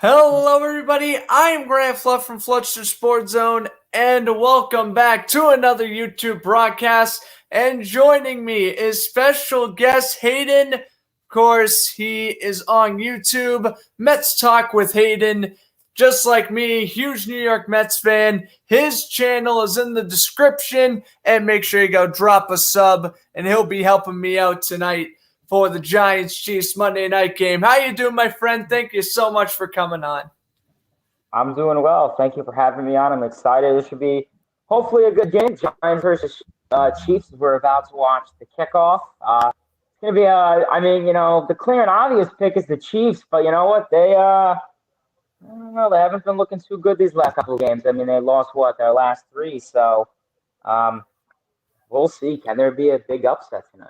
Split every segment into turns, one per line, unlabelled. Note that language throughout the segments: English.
Hello, everybody. I am Grant Fluff from Fletcher Sports Zone, and welcome back to another YouTube broadcast. And joining me is special guest Hayden. Of course, he is on YouTube. Mets Talk with Hayden. Just like me, huge New York Mets fan. His channel is in the description, and make sure you go drop a sub, and he'll be helping me out tonight for the Giants-Chiefs Monday night game. How you doing, my friend? Thank you so much for coming on.
I'm doing well. Thank you for having me on. I'm excited. This should be hopefully a good game. Giants versus Chiefs. We're about to watch the kickoff. It's going to be the clear and obvious pick is the Chiefs, but you know what? I don't know. They haven't been looking too good these last couple of games. I mean, they lost their last three. So we'll see. Can there be a big upset tonight?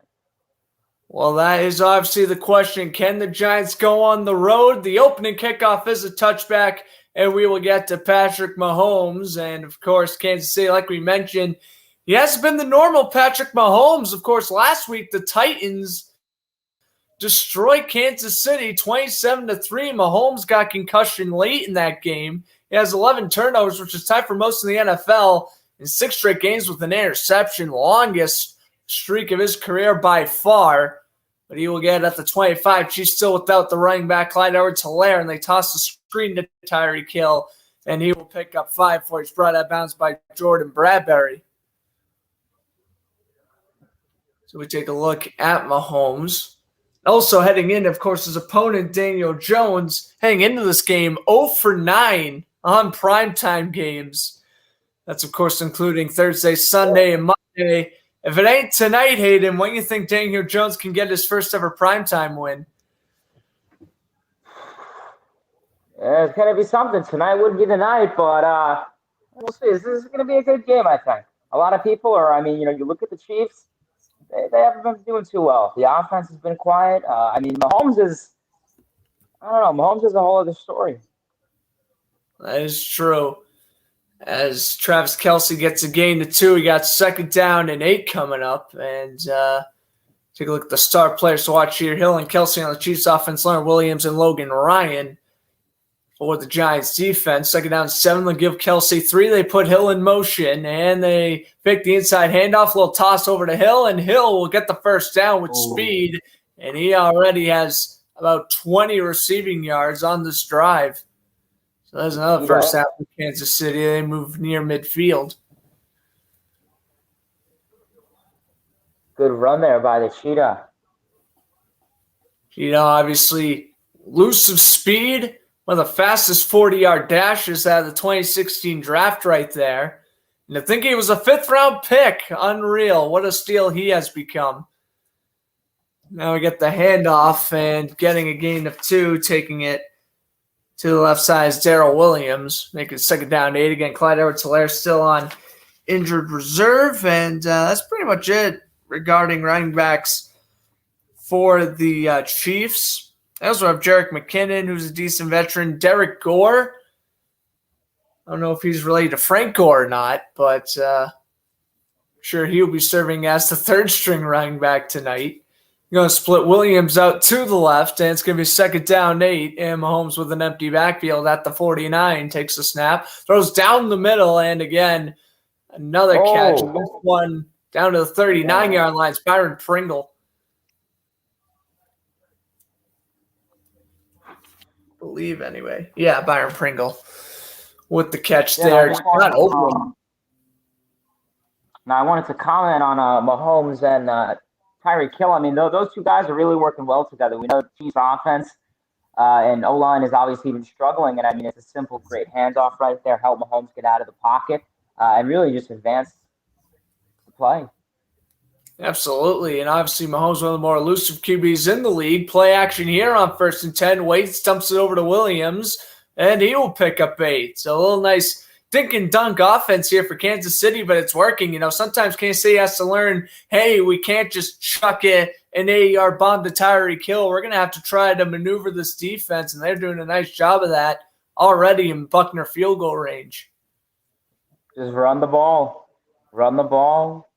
Well, that is obviously the question. Can the Giants go on the road? The opening kickoff is a touchback, and we will get to Patrick Mahomes. And, of course, Kansas City, like we mentioned, he hasn't been the normal Patrick Mahomes. Of course, last week the Titans destroyed Kansas City 27-3. Mahomes got concussion late in that game. He has 11 turnovers, which is tied for most in the NFL, in 6 straight games with an interception, longest streak of his career by far. But he will get at the 25. Chiefs still without the running back, Clyde Edwards-Helaire, and they toss the screen to Tyreek Hill, and he will pick up 5 for he's brought out of bounds by Jordan Bradbury. So we take a look at Mahomes. Also heading in, of course, his opponent, Daniel Jones, heading into this game 0 for 9 on primetime games. That's, of course, including Thursday, Sunday, and Monday. If it ain't tonight, Hayden, when do you think Daniel Jones can get his first ever primetime win?
It's going to be something. Tonight would be the night, but we'll see. This is going to be a good game, I think. A lot of people you look at the Chiefs, they haven't been doing too well. The offense has been quiet. Mahomes is a whole other story.
That is true. As Travis Kelce gets a gain to 2, he got 2nd down and 8 coming up. And take a look at the star players to watch here. Hill and Kelce on the Chiefs offense, Daryl Williams and Logan Ryan for the Giants defense. 2nd down 7, they'll give Kelce 3. They put Hill in motion, and they pick the inside handoff, little toss over to Hill, and Hill will get the first down with speed. And he already has about 20 receiving yards on this drive. So there's another first half of Kansas City. They move near midfield.
Good run there by the Cheetah.
Cheetah, obviously, elusive speed. One of the fastest 40-yard dashes out of the 2016 draft right there. And I think he was a 5th-round pick. Unreal. What a steal he has become. Now we get the handoff and getting a gain of 2, taking it to the left side is Daryl Williams, making 2nd down 8. Again, Clyde Edwards-Helaire still on injured reserve. And that's pretty much it regarding running backs for the Chiefs. I also have Jerick McKinnon, who's a decent veteran. Derek Gore. I don't know if he's related to Frank Gore or not, but sure he'll be serving as the 3rd-string running back tonight. Going to split Williams out to the left, and it's going to be 2nd down 8, and Mahomes with an empty backfield at the 49 takes the snap, throws down the middle, and again, another catch. This one down to the 39-yard line. It's Byron Pringle. I believe, anyway. Yeah, Byron Pringle with the catch there. Not over.
Now, I wanted to comment on Mahomes and Tyreek Hill. I mean, those two guys are really working well together. We know the Chiefs' offense and O-line has obviously been struggling. And, I mean, it's a simple, great handoff right there. Help Mahomes get out of the pocket and really just advance the play.
Absolutely. And obviously, Mahomes, one of the more elusive QBs in the league. Play action here on 1st and 10. Wade stumps it over to Williams, and he will pick up 8. So a little nice dink and dunk offense here for Kansas City, but it's working. Sometimes Kansas City has to learn, hey, we can't just chuck it an 80-yard bomb to Tyreek Hill. We're going to have to try to maneuver this defense, and they're doing a nice job of that already in Buckner field goal range.
Just run the ball. Run the ball.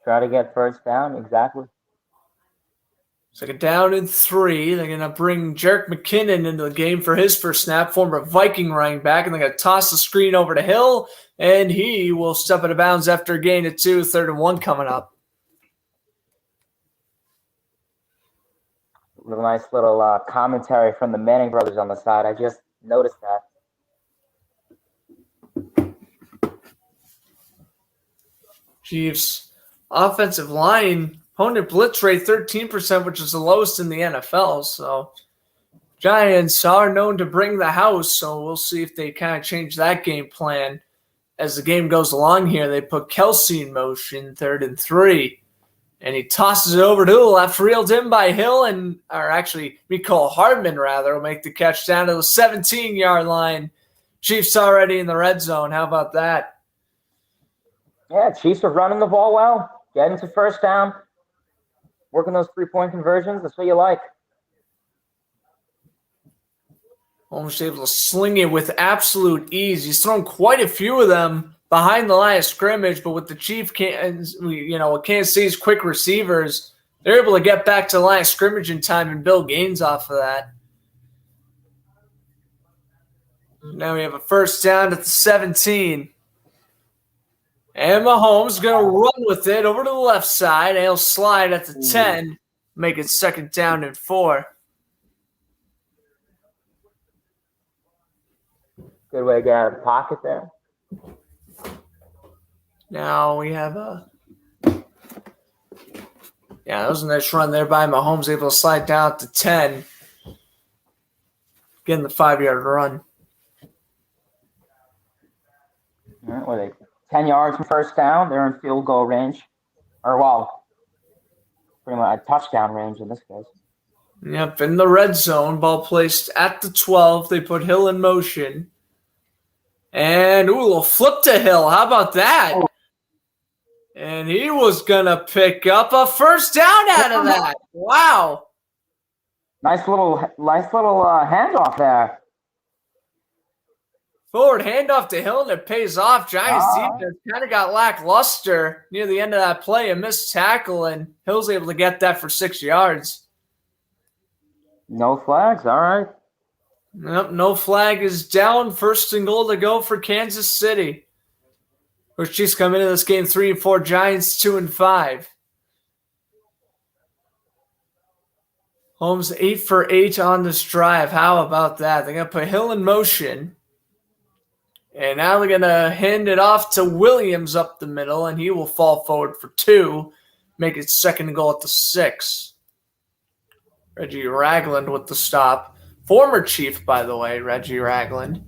Try to get 1st down. Exactly.
Second down and 3. They're going to bring Jerick McKinnon into the game for his first snap, former Viking running back, and they're going to toss the screen over to Hill, and he will step out of bounds after a gain of 2, 3rd and 1 coming up.
A nice little commentary from the Manning brothers on the side. I just noticed that.
Chiefs offensive line, opponent blitz rate 13%, which is the lowest in the NFL. So Giants are known to bring the house, so we'll see if they kind of change that game plan. As the game goes along here, they put Kelsey in motion, 3rd and 3. And he tosses it over to the left, reeled in by Hill, or actually, Mecole Hardman, rather, will make the catch down to the 17-yard line. Chiefs already in the red zone. How about that?
Yeah, Chiefs are running the ball well, getting to first down, working those 3-point conversions. That's what you like.
Almost able to sling it with absolute ease. He's thrown quite a few of them behind the line of scrimmage, but with the Chiefs, with Kansas City's quick receivers, they're able to get back to the line of scrimmage in time and build gains off of that. Now we have a first down at the 17. And Mahomes is going to run with it over to the left side, and he'll slide at the 10, make it 2nd down and 4.
Good way to get out of the pocket there.
Now we have that was a nice run there by Mahomes, able to slide down to 10. Getting the 5-yard run.
All right, what are they? 10 yards from first down. They're in field goal range. Pretty much a touchdown range in this case.
Yep, in the red zone, ball placed at the 12. They put Hill in motion. And, a little flip to Hill. How about that? And he was going to pick up a first down out of that. Wow.
Nice little handoff there.
Forward handoff to Hill, and it pays off. Giants defense kind of got lackluster near the end of that play. A missed tackle, and Hill's able to get that for 6 yards.
No flags. All right.
Nope, no flag is down. 1st and goal to go for Kansas City. Of course, Chiefs come into this game 3-4, Giants 2-5. Holmes 8 for 8 on this drive. How about that? They're going to put Hill in motion. And now they're going to hand it off to Williams up the middle, and he will fall forward for 2, make it 2nd and goal at the 6. Reggie Ragland with the stop. Former Chief, by the way, Reggie Ragland.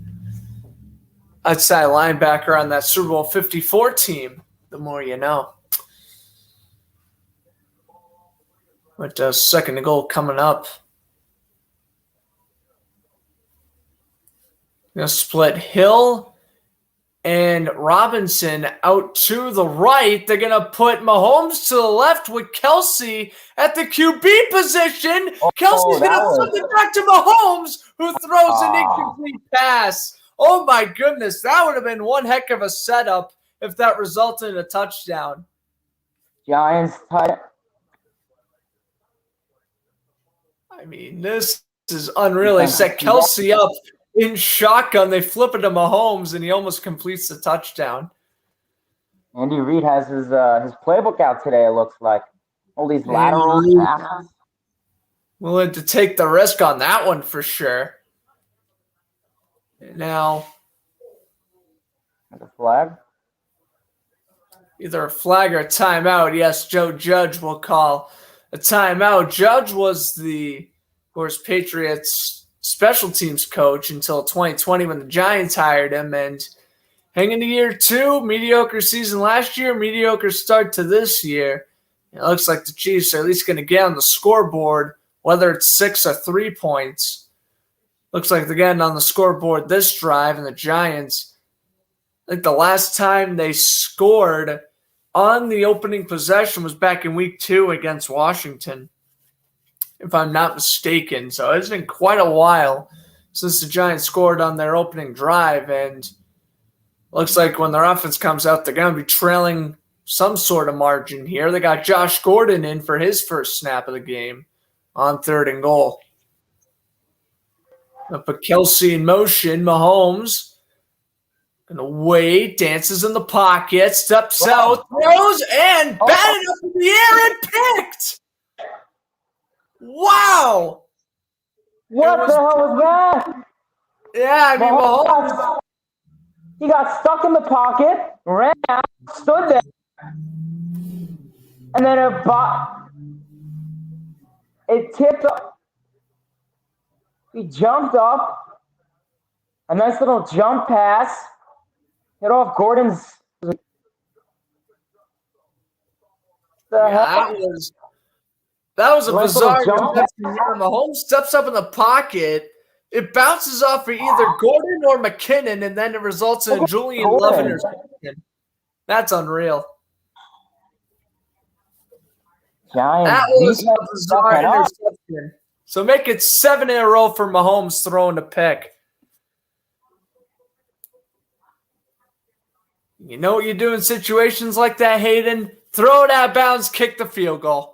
Outside linebacker on that Super Bowl 54 team. The more you know. But 2nd and goal coming up. Going to split Hill and Robinson out to the right. They're going to put Mahomes to the left with Kelsey at the QB position. Kelsey's going to flip it back to Mahomes, who throws an incomplete pass. Oh, my goodness. That would have been one heck of a setup if that resulted in a touchdown.
Giants tight.
I mean, this is unreal. They set Kelsey up in shotgun. They flip it to Mahomes, and he almost completes the touchdown.
Andy Reid has his playbook out today, it looks like. All these lateral passes.
Willing to take the risk on that one for sure. Now,
a flag?
Either a flag or a timeout. Yes, Joe Judge will call a timeout. Judge was the, of course, Patriots special teams coach until 2020 when the Giants hired him. And hanging to year 2, mediocre season last year, mediocre start to this year. It looks like the Chiefs are at least going to get on the scoreboard, whether it's 6 or 3 points. Looks like they're getting on the scoreboard this drive, and the Giants, I think the last time they scored on the opening possession was back in week 2 against Washington, if I'm not mistaken. So it's been quite a while since the Giants scored on their opening drive, and looks like when their offense comes out, they're going to be trailing some sort of margin here. They got Josh Gordon in for his first snap of the game. on 3rd and goal. Put Kelsey in motion. Mahomes gonna wait, dances in the pocket, steps out, throws, and batted up in the air and picked. Wow!
What the hell was that?
Yeah, I mean, Mahomes.
He got stuck in the pocket, ran out, stood there, and then it tipped up. He jumped up, a nice little jump pass, hit off Gordon's.
That was a
Nice
bizarre
little jump.
Mahomes steps up in the pocket. It bounces off for either Gordon or McKinnon, and then it results in a Julian Love interception. That's unreal.
Giants.
That was a bizarre interception. So make it 7 in a row for Mahomes throwing a pick. You know what you do in situations like that, Hayden? Throw it out of bounds, kick the field goal.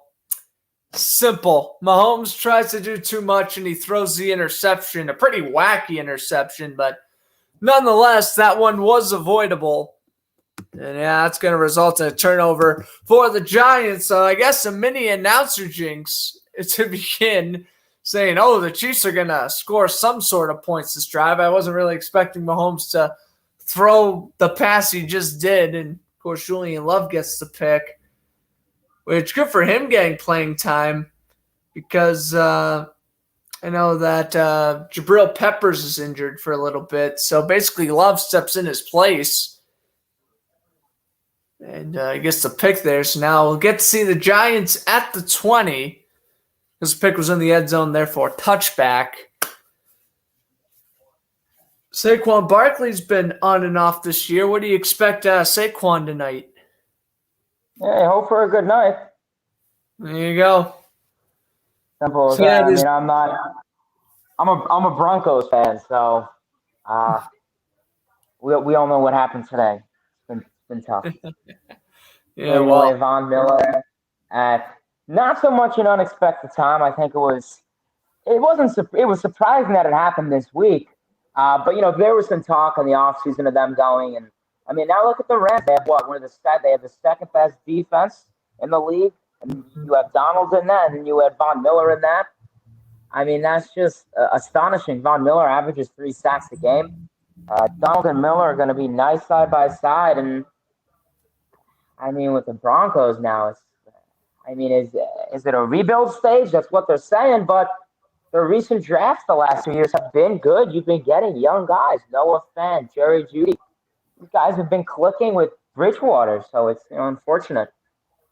Simple. Mahomes tries to do too much, and he throws the interception, a pretty wacky interception, but nonetheless, that one was avoidable. And yeah, that's going to result in a turnover for the Giants. So I guess a mini announcer jinx to begin, saying, oh, the Chiefs are going to score some sort of points this drive. I wasn't really expecting Mahomes to throw the pass he just did. And, of course, Julian Love gets the pick, which good for him getting playing time because I know that Jabril Peppers is injured for a little bit. So basically Love steps in his place. And he gets the pick there. So now we'll get to see the Giants at the 20. This pick was in the end zone, therefore touchback. Saquon Barkley's been on and off this year. What do you expect Saquon tonight?
Yeah, hope for a good night.
There you go.
Simple as that. I mean, I'm a Broncos fan, so we all know what happened today. It's been tough.
Yeah, well,
Von Miller at not so much an unexpected time. I think it was surprising that it happened this week. But there was some talk in the offseason of them going, and I mean, now look at the Rams. They have they have the second best defense in the league, and you have Donald in that, and you had Von Miller in that. I mean, that's just astonishing. Von Miller averages 3 sacks a game. Donald and Miller are going to be nice side by side, and I mean, with the Broncos now, is it a rebuild stage? That's what they're saying, but the recent drafts the last 2 years have been good. You've been getting young guys, Noah Fant, Jerry Jeudy. These guys have been clicking with Bridgewater, so it's unfortunate.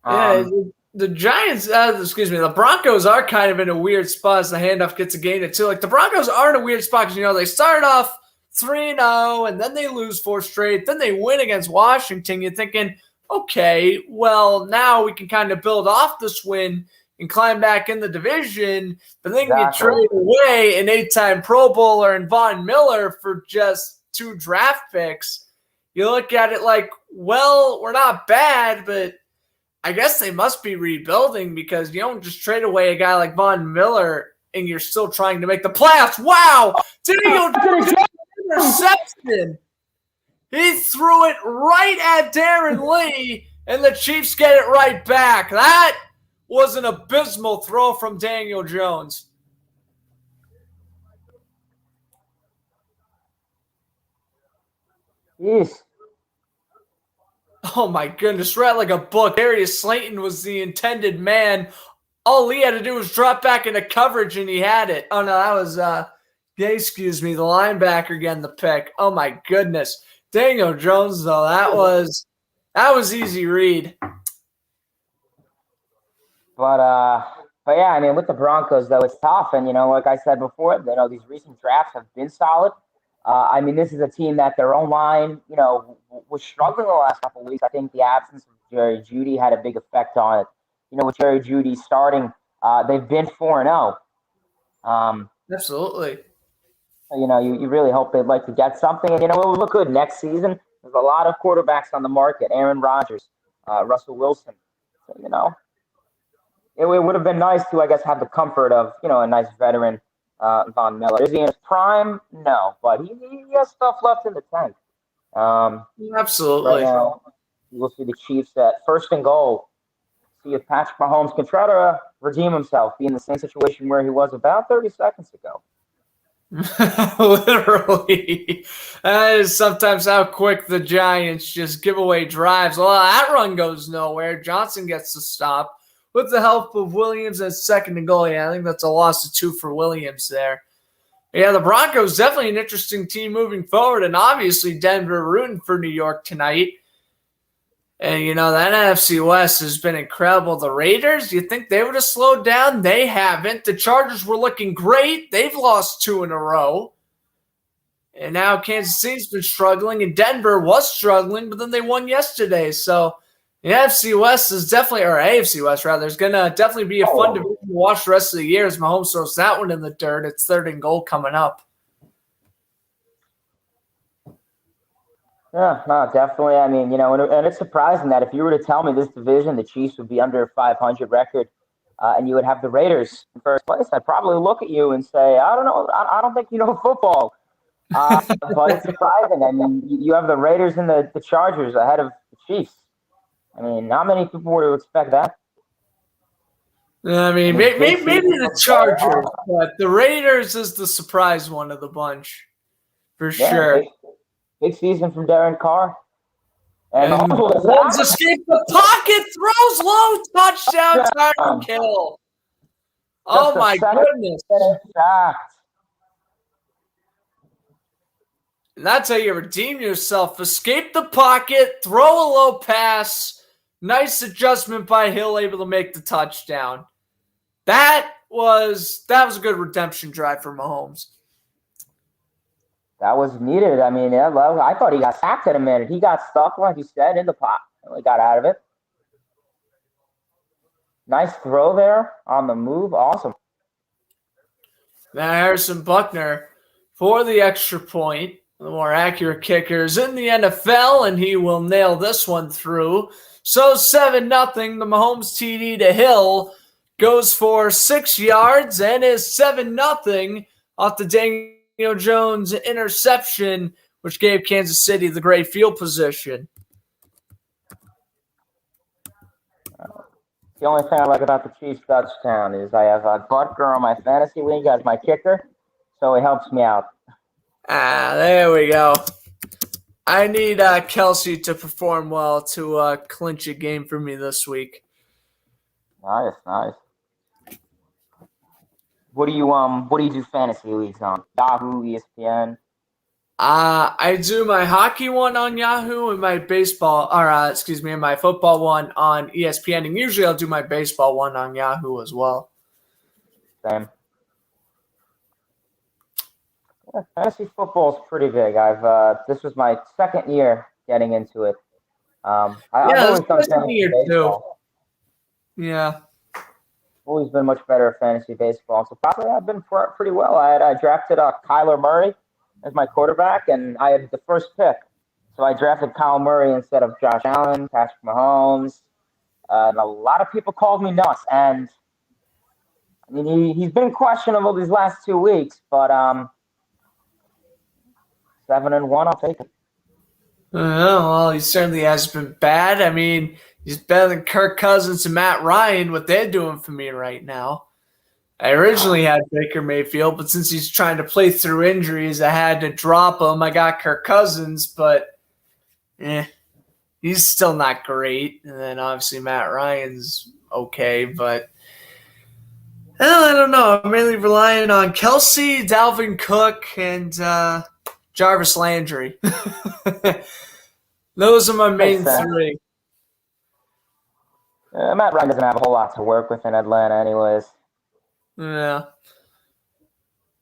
The Giants, the Broncos are kind of in a weird spot as the handoff gets a gain of 2. Like the Broncos are in a weird spot because they started off 3-0 and then they lose 4 straight. Then they win against Washington. You're thinking, okay, well now we can kind of build off this win and climb back in the division. But then you trade away an 8-time Pro Bowler and Von Miller for just 2 draft picks. You look at it like, well, we're not bad, but I guess they must be rebuilding because you don't just trade away a guy like Von Miller and you're still trying to make the playoffs. Wow! Daniel Jones interception. He threw it right at Darren Lee, and the Chiefs get it right back. That was an abysmal throw from Daniel Jones.
Yes.
Oh, my goodness. Read like a book. Darius Slayton was the intended man. All he had to do was drop back into coverage, and he had it. Oh, no, that was, the linebacker getting the pick. Oh, my goodness. Daniel Jones, though, that was easy read.
But yeah, I mean, with the Broncos, though, it's tough. And, like I said before, these recent drafts have been solid. I mean, this is a team that their own line, was struggling the last couple of weeks. I think the absence of Jerry Jeudy had a big effect on it. With Jerry Jeudy starting, they've been 4-0.
Absolutely.
You really hope they'd like to get something. And, it'll look good next season. There's a lot of quarterbacks on the market. Aaron Rodgers, Russell Wilson. So, it would have been nice to, I guess, have the comfort of, a nice veteran Von Miller. Is he in his prime? No, but he has stuff left in the tank.
Absolutely.
Right now, we'll see the Chiefs at first and goal. See if Patrick Mahomes can try to redeem himself, be in the same situation where he was about 30 seconds ago.
Literally. That is sometimes how quick the Giants just give away drives. Well, that run goes nowhere. Johnson gets the stop with the help of Williams at second and goal. Yeah, I think that's a loss of 2 for Williams there. Yeah, the Broncos definitely an interesting team moving forward, and obviously Denver rooting for New York tonight. And, that NFC West has been incredible. The Raiders, you think they would have slowed down? They haven't. The Chargers were looking great. They've lost 2 in a row. And now Kansas City's been struggling, and Denver was struggling, but then they won yesterday. So the NFC West is definitely, or AFC West rather, is going to definitely be a fun division to watch the rest of the year as Mahomes throws that one in the dirt. It's third and goal coming up.
Yeah, no, definitely. I mean, and it's surprising that if you were to tell me this division, the Chiefs would be under a 500 record, and you would have the Raiders in first place, I'd probably look at you and say, I don't know, I don't think you know football. But it's surprising. I mean, you have the Raiders and the Chargers ahead of the Chiefs. I mean, not many people would expect that.
I mean, maybe the Chargers, but the Raiders is the surprise one of the bunch, for sure.
Big season from Darren Carr.
And Mahomes escaped the pocket, throws low, touchdown, Tyreek Hill. Oh, my goodness. And that's how you redeem yourself. Escape the pocket, throw a low pass. Nice adjustment by Hill, able to make the touchdown. That was a good redemption drive for Mahomes.
That was needed. I mean, I thought he got sacked in a minute. He got stuck, like you said, in the pot. He got out of it. Nice throw there on the move. Awesome.
Now Harrison Buckner for the extra point. The more accurate kicker is in the NFL, and he will nail this one through. So 7-0. The Mahomes TD to Hill goes for 6 yards and is 7-0 off the Daniel Jones interception, which gave Kansas City the great field position.
The only thing I like about the Chiefs touchdown is I have Butker on my fantasy league as my kicker, so it helps me out.
There we go. I need Kelsey to perform well to clinch a game for me this week.
Nice. What do you do fantasy leagues on? Yahoo, ESPN?
I do my hockey one on Yahoo and my and my football one on ESPN. And usually I'll do my baseball one on Yahoo as well.
Same. Yeah, fantasy football is pretty big. This was my second year getting into it. I've always done fantasy baseball.
Yeah.
Always been much better at fantasy baseball. So probably I've been pretty well. I drafted Kyler Murray as my quarterback, and I had the first pick. So I drafted Kyle Murray instead of Josh Allen, Patrick Mahomes. And a lot of people called me nuts. And I mean, he's been questionable these last 2 weeks, but 7-1, I'll take it.
Well, he certainly has been bad. I mean, he's better than Kirk Cousins and Matt Ryan, what they're doing for me right now. I originally had Baker Mayfield, but since he's trying to play through injuries, I had to drop him. I got Kirk Cousins, but he's still not great. And then obviously Matt Ryan's okay, but I don't know. I'm mainly relying on Kelsey, Dalvin Cook, and Jarvis Landry. Those are my main three.
Matt Ryan doesn't have a whole lot to work with in Atlanta anyways.
Yeah.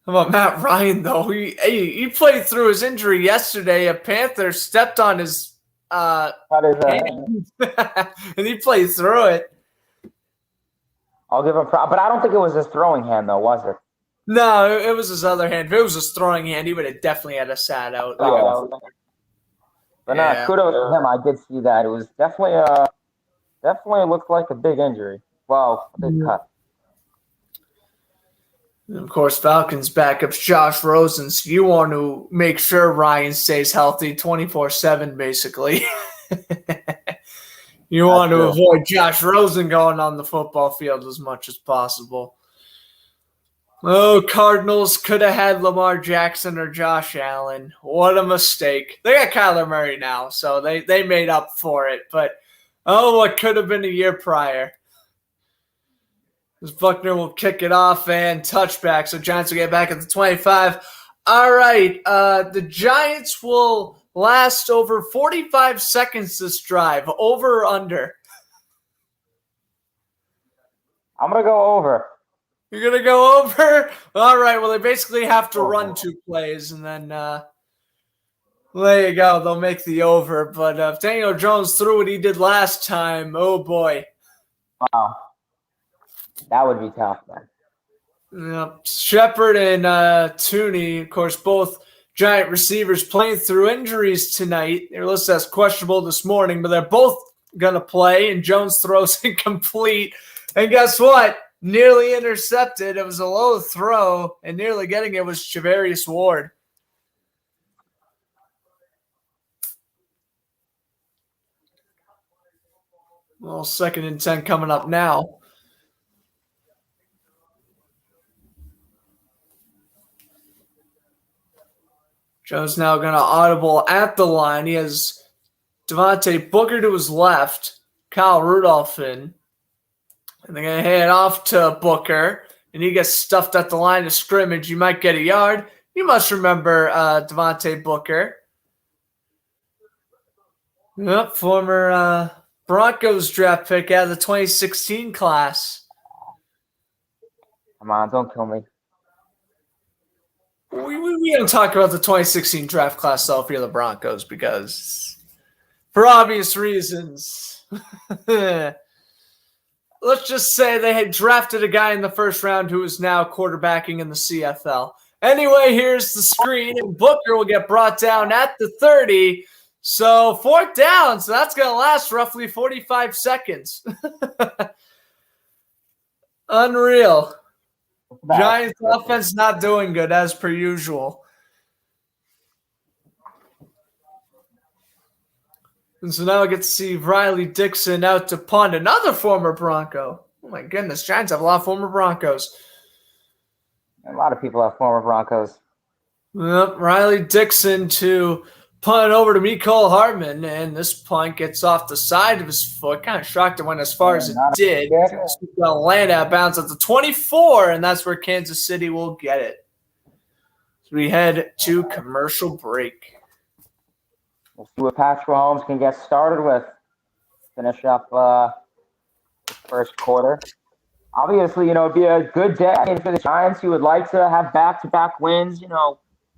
How about Matt Ryan, though? He played through his injury yesterday. A Panther stepped on his hand, and he played through it.
I'll give him props, but I don't think it was his throwing hand, though, was it?
No, it was his other hand. If it was his throwing hand, he would have definitely had a sat out.
But kudos to him. I did see that. It was definitely looked like a big injury. Well, a big cut.
And of course, Falcons backup's Josh Rosen. So you want to make sure Ryan stays healthy 24/7, basically. You want to avoid Josh Rosen going on the football field as much as possible. Oh, Cardinals could have had Lamar Jackson or Josh Allen. What a mistake. They got Kyler Murray now, so they made up for it. But, what could have been a year prior. As Buckner will kick it off and touchback, so Giants will get back at the 25. All right, the Giants will last over 45 seconds this drive. Over or under?
I'm going to go over.
You're going to go over? All right, well, they basically have to run 2 plays, and then there you go. They'll make the over. But if Daniel Jones threw what he did last time, oh, boy.
Wow. That would be tough, man.
Yep. Shepard and Tooney, of course, both Giant receivers playing through injuries tonight. They're listed as questionable this morning, but they're both going to play, and Jones throws incomplete. And guess what? Nearly intercepted. It was a low throw, and nearly getting it was Charvarius Ward. Well, 2nd and 10 coming up now. Jones now going to audible at the line. He has Devontae Booker to his left, Kyle Rudolph in. And they're going to hand off to Booker, and he gets stuffed at the line of scrimmage. You might get a yard. You must remember Devontae Booker. Yep, former Broncos draft pick out of the 2016 class.
Come on, don't kill me.
We don't talk about the 2016 draft class, though, if you're the Broncos, because for obvious reasons. Let's just say they had drafted a guy in the first round who is now quarterbacking in the CFL. Anyway, here's the screen, and Booker will get brought down at the 30. So 4th down, so that's going to last roughly 45 seconds. Unreal. Giants offense not doing good as per usual. And so now I get to see Riley Dixon out to punt, another former Bronco. Oh my goodness, Giants have a lot of former Broncos.
A lot of people have former Broncos.
Yep, Riley Dixon to punt over to Mecole Hardman, and this punt gets off the side of his foot. Kind of shocked it went as far as it did. It's going to land out of bounds at the 24, and that's where Kansas City will get it. So we head to commercial break.
We'll see what Patrick Mahomes can get started with. Finish up the first quarter. Obviously, it'd be a good day for the Giants. You would like to have back-to-back wins,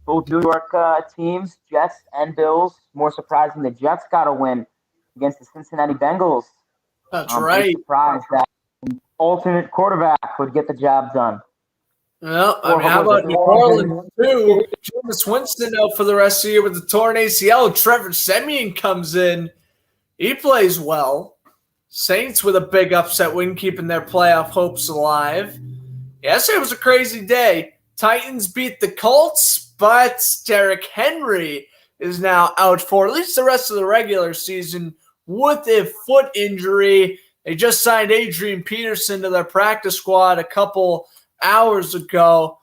both New York teams, Jets and Bills. More surprising, the Jets got a win against the Cincinnati Bengals.
That's right.
I'm surprised that an alternate quarterback would get the job done.
Well, how about New Orleans, too? Jameis Winston out for the rest of the year with the torn ACL. Trevor Siemian comes in. He plays well. Saints with a big upset win, keeping their playoff hopes alive. Yesterday was a crazy day. Titans beat the Colts, but Derrick Henry is now out for at least the rest of the regular season with a foot injury. They just signed Adrian Peterson to their practice squad a couple hours ago.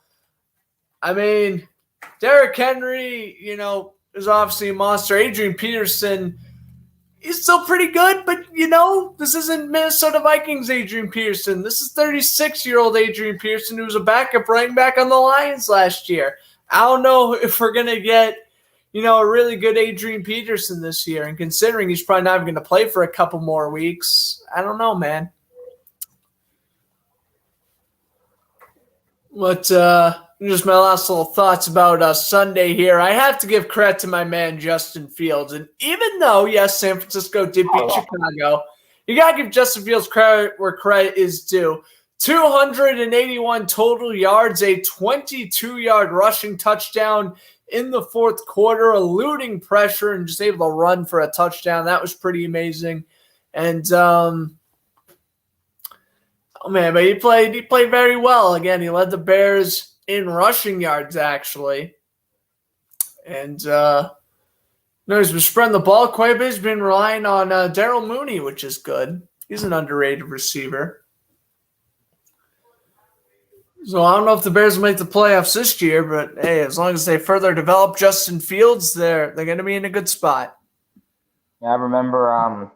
I mean, Derrick Henry, is obviously a monster. Adrian Peterson, he's still pretty good, but, this isn't Minnesota Vikings Adrian Peterson. This is 36-year-old Adrian Peterson, who was a backup running back on the Lions last year. I don't know if we're going to get, a really good Adrian Peterson this year. And considering he's probably not even going to play for a couple more weeks, I don't know, man. But just my last little thoughts about Sunday here. I have to give credit to my man Justin Fields. And even though, yes, San Francisco did beat Chicago, you got to give Justin Fields credit where credit is due. 281 total yards, a 22-yard rushing touchdown in the fourth quarter, eluding pressure and just able to run for a touchdown. That was pretty amazing. And Oh man, but he played very well. Again, he led the Bears in rushing yards actually. And he's been spreading the ball quite a bit. He's been relying on Daryl Mooney, which is good. He's an underrated receiver. So I don't know if the Bears will make the playoffs this year, but hey, as long as they further develop Justin Fields, they're going to be in a good spot.
Yeah, I remember I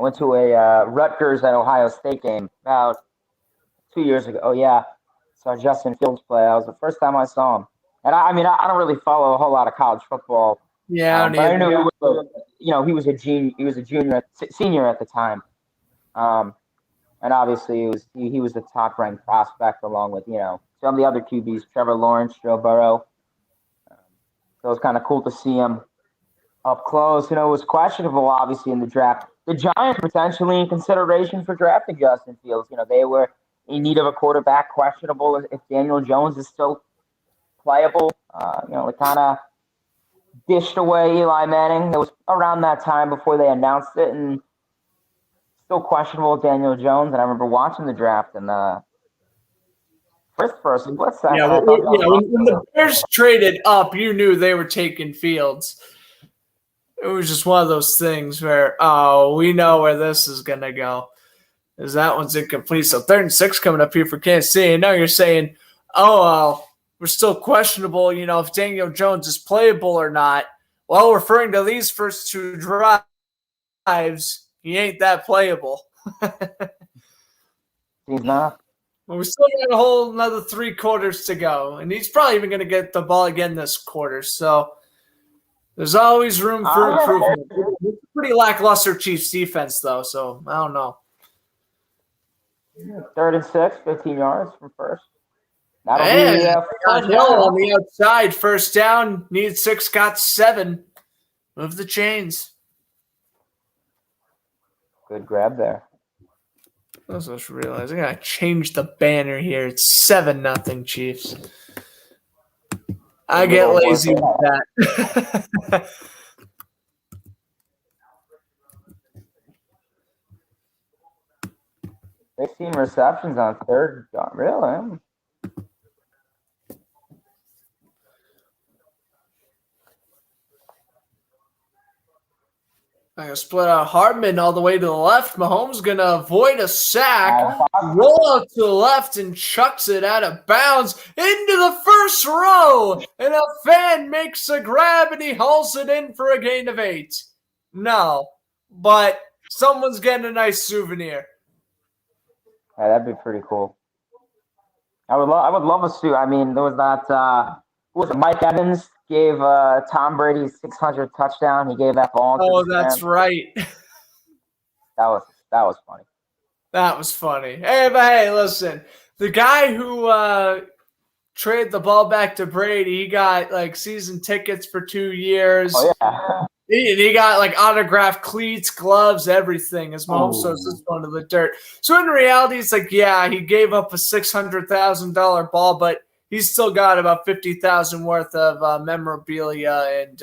went to a Rutgers at Ohio State game about 2 years ago. Oh yeah, saw Justin Fields play. That was the first time I saw him. And I don't really follow a whole lot of college football.
Yeah,
but I knew he was a senior at the time. And obviously he was the top ranked prospect along with, some of the other QBs, Trevor Lawrence, Joe Burrow. So it was kind of cool to see him up close. It was questionable, obviously, in the draft. The Giants potentially in consideration for drafting Justin Fields. They were in need of a quarterback, questionable if Daniel Jones is still playable. They kind of dished away Eli Manning. It was around that time before they announced it, and still questionable with Daniel Jones. And I remember watching the draft and first split second.
Yeah, when the Bears traded up, you knew they were taking Fields. It was just one of those things where, we know where this is going to go. Because that one's incomplete. So 3rd and 6 coming up here for Kansas City. And now you're saying, we're still questionable, if Daniel Jones is playable or not. Well, referring to these first 2 drives, he ain't that playable.
He's not.
Well, we still got a whole another 3 quarters to go. And he's probably even going to get the ball again this quarter. So there's always room for improvement. It's a pretty lackluster Chiefs defense, though, so I don't know.
3rd and 6, 15 yards from first. That'll be
first down on the outside. First down, need 6, got 7. Move the chains.
Good grab there.
I was just realizing I gotta change the banner here. It's 7-0 Chiefs. I get lazy with that.
16 receptions on 3rd down. Really?
I'm going to split out Hardman all the way to the left. Mahomes going to avoid a sack, roll out to the left, and chucks it out of bounds into the first row. And a fan makes a grab, and he hauls it in for a gain of 8. No, but someone's getting a nice souvenir.
Yeah, that'd be pretty cool. I would love a suit. I mean, there was that Mike Evans gave Tom Brady's 600 touchdown. He gave that ball.
Oh, that's right.
That was funny.
That was funny. Hey, listen. The guy who traded the ball back to Brady, he got season tickets for 2 years.
Oh yeah.
He got autographed cleats, gloves, everything. As Mahomes throws this one to the dirt. So in reality, it's he gave up a $600,000 ball, but he's still got about $50,000 worth of memorabilia and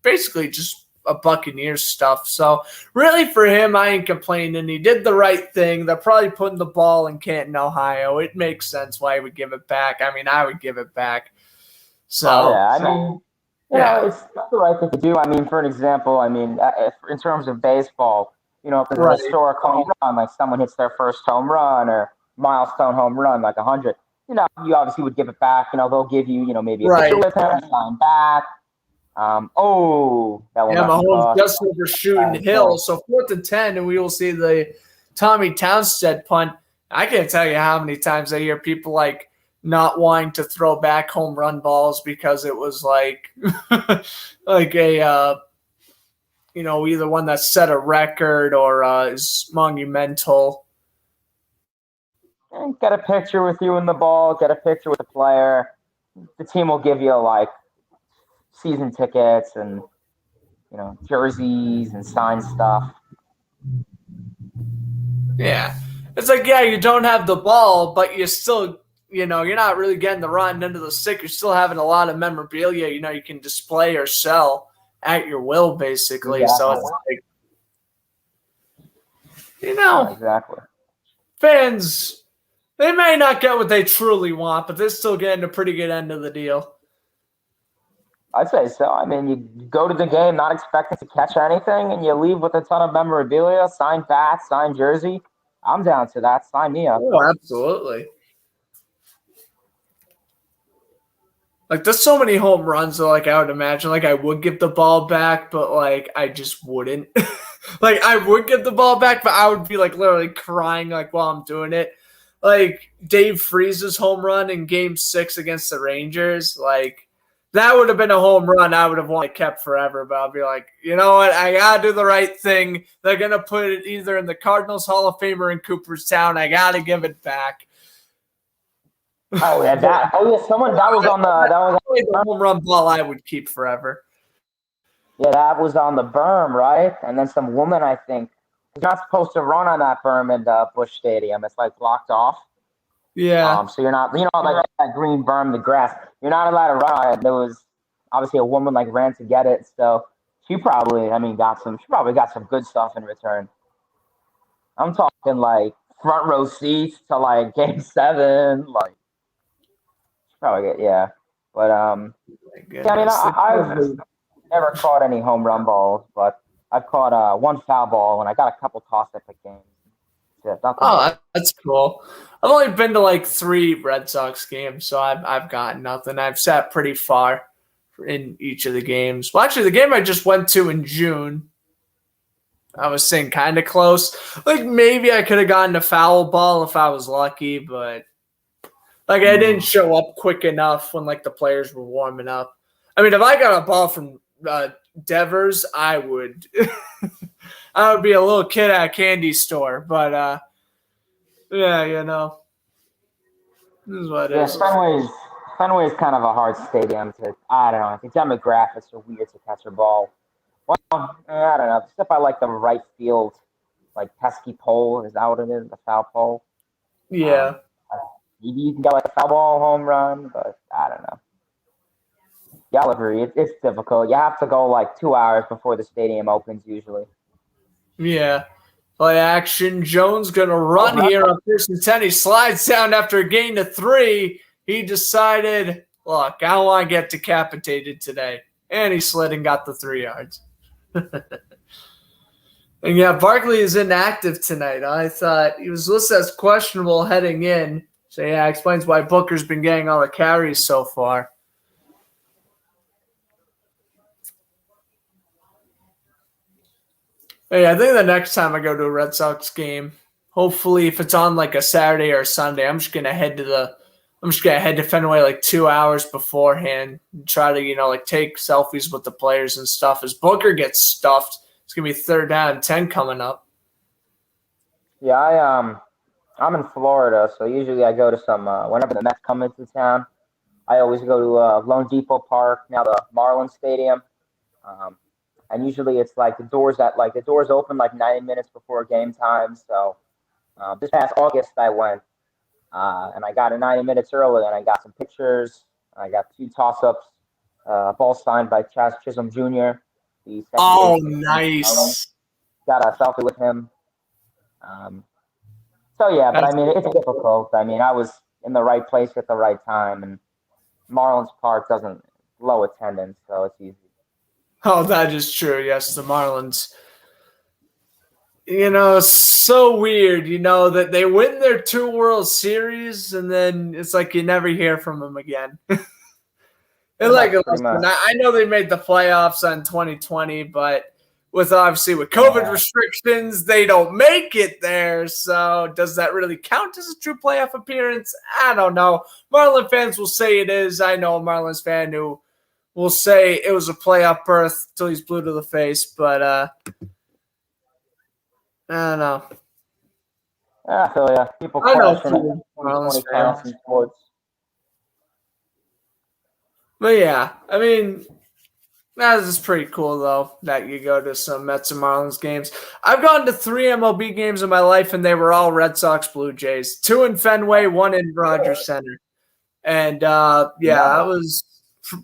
basically just a Buccaneers stuff. So really for him, I ain't complaining. He did the right thing. They're probably putting the ball in Canton, Ohio. It makes sense why he would give it back. I mean, I would give it back. So
it's the right thing to do. I mean, for an example, if, in terms of baseball, if there's a historic home run, like someone hits their first home run or milestone home run, like 100, you obviously would give it back. They'll give you, maybe a picture with him, sign back. That one.
Mahomes just overshooting Hill. So 4th and 10, and we will see the Tommy Townsend punt. I can't tell you how many times I hear people not wanting to throw back home run balls because it was either one that set a record or is monumental.
Get a picture with you in the ball, get a picture with the player. The team will give you season tickets and jerseys and signed stuff.
Yeah. It's you don't have the ball, but you still you're not really getting the rotten end of the stick. You're still having a lot of memorabilia, you can display or sell at your will, basically. Yeah. So it's
exactly.
fans, they may not get what they truly want, but they're still getting a pretty good end of the deal.
I'd say so. I mean, you go to the game not expecting to catch anything, and you leave with a ton of memorabilia, signed bats, signed jersey. I'm down to that. Sign me up.
Oh, absolutely. Like, there's so many home runs that, like, I would imagine, like, I would give the ball back, but, like, I just wouldn't. Like, I would give the ball back, but I would be, like, literally crying, like, while I'm doing it. Like, Dave Freeze's home run in Game 6 against the Rangers, like, that would have been a home run I would have wanted kept forever, but I'll be like, you know what? I got to do the right thing. They're going to put it either in the Cardinals Hall of Fame or in Cooperstown. I got to give it back.
Oh, yeah. That was on
the home run ball I would keep forever.
Yeah, that was on the berm, right? And then some woman, I think, is not supposed to run on that berm in the Busch Stadium. It's like blocked off.
Yeah.
So you're not, like that green berm, the grass. You're not allowed to run on it. There was obviously a woman like ran to get it, so she probably, got some good stuff in return. I'm talking like front row seats to like Game 7, like she probably yeah. But I've never caught any home run balls, but I've caught one foul ball and I got a couple toss-up games.
Yeah, that's cool. I've only been to like 3 Red Sox games, so I've got nothing. I've sat pretty far in each of the games. Well, actually, the game I just went to in June, I was saying kind of close. Like maybe I could have gotten a foul ball if I was lucky, but like I didn't show up quick enough when like the players were warming up. I mean, if I got a ball from Devers, I would. I would be a little kid at a candy store, but yeah, this is what it is.
Fenway's kind of a hard stadium to. I don't know. The demographics are weird to catch a ball. Well, I don't know. Except I like the right field, like pesky pole. Is that what it is? The foul pole.
Yeah.
Maybe you can get like a foul ball home run, but I don't know. Yeah, I'll agree. It's difficult. You have to go like 2 hours before the stadium opens usually.
Yeah. Play action. Jones going to run here on first and 10. He slides down after a gain of 3. He decided, look, I don't want to get decapitated today. And he slid and got the 3 yards. And yeah, Barkley is inactive tonight. I thought he was listed as questionable heading in. So yeah, explains why Booker's been getting all the carries so far. Hey, I think the next time I go to a Red Sox game, hopefully if it's on like a Saturday or a Sunday, I'm just gonna head to Fenway like 2 hours beforehand and try to, like take selfies with the players and stuff. As Booker gets stuffed, it's gonna be 3rd down and 10 coming up.
Yeah, I'm in Florida, so usually I go to some whenever the Mets come into town. I always go to Lone Depot Park, now the Marlins Stadium. And usually it's like the doors open like 90 minutes before game time. So this past August I went and I got in 90 minutes early and I got some pictures. I got 2 toss-ups, ball signed by Chaz Chisholm Jr.
Oh, nice.
Got a selfie with him. So yeah, but I mean it's difficult. I mean I was in the right place at the right time, and Marlins Park doesn't low attendance, so it's easy.
Oh, that is true. Yes, the Marlins. So weird, that they win their 2 World Series and then it's like you never hear from them again. And I know they made the playoffs in 2020, but with COVID restrictions, they don't make it there. So does that really count as a true playoff appearance? I don't know. Marlins fans will say it is. I know a Marlins fan who will say it was a playoff berth till he's blue to the face, but I don't know.
I feel yeah. People question Marlins fans in sports.
But yeah, I mean, that is pretty cool though that you go to some Mets and Marlins games. I've gone to 3 MLB games in my life, and they were all Red Sox Blue Jays. 2 in Fenway, 1 in Rogers Center, and that was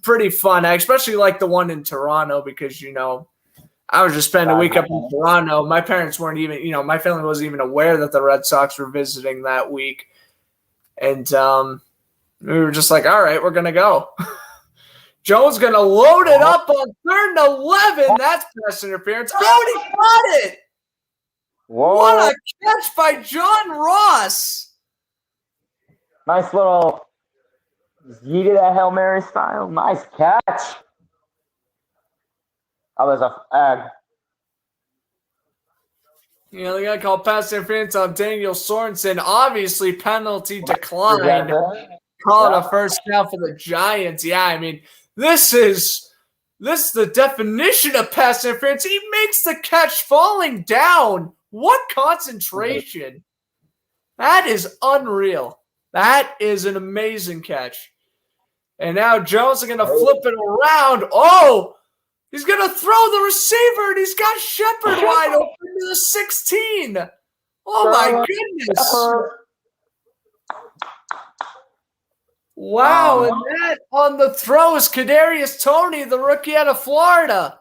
pretty fun. I especially like the one in Toronto because I was just spending a week up in Toronto. My parents weren't even, my family wasn't even aware that the Red Sox were visiting that week. And we were just like, all right, we're going to go. Jones going to load it up on 3rd and 11. That's pass interference. Oh, he got it.
Whoa.
What a catch by John Ross.
Nice little yeeted that Hail Mary style. Nice catch. Oh, there's a
they got to call pass interference on Daniel Sorensen. Obviously, penalty declined. Call it a first down for the Giants. Yeah, I mean, this is the definition of pass interference. He makes the catch falling down. What concentration. That is unreal. That is an amazing catch. And now Jones is going to flip it around. Oh, he's going to throw the receiver, and he's got Shepard wide open to the 16. Oh, my goodness. Wow, and that on the throw is Kadarius Toney, the rookie out of Florida.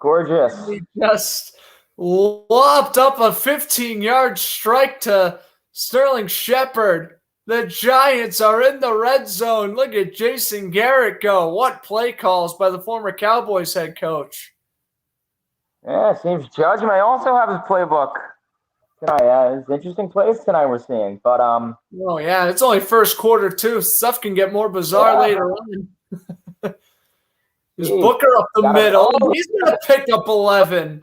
Gorgeous.
He just lobbed up a 15-yard strike to Sterling Shepard. The Giants are in the red zone. Look at Jason Garrett go. What play calls by the former Cowboys head coach.
Yeah, it seems Judge may also have his playbook tonight. It's an interesting plays tonight we're seeing. But
oh yeah, it's only first quarter too. Stuff can get more bizarre later on. Is Booker up the middle? He's gonna pick up 11.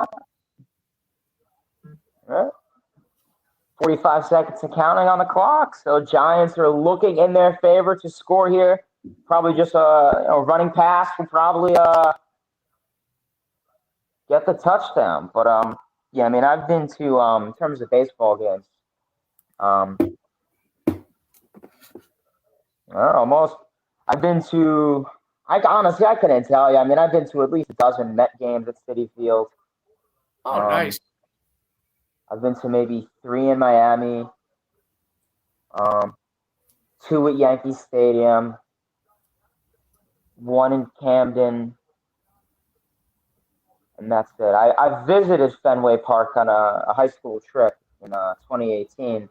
45 seconds and counting on the clock. So Giants are looking in their favor to score here. Probably just a running pass will probably get the touchdown. But yeah, I mean, I've been to in terms of baseball games. I've been to. Honestly, I couldn't tell you. I mean, I've been to at least a dozen Met games at Citi Field.
Oh, nice.
I've been to maybe 3 in Miami, 2 at Yankee Stadium, 1 in Camden, and that's it. I visited Fenway Park on a high school trip in 2019,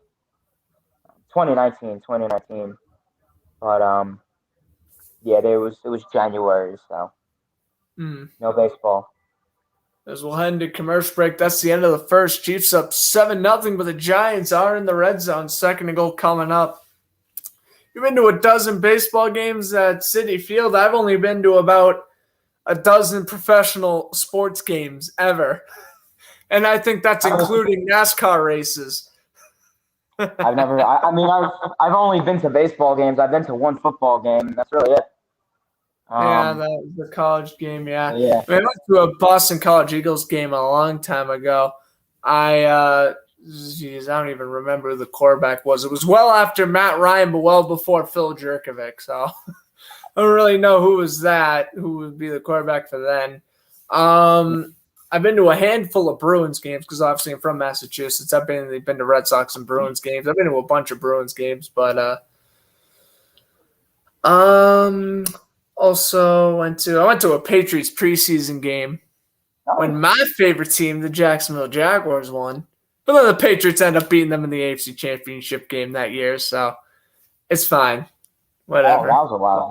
but yeah, it was January, so no baseball.
As we'll head into commercial break, that's the end of the first. Chiefs up 7-0, but the Giants are in the red zone. Second and goal coming up. You've been to a dozen baseball games at Citi Field. I've only been to about a dozen professional sports games ever. And I think that's including NASCAR races.
I've only been to baseball games. I've been to 1 football game. That's really it.
Yeah, that was the college game, yeah.
I
went to a Boston College Eagles game a long time ago. I don't even remember who the quarterback was. It was well after Matt Ryan, but well before Phil Jerkovic. So I don't really know who would be the quarterback for then. I've been to a handful of Bruins games because obviously I'm from Massachusetts. I've been to Red Sox and Bruins games. I've been to a bunch of Bruins games, but also I went to a Patriots preseason game when my favorite team, the Jacksonville Jaguars, won. But then the Patriots end up beating them in the AFC Championship game that year, so it's fine. Whatever.
That was a lot.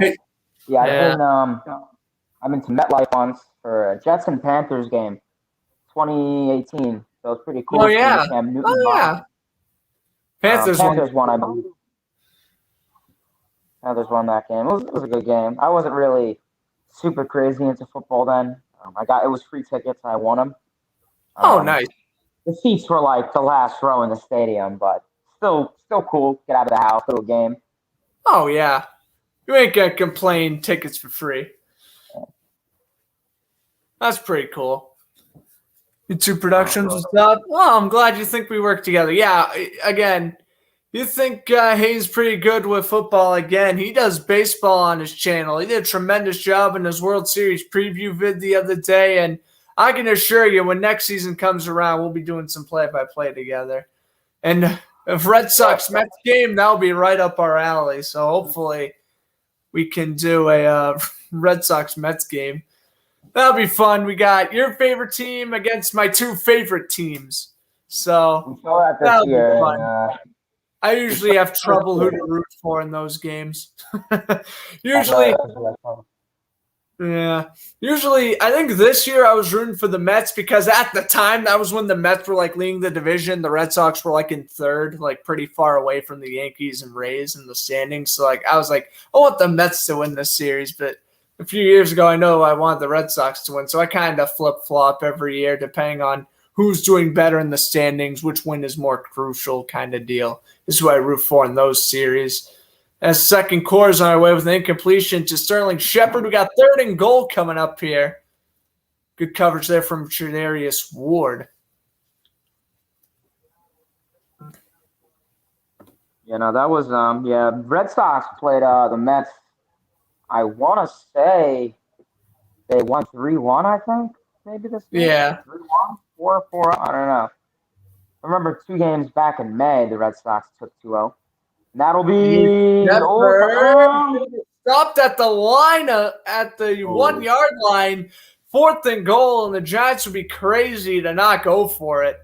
I've been to MetLife once for a Jets and Panthers game, 2018. So it's pretty cool.
Oh yeah. Panthers
won, I believe. Panthers won that game. It was a good game. I wasn't really super crazy into football then. It was free tickets. And I won them.
Nice.
The seats were like the last row in the stadium, but still cool. Get out of the house, little game.
Oh yeah, you ain't gonna complain. Tickets for free. That's pretty cool. You 2 productions and stuff. Well, I'm glad you think we work together. Yeah, again, you think Hayes pretty good with football. Again, he does baseball on his channel. He did a tremendous job in his World Series preview vid the other day, and I can assure you when next season comes around, we'll be doing some play-by-play together. And if Red Sox Mets game, that'll be right up our alley. So hopefully we can do a Red Sox Mets game. That'll be fun. We got your favorite team against my two favorite teams. So
We saw that this
that'll be
year.
fun.
And,
I usually have trouble who to root for in those games. Usually, yeah. Usually, I think this year I was rooting for the Mets because at the time, that was when the Mets were like leading the division. The Red Sox were like in third, like pretty far away from the Yankees and Rays in the standings. So like I was like, I want the Mets to win this series. But a few years ago, I know I wanted the Red Sox to win. So I kind of flip-flop every year depending on who's doing better in the standings, which win is more crucial kind of deal. This is who I root for in those series. As second quarter is on our way with an incompletion to Sterling Shepard. We got third and goal coming up here. Good coverage there from Tredarius Ward.
That was Red Sox played the Mets. I want to say they won 3-1, I think. Maybe this game.
Yeah.
3-1, 4-4, I don't know. I remember 2 games back in May, the Red Sox took 2-0. That'll be
stopped at the line at the 1 yard line, fourth and goal, and the Giants would be crazy to not go for it.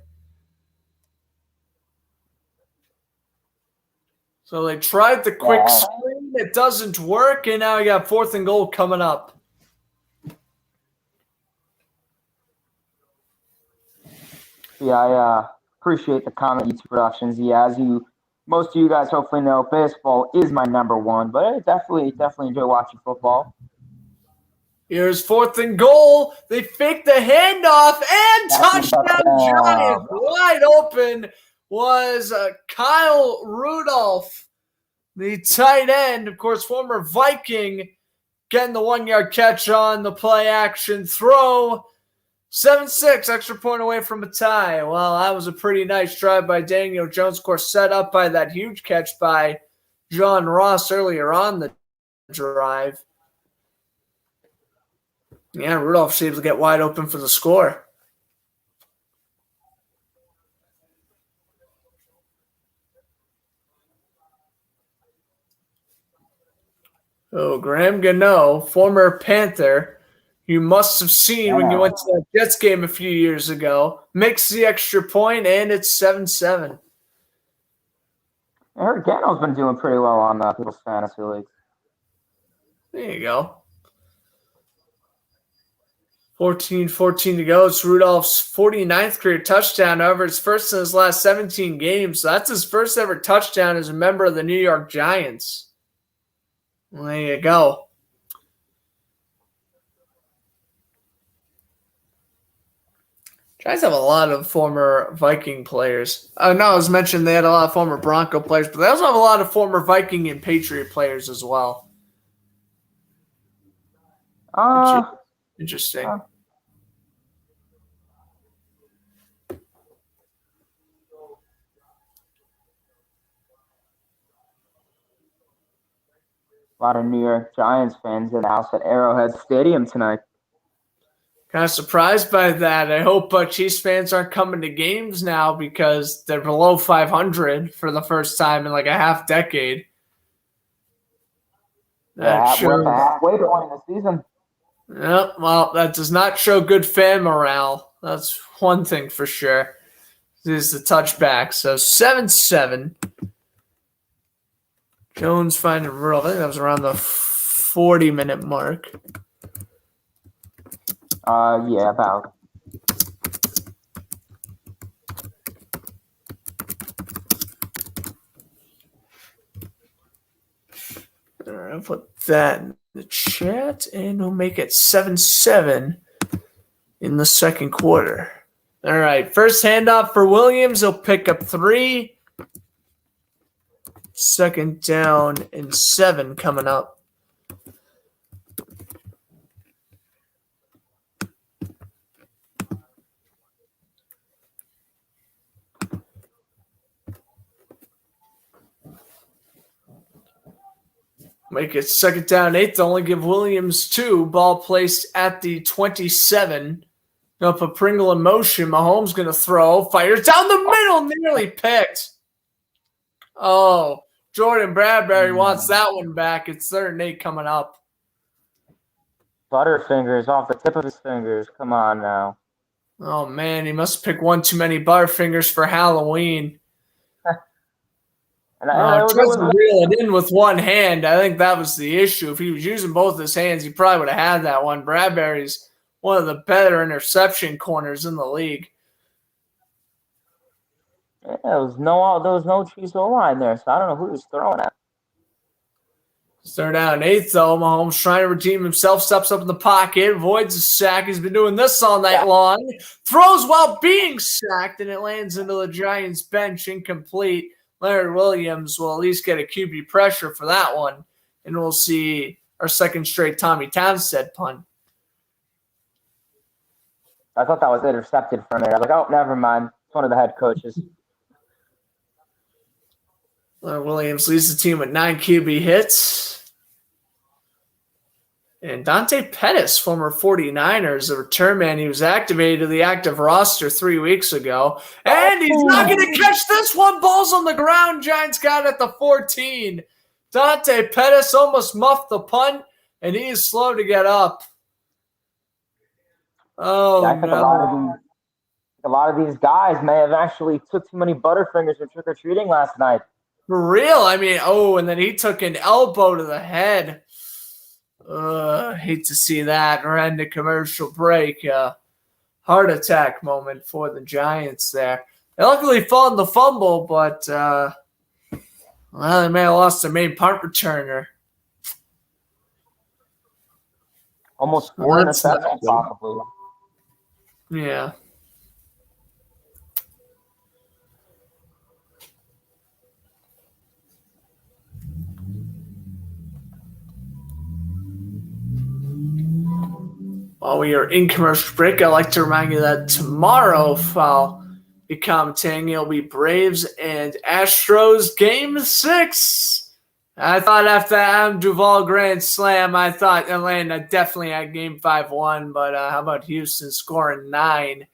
So they tried the quick screen, it doesn't work, and now you got fourth and goal coming up.
Yeah, I appreciate the comment, YouTube Productions. Yeah, as most of you guys hopefully know, baseball is my number one, but I definitely enjoy watching football.
Here's fourth and goal. They fake the handoff and touchdown Giants. Wide open was Kyle Rudolph, the tight end. Of course, former Viking, getting the 1 yard catch on the play action throw. 7-6, extra point away from a tie. Well, that was a pretty nice drive by Daniel Jones, of course, set up by that huge catch by John Ross earlier on the drive. Yeah, Rudolph was able to get wide open for the score. Oh, Graham Gano, former Panther, you must have seen when you went to that Jets game a few years ago, makes the extra point, and it's 7-7.
I heard Gano's been doing pretty well on people's fantasy leagues.
There you go. 14-14 to go. It's Rudolph's 49th career touchdown. However, it's first in his last 17 games. So that's his first ever touchdown as a member of the New York Giants. Well, there you go. Giants have a lot of former Viking players. I know I was mentioned they had a lot of former Bronco players, but they also have a lot of former Viking and Patriot players as well. Interesting. A
lot of New York Giants fans in the house at Arrowhead Stadium tonight.
Kind of surprised by that. I hope Chiefs fans aren't coming to games now because they're below 500 for the first time in like a half decade.
We're at the halfway point in the season.
Yeah, well, that does not show good fan morale. That's one thing for sure. This is the touchback. So 7-7. Jones finding Rudolph. I think that was around the 40-minute mark.
Yeah, about.
All right, I'll put that in the chat, and we'll make it 7-7 in the second quarter. All right, first handoff for Williams. He'll pick up 3. Second down and 7 coming up. Make it second down 8. They'll only give Williams 2. Ball placed at the 27. Gonna put Pringle in motion. Mahomes gonna throw. Fires down the middle. Nearly picked. Oh, Jordan Bradbury wants that one back. It's 3rd and 8 coming up.
Butterfingers off the tip of his fingers. Come on now.
Oh, man, he must pick one too many Butterfingers for Halloween.
And
Tries to reel it in with one hand. I think that was the issue. If he was using both his hands, he probably would have had that one. Bradbury's one of the better interception corners in the league.
Yeah, there was no Chiefs O-line there, so I don't know who he was throwing at.
Third down and 8, though. Mahomes trying to redeem himself, steps up in the pocket, avoids a sack. He's been doing this all night long. Throws while being sacked, and it lands into the Giants' bench incomplete. Daryl Williams will at least get a QB pressure for that one, and we'll see our second straight Tommy Townsend punt.
I thought that was intercepted from there. I was like, oh, never mind. It's one of the head coaches.
Williams leads the team with 9 QB hits. And Dante Pettis, former 49ers, a return man, he was activated to the active roster 3 weeks ago. And he's not going to catch this one. Ball's on the ground. Giants got it at the 14. Dante Pettis almost muffed the punt, and he is slow to get up. Oh,
yeah, I think
no.
A lot of these guys may have actually took too many Butterfingers for trick-or-treating last night.
For real? I mean, and then he took an elbow to the head. Hate to see that. We're ending a commercial break. Heart attack moment for the Giants there. They luckily fought the fumble, but they may have lost their main punt returner.
Almost 4 interceptions, possibly.
Yeah. While we are in commercial break, I'd like to remind you that tomorrow, I'll be commentating, it'll be Braves and Astros Game 6. I thought after Adam Duvall Grand Slam, I thought Atlanta definitely had Game 5 won, but how about Houston scoring 9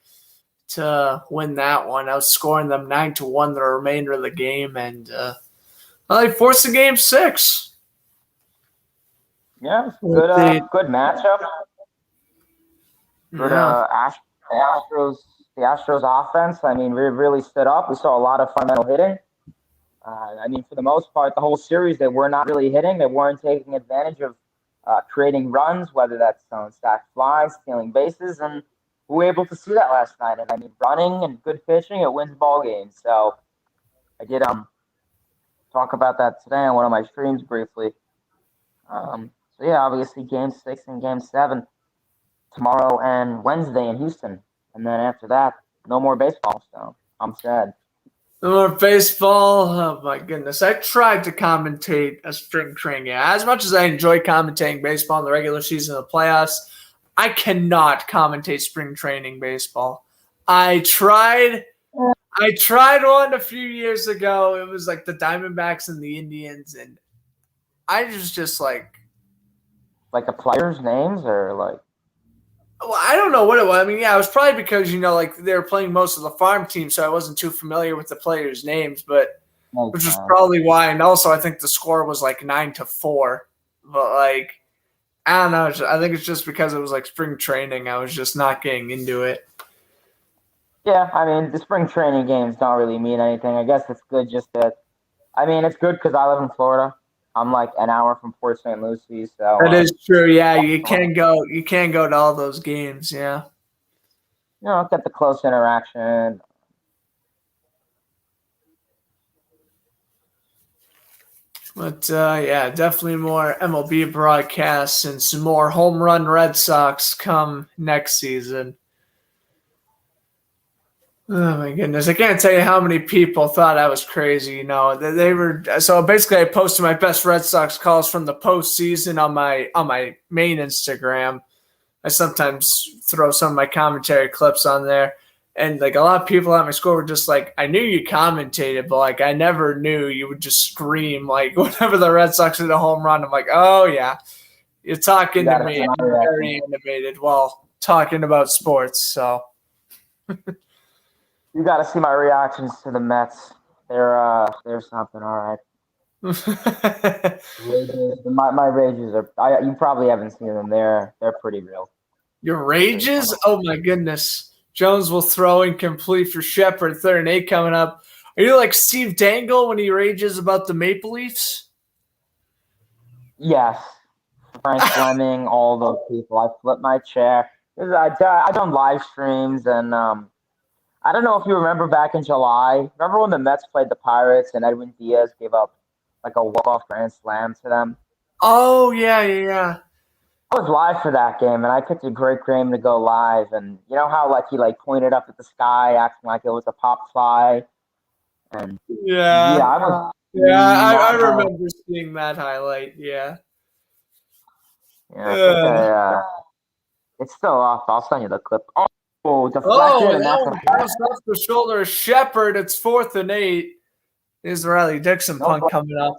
to win that one? I was scoring them 9-1 the remainder of the game, and they forced the Game 6.
Yeah, good matchup. Good, the Astros offense, I mean, really stood up. We saw a lot of fundamental hitting. I mean, for the most part, the whole series, they were not really hitting. They weren't taking advantage of creating runs, whether that's on stacked flies, stealing bases, and we were able to see that last night. And I mean, running and good pitching, it wins ball games. So I did talk about that today on one of my streams briefly. So yeah, obviously Game 6 and Game 7 tomorrow and Wednesday in Houston. And then after that, no more baseball. So I'm sad.
No more baseball. Oh, my goodness. I tried to commentate a spring training game. As much as I enjoy commentating baseball in the regular season of the playoffs, I cannot commentate spring training baseball. I tried one a few years ago. It was like the Diamondbacks and the Indians, and I was just like
the players' names or like.
Well, I don't know what it was. I mean, yeah, it was probably because, they were playing most of the farm team, so I wasn't too familiar with the players' names, but which was probably why. And also, I think the score was 9-4. But, I don't know. I think it's just because it was spring training. I was just not getting into it.
Yeah, I mean, the spring training games don't really mean anything. I guess it's good it's good because I live in Florida. I'm an hour from Port St. Lucie, so
that is true. Yeah, you can go. You can go to all those games. Yeah,
get the close interaction.
But yeah, definitely more MLB broadcasts and some more home run Red Sox come next season. Oh my goodness! I can't tell you how many people thought I was crazy. They were. So basically, I posted my best Red Sox calls from the postseason on my main Instagram. I sometimes throw some of my commentary clips on there, and a lot of people at my score were just I knew you commentated, but I never knew you would just scream whenever the Red Sox hit a home run. I'm like, oh yeah, you're talking to me. I'm very animated while talking about sports. So.
You got to see my reactions to the Mets. They're something, all right. Rages, my rages are. You probably haven't seen them. They're pretty real.
Your
Pretty fun.
rages? Oh my goodness. Jones will throw incomplete for Shepard, 3rd and 8 coming up. Are you like Steve Dangle when he rages about the Maple Leafs?
Yes, Frank Fleming, all those people. I flipped my chair. I done live streams, and I don't know if you remember back in July. Remember when the Mets played the Pirates and Edwin Diaz gave up like a walk-off grand slam to them?
Oh, yeah.
I was live for that game, and I picked a great game to go live. And you know how like he like pointed up at the sky, acting like it was a pop fly, and
Yeah.
yeah, I was
Yeah, I
not.
remember seeing that highlight. Yeah.
Yeah, I think it's still off. I'll send you the clip. Oh, deflected, and that's
that one bounced off the shoulder of Shepard. It's 4th and 8. Here's the Riley Dixon punt coming up.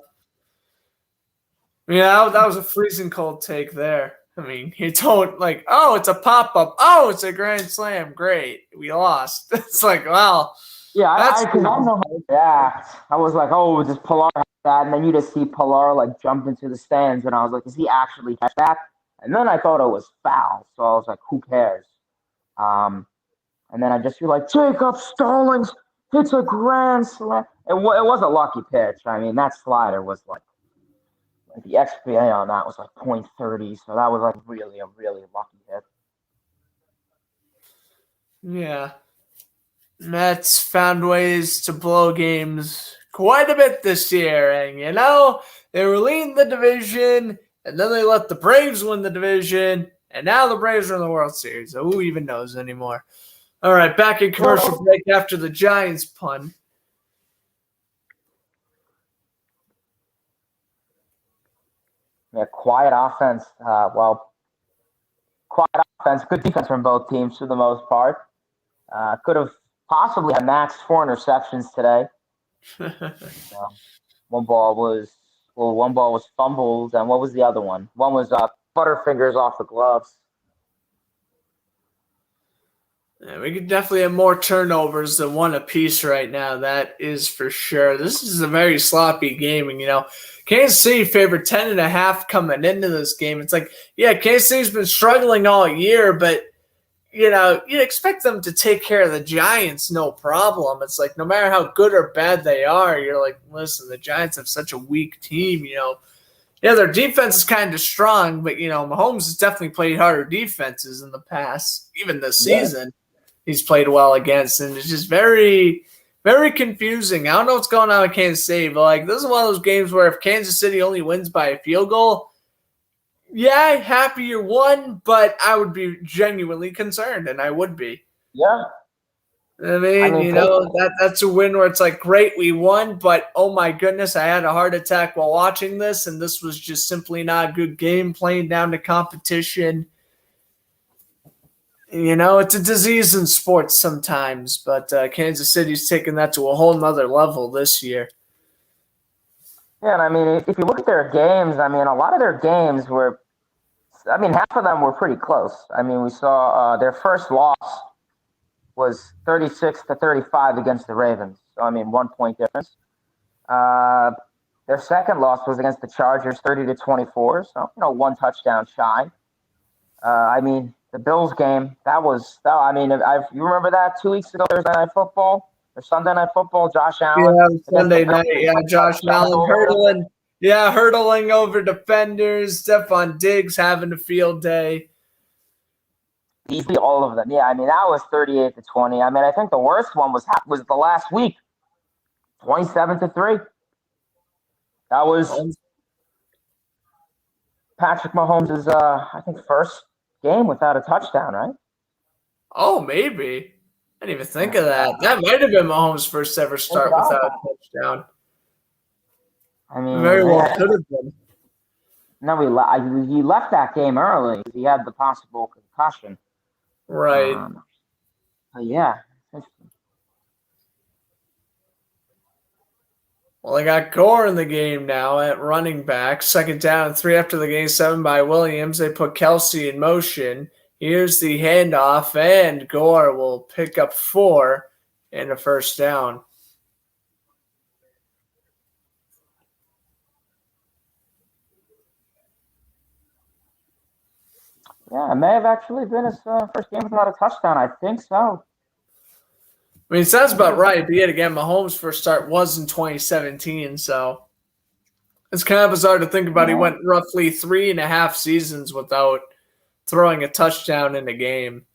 Yeah, that was a freezing cold take there. I mean, you don't like, oh, it's a pop-up. Oh, it's a grand slam. Great. We lost. It's like, wow.
Yeah, I don't know how to react. I was like, oh, does Pilar have that? And then you just see Pilar like jump into the stands, and I was like, does he actually catch that? And then I thought it was foul, so I was like, who cares? And then I just feel like Jacob Stallings hits a grand slam. It was a lucky pitch. I mean, that slider was like the XPA on that was like .30, so that was like really a really lucky hit.
Yeah. Mets found ways to blow games quite a bit this year. And, they were leading the division, and then they let the Braves win the division, and now the Braves are in the World Series. So who even knows anymore? All right, back in commercial break after the Giants pun.
Yeah, quiet offense. Quiet offense, good defense from both teams for the most part. Could have possibly had max 4 interceptions today. One ball was fumbles, and what was the other one? One was butterfingers off the gloves.
Yeah, we could definitely have more turnovers than one apiece right now. That is for sure. This is a very sloppy game, and Kansas City favored 10.5 coming into this game. It's like, yeah, Kansas City's been struggling all year, but you'd expect them to take care of the Giants, no problem. It's like no matter how good or bad they are, you're like, listen, the Giants have such a weak team. Yeah, their defense is kind of strong, but Mahomes has definitely played harder defenses in the past, even this season. He's played well against, and it's just very, very confusing. I don't know what's going on with Kansas City, but this is one of those games where if Kansas City only wins by a field goal, yeah, happy you won, but I would be genuinely concerned, and I would be.
Yeah.
I mean that's a win where it's like, great, we won, but oh my goodness, I had a heart attack while watching this, and this was just simply not a good game, playing down to competition. It's a disease in sports sometimes, but Kansas City's taken that to a whole nother level this year.
Yeah, and I mean, if you look at their games, I mean, a lot of their games were, half of them were pretty close. I mean, we saw their first loss was 36-35 against the Ravens. So, 1 point difference. Their second loss was against the Chargers, 30-24. So, 1 touchdown shy. The Bills game, you remember that 2 weeks ago, Thursday Night Football or Sunday Night Football, Josh Allen?
Yeah, Sunday night, Josh Allen hurdling over defenders, Stephon Diggs having a field day.
Easily all of them. Yeah, that was 38-20. I think the worst one was the last week, 27-3. That was Patrick Mahomes' I think first game without a touchdown, right?
Oh, maybe. I didn't even think of that. That might have been Mahomes' first ever start without a touchdown. Very well could have been.
No, he left that game early because he had the possible concussion.
Right.
Yeah.
Well, they got Gore in the game now at running back. 2nd down, 3 after the game, 7 by Williams. They put Kelsey in motion. Here's the handoff, and Gore will pick up 4 and a first down.
Yeah, it may have actually been his first game without a touchdown. I think so.
I mean, it sounds about right. But yet again, Mahomes' first start was in 2017, so it's kind of bizarre to think about. He went roughly 3.5 seasons without throwing a touchdown in a game.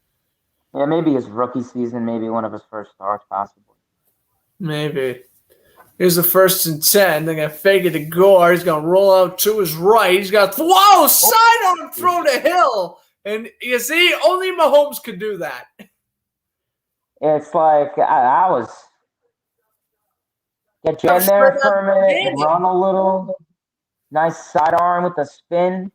Yeah, maybe his rookie season, maybe one of his first starts, possibly.
Maybe. Here's the 1st and 10. They're going to fake it to Gore. He's going to roll out to his right. He's got, whoa, sidearm throw to Hill. And you see, only Mahomes could do that.
It's like, I was. Get you in there for a minute, run a little. Nice sidearm with a spin.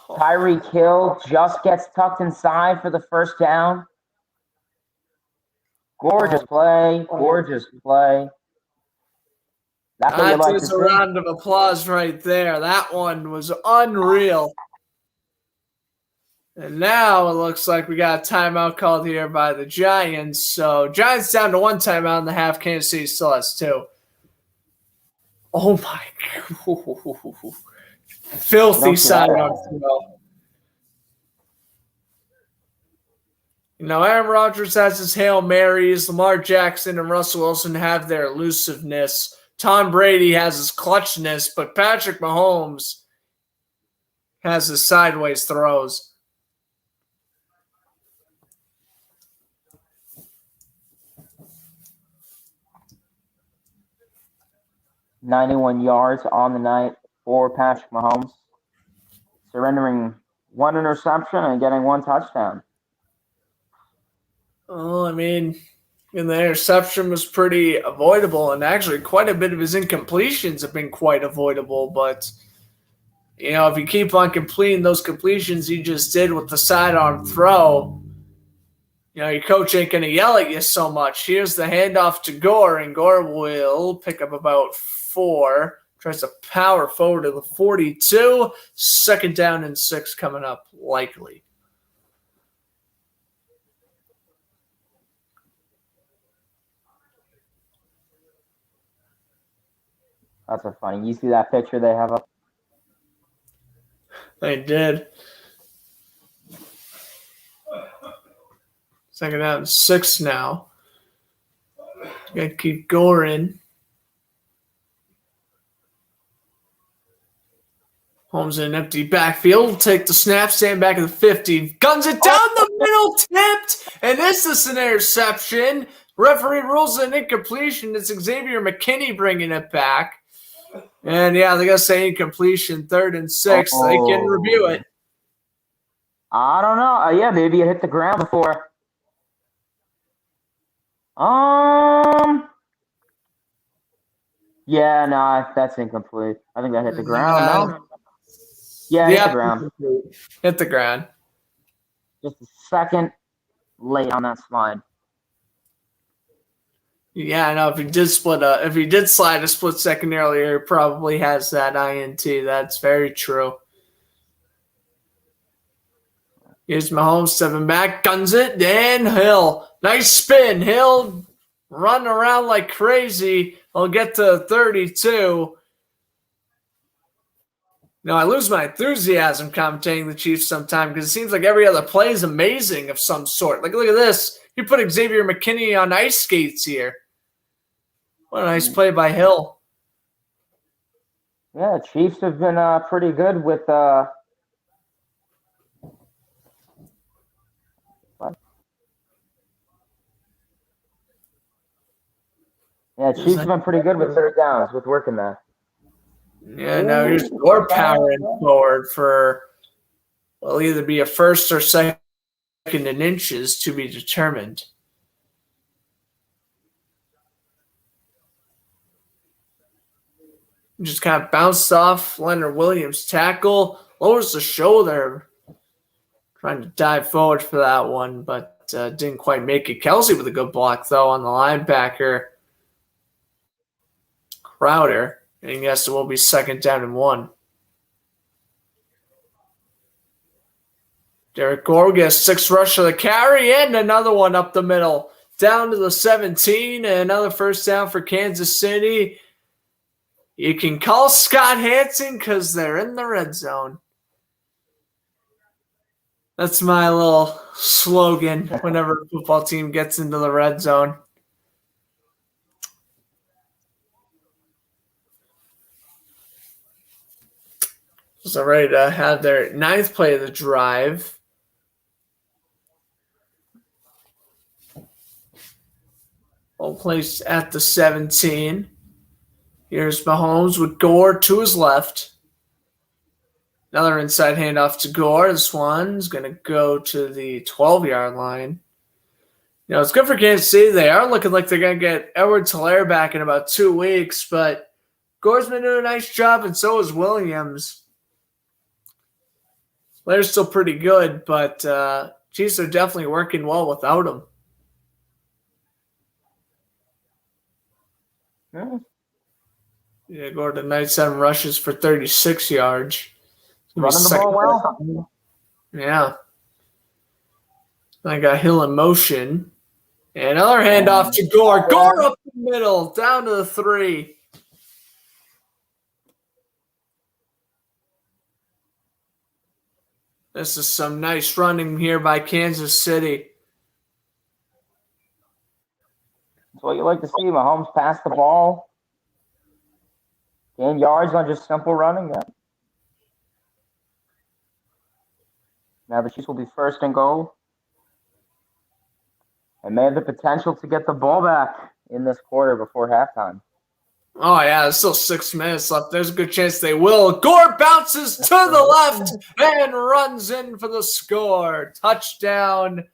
Tyreek Hill just gets tucked inside for the first down. Gorgeous play. Gorgeous play. That's what you like to see.
A round of applause right there. That one was unreal. And now it looks like we got a timeout called here by the Giants. So Giants down to 1 timeout in the half. Kansas City still has 2. Oh my God. Filthy sidearm throw. You know, Aaron Rodgers has his Hail Marys. Lamar Jackson and Russell Wilson have their elusiveness. Tom Brady has his clutchness, but Patrick Mahomes has his sideways throws.
.91 yards on the night for Patrick Mahomes, surrendering 1 interception and getting 1 touchdown.
Oh, I mean, and the interception was pretty avoidable, and actually quite a bit of his incompletions have been quite avoidable. But, you know, if you keep on completing those completions you just did with the sidearm throw, you know, your coach ain't going to yell at you so much. Here's the handoff to Gore, and Gore will pick up about 4. Tries to power forward to the 42. 2nd down and 6 coming up, likely.
That's a funny. You see that picture they have up?
They did. 2nd down and 6 now. Got to keep going. Holmes in an empty backfield. Take the snap, stand back at the 50. Guns it down the middle, tipped. And this is an interception. Referee rules an incompletion. It's Xavier McKinney bringing it back. And, yeah, they got to say incompletion. 3rd and 6. They can review it.
I don't know. Yeah, maybe it hit the ground before. Yeah, no, that's incomplete. I think that hit the ground. No? Yeah, hit the ground.
Hit the ground.
Just a second late on that slide.
Yeah, I know. If he did slide a split second earlier, he probably has that INT. That's very true. Here's Mahomes stepping back, guns it, and Hill. Nice spin. Hill running around like crazy. I'll get to 32. I lose my enthusiasm commentating the Chiefs sometime because it seems like every other play is amazing of some sort. Like, look at this. You put Xavier McKinney on ice skates here. What a nice play by Hill.
Yeah, Chiefs have been pretty good with Chiefs have been pretty good with 3rd downs, with working that.
Yeah, now here's more powering forward for, will either be a 1st or 2nd in inches to be determined. Just kind of bounced off Leonard Williams' tackle, lowers the shoulder, trying to dive forward for that one, but didn't quite make it. Kelsey with a good block, though, on the linebacker. Crowder. And yes, it will be 2nd down and 1. Derek Gore gets 6 rush for the carry and another one up the middle. Down to the 17 and another 1st down for Kansas City. You can call Scott Hansen because they're in the red zone. That's my little slogan whenever a football team gets into the red zone. So ready to have their 9th play of the drive. Ball placed at the 17. Here's Mahomes with Gore to his left. Another inside handoff to Gore. This one's going to go to the 12-yard line. You know, it's good for Kansas City. They are looking like they're going to get Edwards-Helaire back in about 2 weeks, but Gore's been doing a nice job, and so is Williams. Hilaire's still pretty good, but Chiefs are definitely working well without him. Yeah, Gore to 97 rushes for 36 yards.
Running the ball well.
Yeah. I got Hill in motion. And another handoff to Gore. Gore up the middle, down to the 3. This is some nice running here by Kansas City.
That's what you like to see. Mahomes pass the ball. Gain yards on just simple running. Yeah. Now the Chiefs will be first and goal. And they have the potential to get the ball back in this quarter before halftime.
Oh, yeah, there's still 6 minutes left. There's a good chance they will. Gore bounces to the left and runs in for the score. Touchdown.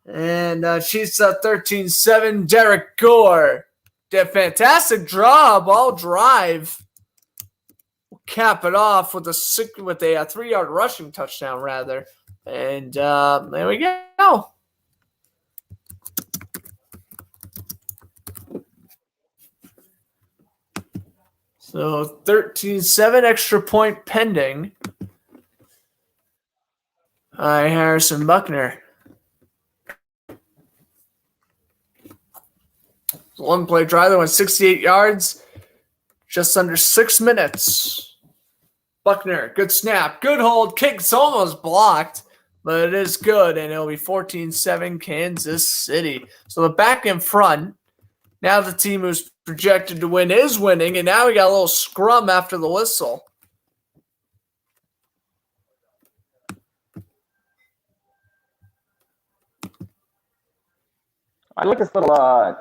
And Chiefs up 13-7. Derek Gore did a fantastic job all drive. We'll cap it off with a 3-yard rushing touchdown, rather. And there we go. So 13-7, extra point pending. Harrison Buckner. One play drive that went 68 yards, just under 6 minutes. Buckner, good snap, good hold, kick. It's almost blocked, but it is good, and it'll be 14-7 Kansas City. So the back and front, now the team who's projected to win is winning, and now we got a little scrum after the whistle.
I like this little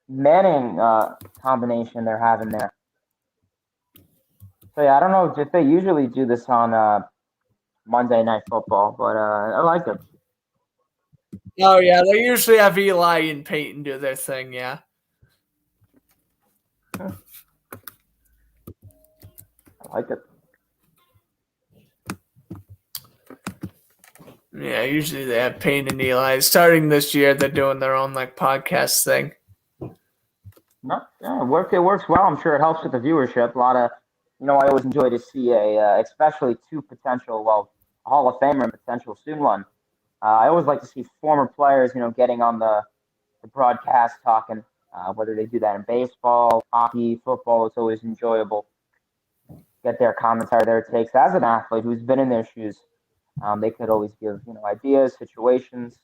Manning combination they're having there. So, yeah, I don't know if they usually do this on Monday Night Football, but I like it.
Oh, yeah, they usually have Eli and Peyton do their thing, yeah.
I like it.
Yeah, usually they have Payne and Eli. Starting this year, they're doing their own podcast thing.
No, yeah, it works well. I'm sure it helps with the viewership. A lot of, I always enjoy to see especially two potential, a Hall of Famer and potential soon one. I always like to see former players, getting on the broadcast talking, whether they do that in baseball, hockey, football. It's always enjoyable. Get their commentary, their takes as an athlete who's been in their shoes. They could always give, ideas, situations.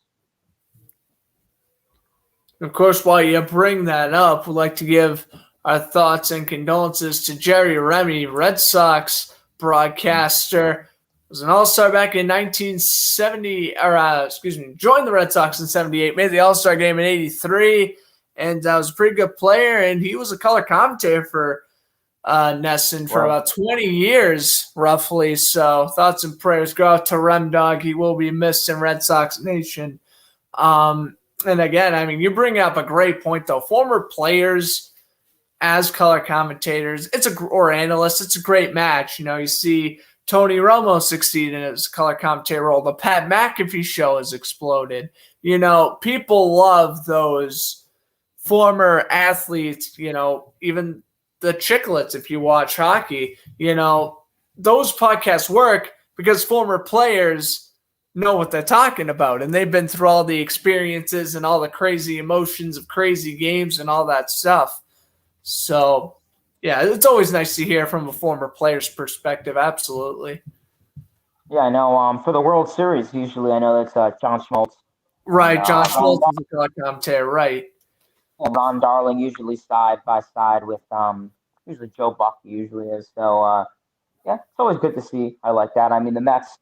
Of course, while you bring that up, we'd like to give our thoughts and condolences to Jerry Remy, Red Sox broadcaster. Was an All-Star back in 1970, joined the Red Sox in 78, made the All-Star game in 83, and was a pretty good player, and he was a color commentator for Nesson for about 20 years, roughly. So thoughts and prayers go out to Rem Dog. He will be missed in Red Sox Nation. And again, you bring up a great point, though. Former players as color commentators, or analysts, it's a great match. You see Tony Romo succeed in his color commentator role. The Pat McAfee show has exploded. People love those former athletes, even the Chicklets, if you watch hockey, those podcasts work because former players know what they're talking about, and they've been through all the experiences and all the crazy emotions of crazy games and all that stuff. So, yeah, it's always nice to hear from a former player's perspective. Absolutely.
Yeah, I know. For the World Series, usually I know that's John Schmaltz and
Right, John Schultz is the color commentator, right.
Ron Darling usually side by side with usually Joe Buck usually is. So yeah, it's always good to see. I like that. I mean, the Mets,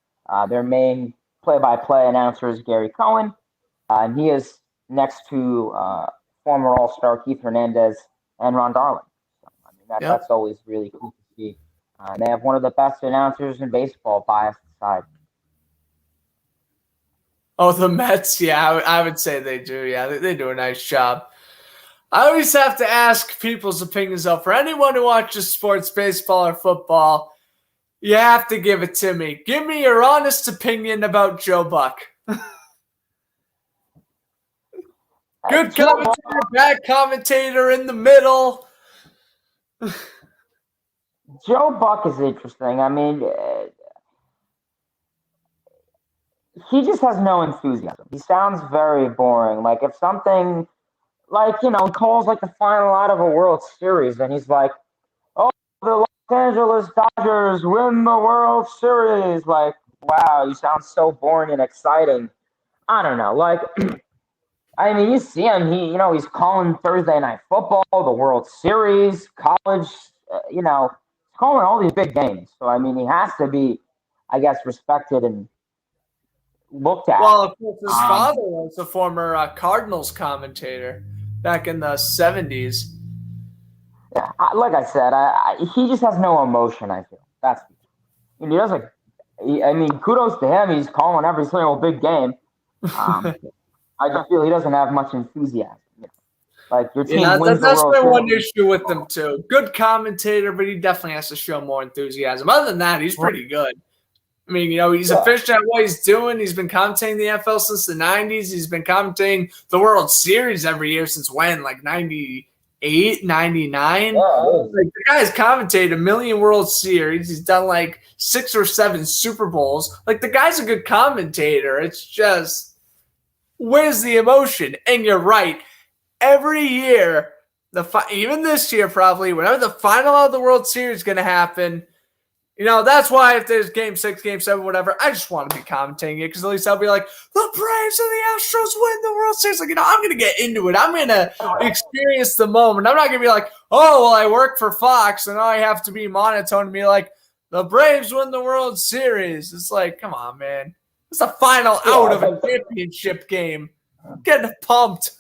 their main play-by-play announcer is Gary Cohen, and he is next to former All-Star Keith Hernandez and Ron Darling. So, I mean,
Yep.
that's always really cool to see. They have one of the best announcers in baseball, biased aside.
Oh, the Mets, yeah, I would say they do. Yeah, they do a nice job. I always have to ask people's opinions, though. For anyone who watches sports, baseball or football, you have to give it to me. Give me your honest opinion about Joe Buck. Good commentator, bad commentator, in the middle.
Joe Buck is interesting. I mean, he just has no enthusiasm. He sounds very boring. Like if something, like he calls like the final out of a World Series, and he's like, "Oh, the Los Angeles Dodgers win the World Series." Like, wow, you sound so boring and exciting. I don't know. Like, I mean, you see him. He's calling Thursday Night Football, the World Series, college. He's calling all these big games. So I mean, he has to be, I guess, respected and looked at.
Well, of course, his father was a former Cardinals commentator back in the 70s.
Yeah, like I said, he just has no emotion. I feel that's. He doesn't. I mean, kudos to him. He's calling every single big game. I just feel he doesn't have much enthusiasm. Like your team wins the
that's
World
my
Series.
one issue with him too. Good commentator, but he definitely has to show more enthusiasm. Other than that, he's pretty good. I mean, he's efficient at what he's doing. He's been commentating the NFL since the 90s. He's been commentating the World Series every year since when? Like 98, 99?
Yeah,
like, the guy's commentated a million World Series. He's done like 6 or 7 Super Bowls. Like, the guy's a good commentator. It's just, where's the emotion? And you're right. Every year, even this year probably, whenever the final of the World Series is going to happen, that's why if there's Game 6, Game 7, whatever, I just want to be commentating it because at least I'll be like, the Braves and the Astros win the World Series. Like, I'm going to get into it. I'm going to experience the moment. I'm not going to be like, oh, well, I work for Fox and I have to be monotone and be like, the Braves win the World Series. It's like, come on, man. It's the final out of a championship game. Getting pumped.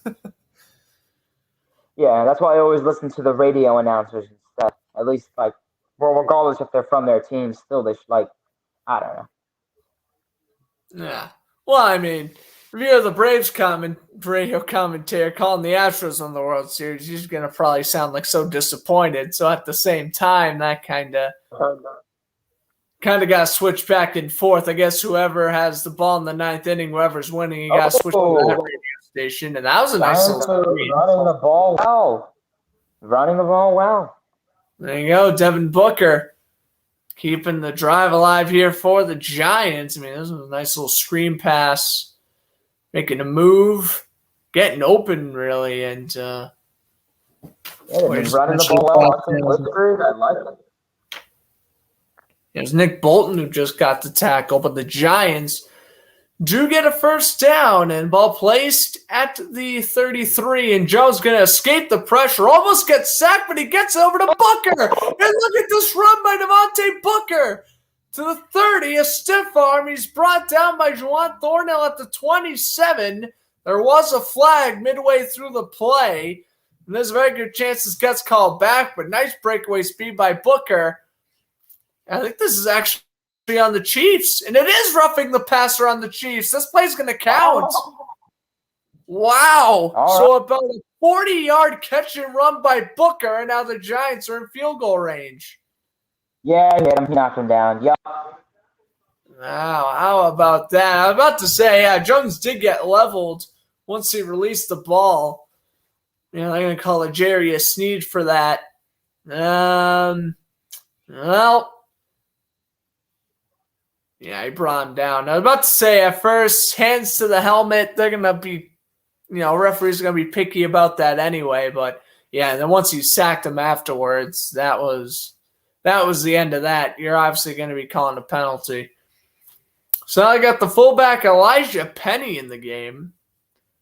Yeah, that's why I always listen to the radio announcers and stuff. At least, like, well, regardless if they're from their team, still they should, like, I don't know.
Yeah. Well, I mean, if you're the Braves radio commentator calling the Astros on the World Series, you're going to probably sound like so disappointed. So at the same time, that kind of got switched back and forth. I guess whoever has the ball in the 9th inning, whoever's winning, you got to switch to that radio station. And that was a nice little screen.
Running the ball well.
There you go, Devin Booker keeping the drive alive here for the Giants. I mean, this was a nice little screen pass, making a move, getting open really, and
running the ball well. I like it.
It was Nick Bolton who just got the tackle, but the Giants do get a first down and ball placed at the 33, and Joe's going to escape the pressure, almost gets sacked, but he gets over to Booker. And look at this run by Devontae Booker to the 30, a stiff arm. He's brought down by Juwan Thornhill at the 27. There was a flag midway through the play, and there's a very good chance this gets called back, but nice breakaway speed by Booker. I think this is actually on the Chiefs, and it is roughing the passer on the Chiefs. This play's going to count. Wow. Right. So about a 40-yard catch and run by Booker, and now the Giants are in field goal range.
Yeah, he hit him. He knocked him down. Yep.
Wow, how about that? I was about to say, yeah, Jones did get leveled once he released the ball. I'm going to call it Jerry a Sneed for that. Well, yeah, he brought him down. I was about to say at first, hands to the helmet. They're going to be, referees are going to be picky about that anyway. But, yeah, and then once you sacked him afterwards, that was the end of that. You're obviously going to be calling a penalty. So I got the fullback Elijah Penny in the game.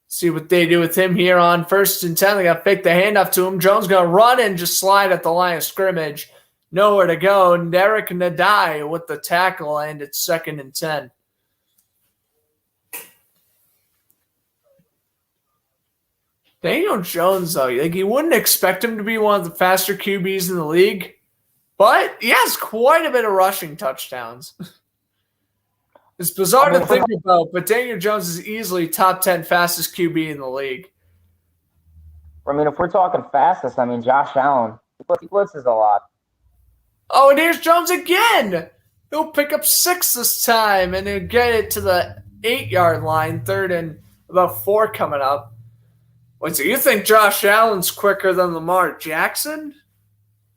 See what they do with him here on 1st and 10. They got to fake the handoff to him. Jones going to run and just slide at the line of scrimmage. Nowhere to go. And Derek Nadai with the tackle, and it's 2nd and 10. Daniel Jones, though, like you wouldn't expect him to be one of the faster QBs in the league, but he has quite a bit of rushing touchdowns. It's bizarre to think about, but Daniel Jones is easily top 10 fastest QB in the league.
I mean, if we're talking fastest, I mean, Josh Allen, he blitzes a lot.
Oh, and here's Jones again. He'll pick up 6 this time, and he'll get it to the 8-yard line, 3rd and about 4 coming up. Wait, so you think Josh Allen's quicker than Lamar Jackson?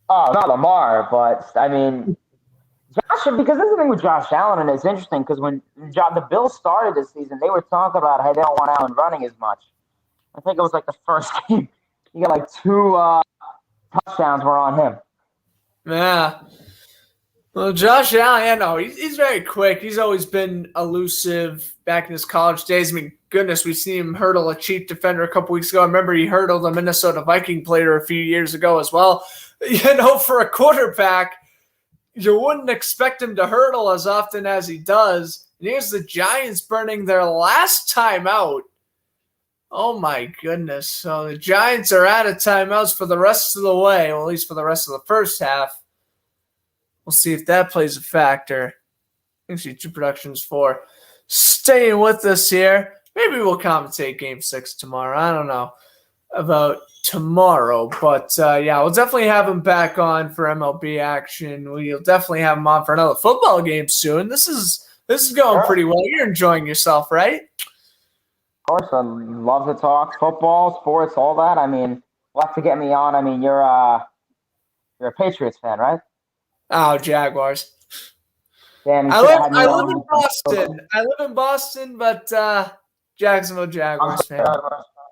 Oh, not Lamar, but, I mean, because this is the thing with Josh Allen, and it's interesting because when the Bills started this season, they were talking about how they don't want Allen running as much. I think it was like the first game. You got like 2 touchdowns were on him.
Yeah. Well, Josh Allen, he's very quick. He's always been elusive back in his college days. I mean, goodness, we've seen him hurdle a Chief defender a couple weeks ago. I remember he hurdled a Minnesota Viking player a few years ago as well. For a quarterback, you wouldn't expect him to hurdle as often as he does. And here's the Giants burning their last timeout. Oh, my goodness. So the Giants are out of timeouts for the rest of the way, well, at least for the rest of the first half. We'll see if that plays a factor. Actually, 2 productions for staying with us here. Maybe we'll commentate Game 6 tomorrow. I don't know about tomorrow. But, we'll definitely have him back on for MLB action. We'll definitely have him on for another football game soon. This is going pretty well. You're enjoying yourself, right?
Of course, I love to talk football, sports, all that. I mean, you'll have to get me on. I mean, you're a Patriots fan, right?
Oh, Jaguars.
Damn,
I live in Boston. I live in Boston, but Jacksonville Jaguars fan.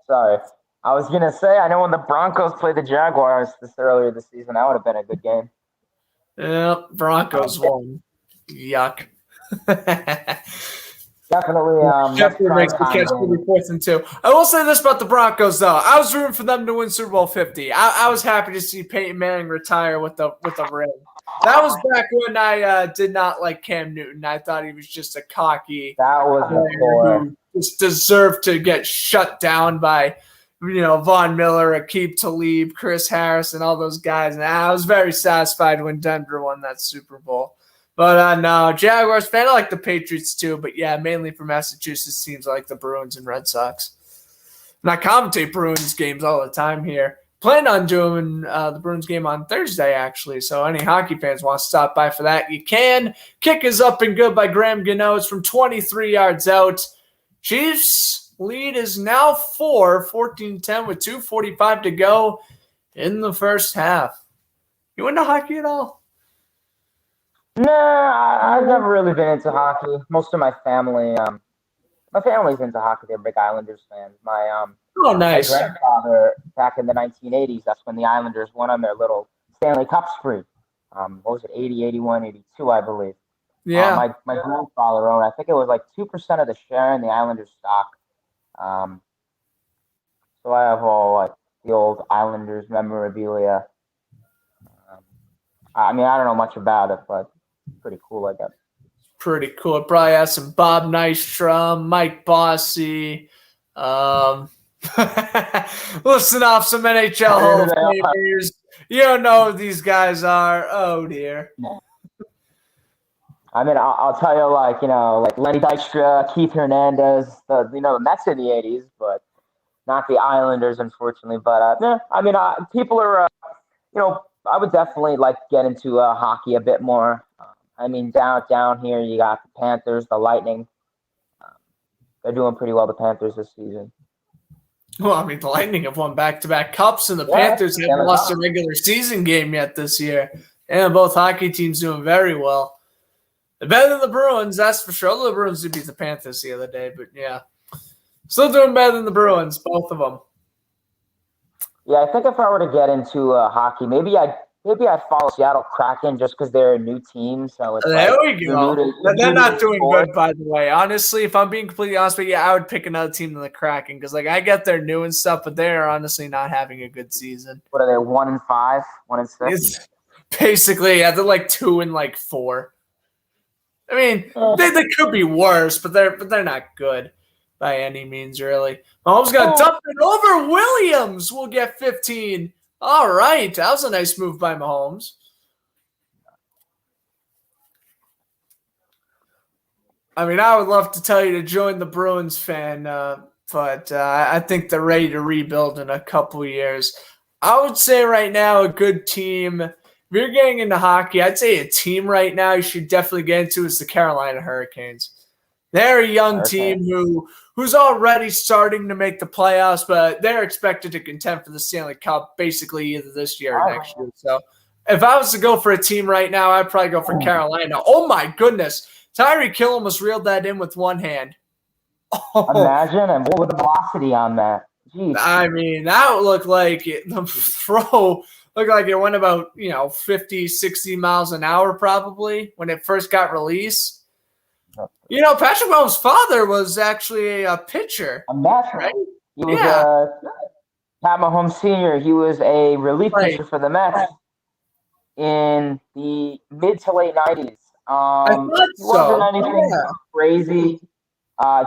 Sorry. I was going to say, I know when the Broncos played the Jaguars earlier this season, that would have been a good game.
Yeah, Broncos won. Yuck.
Definitely.
Jeffrey makes the catch for 4th and 2. I will say this about the Broncos, though. I was rooting for them to win Super Bowl 50. I was happy to see Peyton Manning retire with a ring. That was back when I did not like Cam Newton. I thought he was just a cocky player who just deserved to get shut down by, Von Miller, Aqib Talib, Chris Harris, and all those guys. And I was very satisfied when Denver won that Super Bowl. But no, Jaguars fan. I like the Patriots too, but yeah, mainly for Massachusetts teams like the Bruins and Red Sox. And I commentate Bruins games all the time here. Plan on doing the Bruins game on Thursday, actually. So any hockey fans want to stop by for that, you can. Kick is up and good by Graham Gano. It's from 23 yards out. Chiefs lead is now 14-10 with 2:45 to go in the first half. You into hockey at all?
Nah, I've never really been into hockey. Most of my family's into hockey. They're big Islanders fans.
Nice.
My grandfather, back in the 1980s, that's when the Islanders won on their little Stanley Cup spree. What was it, 80, 81, 82, I believe.
Yeah.
My grandfather owned, I think it was like 2% of the share in the Islanders stock. So I have all like the old Islanders memorabilia. I mean, I don't know much about it, but pretty cool, I guess.
Pretty cool. It probably has some Bob Nystrom, Mike Bossy. Listen off some NHL Hall of Famers. You don't know who these guys are. Oh, dear.
I mean, I'll tell you, like Lenny Dykstra, Keith Hernandez, the Mets in the 80s, but not the Islanders, unfortunately. But, I mean, people are, I would definitely like to get into hockey a bit more. I mean, down here, you got the Panthers, the Lightning. They're doing pretty well, the Panthers, this season.
Well, I mean, the Lightning have won back-to-back cups, and the Panthers haven't lost a regular season game yet this year. And both hockey teams doing very well. They're better than the Bruins, that's for sure. Although the Bruins did beat the Panthers the other day, but yeah. Still doing better than the Bruins, both of them.
Yeah, I think if I were to get into hockey, maybe I'd maybe I'd follow Seattle Kraken just because they're a new team. So it's
There
like
we go. They're not doing
sport.
good, by the way. Honestly, if I'm being completely honest with you, I would pick another team than the Kraken because, like, I get they're new and stuff, but they're honestly not having a good season.
What are they? 1-5, 1-6.
It's basically, yeah, they're like 2-4. I mean, they could be worse, but they're not good by any means, really. Mahomes got dumped it over. Williams will get 15. All right, that was a nice move by Mahomes. I mean, I would love to tell you to join the Bruins fan, but I think they're ready to rebuild in a couple years. I would say right now a good team. If you're getting into hockey, I'd say a team right now you should definitely get into is the Carolina Hurricanes. They're a young team who's already starting to make the playoffs, but they're expected to contend for the Stanley Cup basically either this year or next year. So if I was to go for a team right now, I'd probably go for Carolina. Oh, my goodness. Tyreek Hill almost reeled that in with one hand.
Oh. Imagine, and what was the velocity on that? Jeez.
I mean, that would look like the throw looked like it went about, 50, 60 miles an hour probably when it first got released. Patrick Mahomes' father was actually a pitcher.
Right? He was Pat Mahomes Sr. He was a relief pitcher for the Mets in the mid to late 90s.
I thought
he wasn't anything crazy.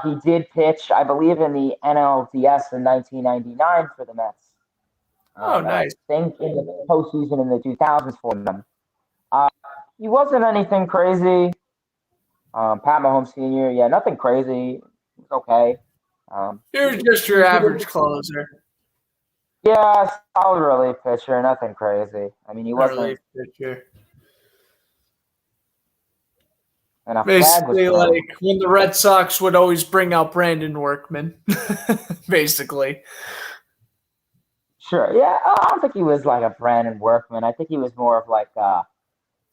He did pitch, I believe, in the NLDS in 1999 for the Mets.
Nice.
I think in the postseason in the 2000s for them. He wasn't anything crazy. Pat Mahomes Sr., nothing crazy. It's okay.
He was just your average closer.
Yeah, solid relief pitcher, nothing crazy. I mean, he wasn't.
Relief pitcher.
And
basically, like when the Red Sox would always bring out Brandon Workman, basically.
Sure. Yeah, I don't think he was like a Brandon Workman. I think he was more of like some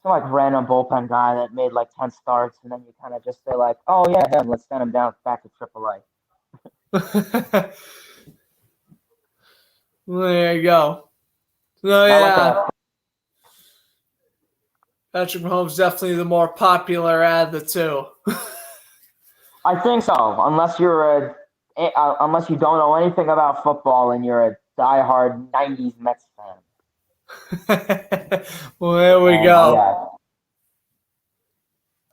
like random bullpen guy that made like 10 starts, and then you kind of just say like, oh yeah, him. Let's send him down back to AAA.
There you go. So yeah. Patrick Mahomes definitely the more popular out of the two.
I think so. Unless you don't know anything about football and you're a diehard '90s Mets fan.
Well, there we go.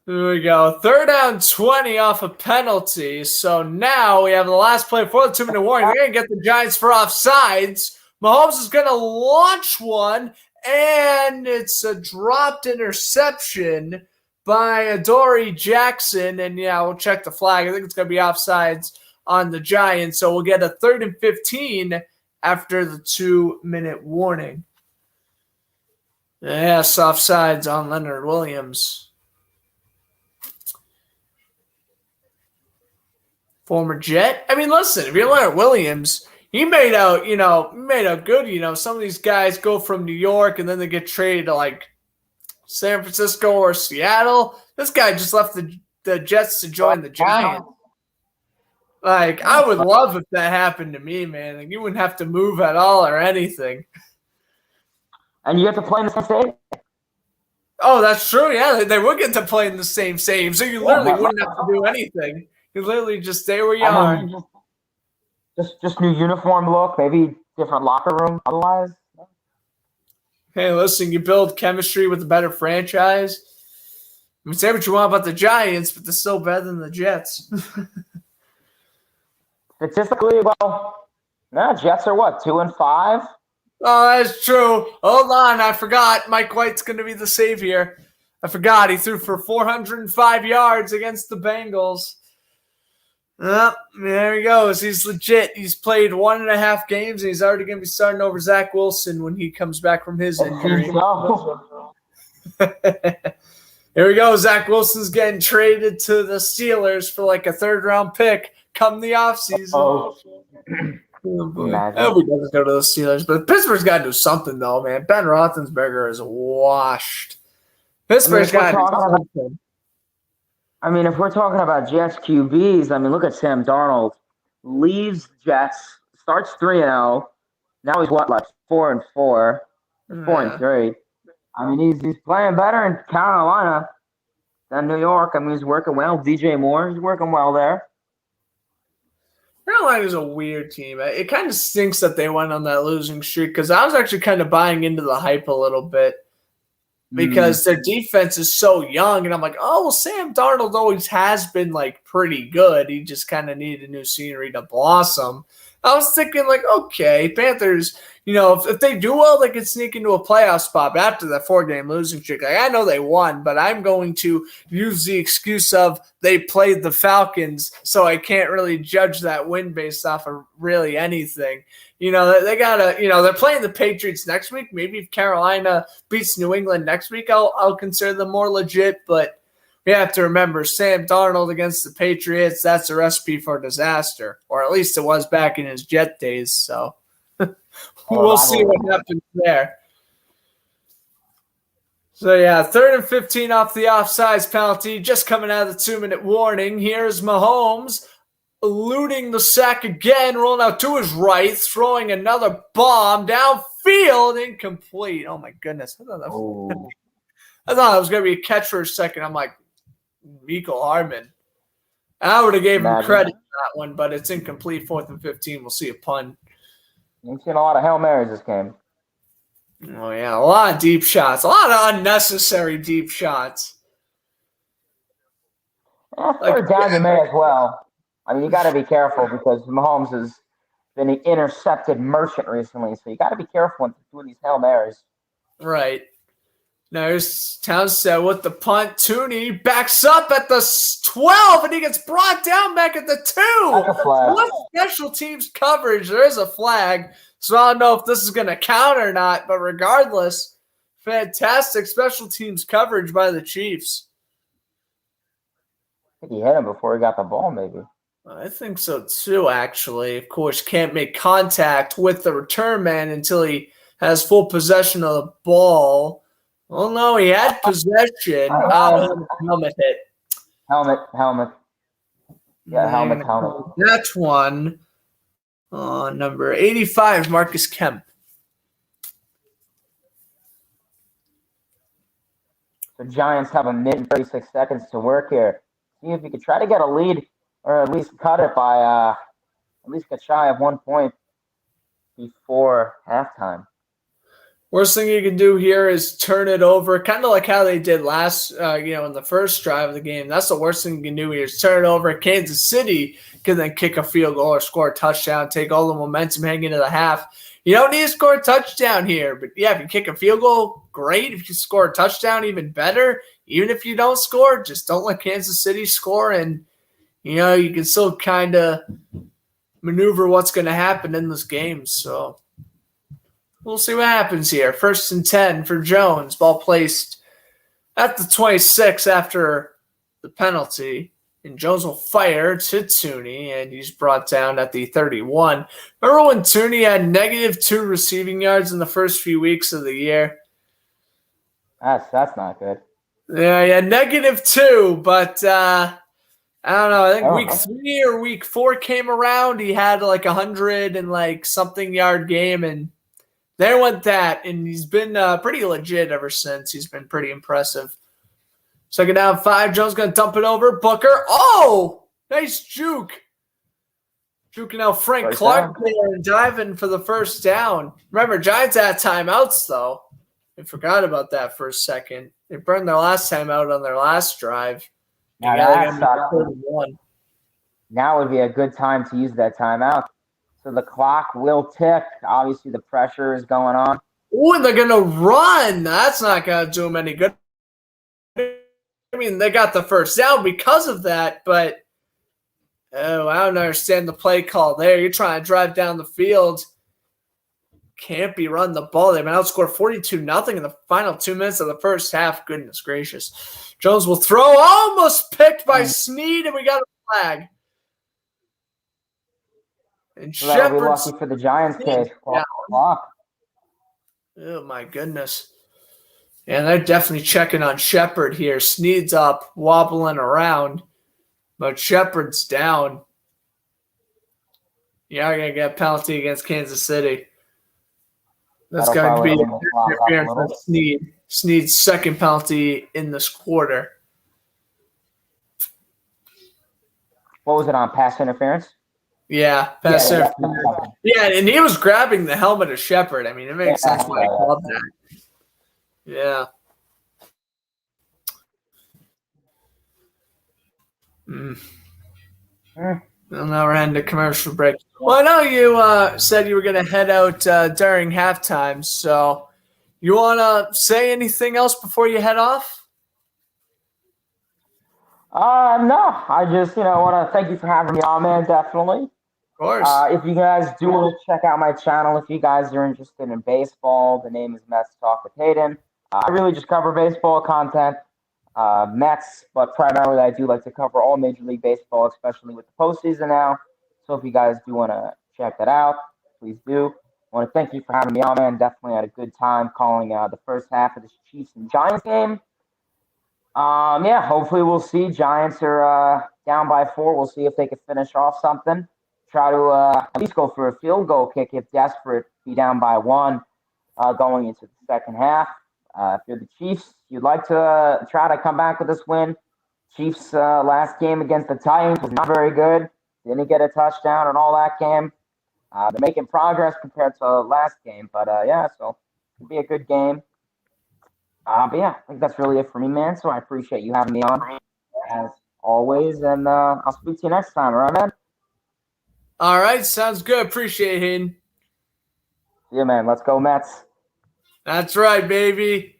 There we go. 3rd down 20 off a penalty. So now we have the last play for the 2-minute warning. They're going to get the Giants for offsides. Mahomes is going to launch one. And it's a dropped interception by Adoree Jackson. And, we'll check the flag. I think it's going to be offsides on the Giants. So we'll get a 3rd and 15 after the 2-minute warning. Yes, offsides on Leonard Williams. Former Jet. I mean, listen, if you're Leonard Williams – he made out good. Some of these guys go from New York and then they get traded to like San Francisco or Seattle. This guy just left the Jets to join the Giants. Like, I would love if that happened to me, man. Like, you wouldn't have to move at all or anything.
And you have to play in the same stadium.
Oh, that's true. Yeah, they would get to play in the same stadium, so you literally wouldn't have to do anything. You literally just stay where you are.
Just new uniform look, maybe different locker room. Otherwise,
hey, listen, you build chemistry with a better franchise. I mean, say what you want about the Giants, but they're still better than the Jets.
Statistically, Jets are what, 2-5?
Oh, that's true. Hold on, I forgot. Mike White's going to be the savior. I forgot he threw for 405 yards against the Bengals. There he goes. He's legit. He's played 1.5 games, and he's already going to be starting over Zach Wilson when he comes back from his injury. Here we go. Zach Wilson's getting traded to the Steelers for like a 3rd-round pick come the offseason. Nobody doesn't go to the Steelers, but Pittsburgh's got to do something, though, man. Ben Roethlisberger is washed. Pittsburgh's got to do something.
I mean, if we're talking about Jets QBs, look at Sam Darnold. Leaves Jets, starts 3-0. Now he's 4-4, 4-3. I mean, he's playing better in Carolina than New York. I mean, he's working well. DJ Moore, he's working well there.
Carolina's a weird team. It kind of stinks that they went on that losing streak because I was actually kind of buying into the hype a little bit because their defense is so young. And I'm like, oh, well, Sam Darnold always has been, like, pretty good. He just kind of needed new scenery to blossom. I was thinking, like, okay, Panthers, if they do well, they could sneak into a playoff spot. But after that 4-game losing streak, like, I know they won, but I'm going to use the excuse of they played the Falcons, so I can't really judge that win based off of really anything. They got to, they're playing the Patriots next week. Maybe if Carolina beats New England next week, I'll consider them more legit, but we have to remember Sam Darnold against the Patriots, that's a recipe for disaster, or at least it was back in his Jet days. So we'll see what happens there. So, yeah, 3rd and 15 off the offsides penalty, just coming out of the 2-minute warning. Here's Mahomes eluding the sack again, rolling out to his right, throwing another bomb downfield, incomplete. Oh, my goodness. I thought it was going to be a catch for a second. I'm like, Mecole Hardman. I would have gave him credit for that one, but it's incomplete. 4th and 15. We'll see a punt.
You've seen a lot of Hail Marys this game.
Oh, yeah. A lot of deep shots. A lot of unnecessary deep shots.
Third down you may as well. I mean, you got to be careful because Mahomes has been an intercepted merchant recently, so you got to be careful when doing these Hail Marys.
Right. Now here's Townsend with the punt. Tooney backs up at the 12, and he gets brought down back at the 2.
That's a flag.
What special teams coverage? There is a flag, so I don't know if this is going to count or not, but regardless, fantastic special teams coverage by the Chiefs.
I think he hit him before he got the ball, maybe.
I think so, too, actually. Of course, can't make contact with the return man until he has full possession of the ball. Well, no, he had possession. Helmet hit.
Helmet. Yeah, helmet.
That's one. Number 85, Marcus Kemp.
The Giants have a minute and 36 seconds to work here. See if you could try to get a lead or at least cut it by at least get shy of 1 point before halftime.
Worst thing you can do here is turn it over, kind of like how they did last, in the first drive of the game. That's the worst thing you can do here is turn it over. Kansas City can then kick a field goal or score a touchdown, take all the momentum hanging into the half. You don't need to score a touchdown here, but yeah, if you kick a field goal, great. If you score a touchdown, even better. Even if you don't score, just don't let Kansas City score, and you can still kind of maneuver what's going to happen in this game. So we'll see what happens here. 1st and 10 for Jones. Ball placed at the 26 after the penalty. And Jones will fire to Tooney, and he's brought down at the 31. Remember when Tooney had -2 receiving yards in the first few weeks of the year?
That's not good.
Yeah, -2, but I don't know. I think week 3 or week 4 came around. He had like 100 and like something yard game, and there went that. And he's been pretty legit ever since. He's been pretty impressive. 2nd down, 5. Jones going to dump it over. Booker. Oh, nice juke. Juking out Frank Clark there and diving for the 1st down. Remember, Giants had timeouts, though. I forgot about that for a second. They burned their last timeout on their last drive.
Now would be a good time to use that timeout. So the clock will tick. Obviously, the pressure is going on.
Oh, and they're going to run. That's not going to do them any good. I mean, they got the 1st down because of that, but I don't understand the play call there. You're trying to drive down the field. Can't be run the ball. They've been outscored 42-0 in the final 2 minutes of the first half. Goodness gracious. Jones will throw. Almost picked by Snead, and we got a flag. And
Shepard's lucky for the Giants case. Clock.
Oh, my goodness. And they're definitely checking on Shepard here. Snead's up, wobbling around, but Shepard's down. Yeah, I'm going to get a penalty against Kansas City. That's going to be interference with Snead. Snead's second penalty in this quarter.
What was it on? Pass interference?
Yeah, pass interference. Yeah, and he was grabbing the helmet of Shepard. I mean, it makes sense why I called that. Yeah. Well, now we're heading to commercial break. Well, I know you said you were going to head out during halftime, so you want to say anything else before you head off?
No. I just, want to thank you for having me on, man, definitely.
Of course.
If you guys do want to check out my channel, if you guys are interested in baseball, the name is Mets Talk with Hayden. I really just cover baseball content, Mets, but primarily I do like to cover all Major League Baseball, especially with the postseason now. So if you guys do want to check that out, please do. I want to thank you for having me on, man. Definitely had a good time calling the first half of this Chiefs and Giants game. Hopefully we'll see. Giants are down by 4. We'll see if they can finish off something. Try to at least go for a field goal kick if desperate, be down by 1 going into the second half. If you're the Chiefs, you'd like to try to come back with this win. Chiefs' last game against the Titans was not very good. Didn't get a touchdown and all that game. They're making progress compared to last game. But, so it'll be a good game. I think that's really it for me, man. So I appreciate you having me on, as always. And I'll speak to you next time. All right, man?
All right. Sounds good. Appreciate it, Hayden.
Yeah, man. Let's go, Mets.
That's right, baby.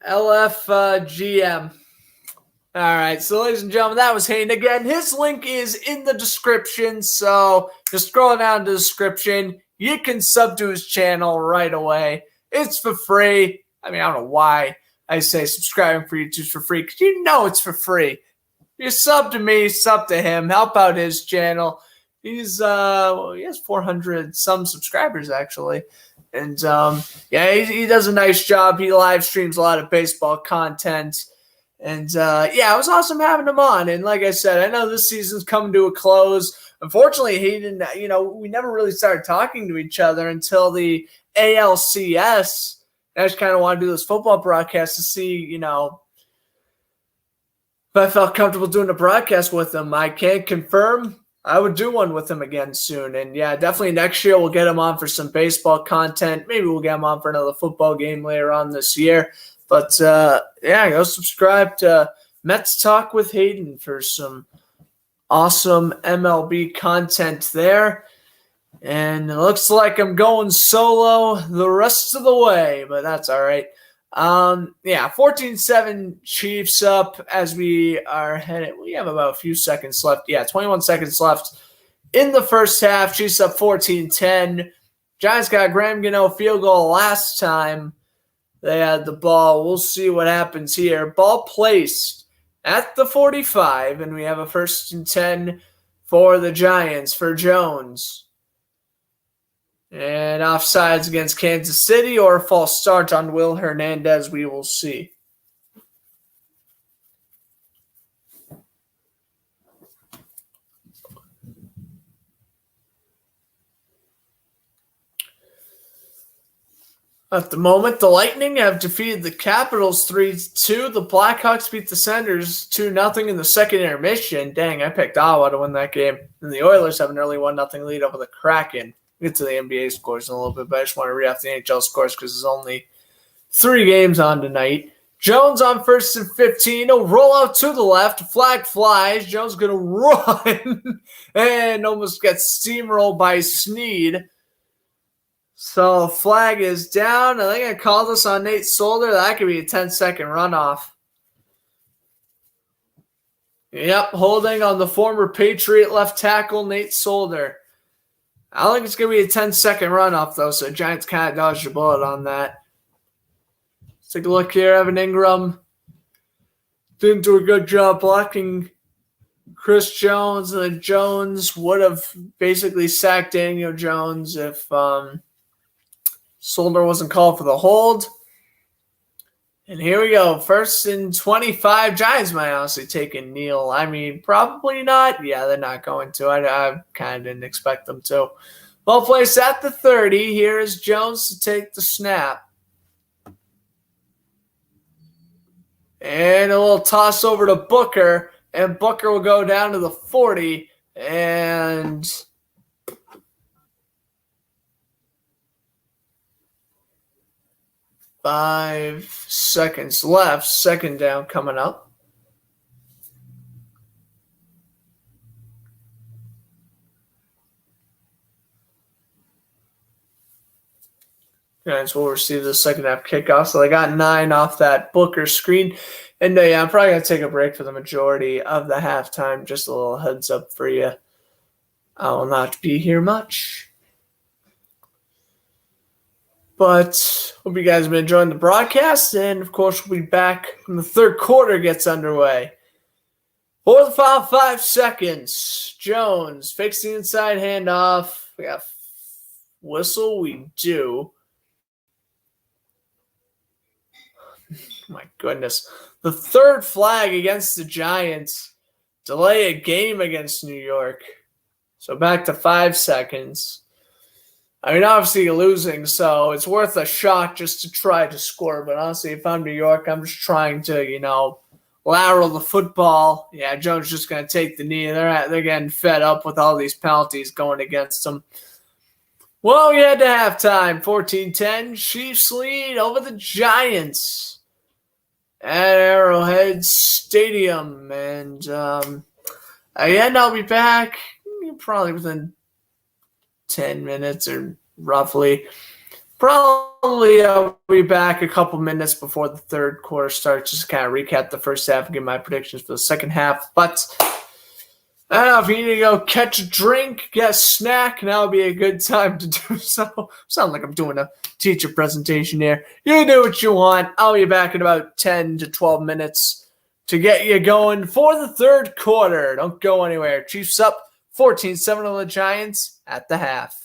LFGM. All right, so ladies and gentlemen, that was Hayden again. His link is in the description, so just scroll down to the description. You can sub to his channel right away. It's for free. I mean, I don't know why I say subscribing for YouTube's for free, because you know it's for free. You sub to me, sub to him, help out his channel. He has 400 some subscribers actually. And he does a nice job. He live streams a lot of baseball content. And it was awesome having him on. And like I said, I know this season's coming to a close. Unfortunately, he didn't, we never really started talking to each other until the ALCS. I just kind of want to do this football broadcast to see, if I felt comfortable doing a broadcast with him. I can't confirm. I would do one with him again soon. And, definitely next year we'll get him on for some baseball content. Maybe we'll get him on for another football game later on this year. But, go subscribe to Mets Talk with Hayden for some awesome MLB content there. And it looks like I'm going solo the rest of the way, but that's all right. 14-7 Chiefs up as we are headed. We have about a few seconds left. 21 seconds left in the first half. Chiefs up 14-10. Giants got a Graham Gano field goal last time they had the ball. We'll see what happens here. Ball placed at the 45, and we have a 1st and 10 for the Giants for Jones. And offsides against Kansas City or a false start on Will Hernandez, we will see. At the moment, the Lightning have defeated the Capitals 3-2. The Blackhawks beat the Senators 2-0 in the second intermission. Dang, I picked Ottawa to win that game. And the Oilers have an early 1-0 lead over the Kraken. We'll get to the NBA scores in a little bit, but I just want to read off the NHL scores because there's only 3 games on tonight. Jones on 1st and 15. He'll roll out to the left. Flag flies. Jones going to run and almost gets steamrolled by Snead. So flag is down. I think I called this on Nate Solder. That could be a 10-second runoff. Yep, holding on the former Patriot left tackle, Nate Solder. I don't think it's going to be a 10-second runoff, though, so Giants kind of dodged a bullet on that. Let's take a look here. Evan Ingram didn't do a good job blocking Chris Jones, and then Jones would have basically sacked Daniel Jones if Solder wasn't called for the hold. And here we go. 1st and 25. Giants might honestly take a kneel. I mean, probably not. Yeah, they're not going to. I kind of didn't expect them to. Ball placed at the 30. Here is Jones to take the snap. And a little toss over to Booker, and Booker will go down to the 40, and 5 seconds left. Second down coming up. Giants will receive the second half kickoff. So they got 9 off that Booker screen. And yeah, I'm probably going to take a break for the majority of the halftime. Just a little heads up for you. I will not be here much. But hope you guys have been enjoying the broadcast. And, of course, we'll be back when the third quarter gets underway. For the final 5 seconds, Jones fakes the inside handoff. We got whistle. We do. My goodness. The third flag against the Giants. Delay a game against New York. So back to 5 seconds. I mean, obviously you're losing, so it's worth a shot just to try to score. But honestly, if I'm New York, I'm just trying to, lateral the football. Yeah, Jones just going to take the knee. They're getting fed up with all these penalties going against them. Well, we head to halftime. 14-10. Chiefs lead over the Giants at Arrowhead Stadium. And again, I'll be back probably within 10 minutes or roughly. Probably I'll be back a couple minutes before the third quarter starts, just to kind of recap the first half and give my predictions for the second half. But I don't know, if you need to go catch a drink, get a snack, now would be a good time to do so. Sound like I'm doing a teacher presentation here. You do what you want. I'll be back in about 10 to 12 minutes to get you going for the third quarter. Don't go anywhere. Chiefs up 14-7 on the Giants at the half.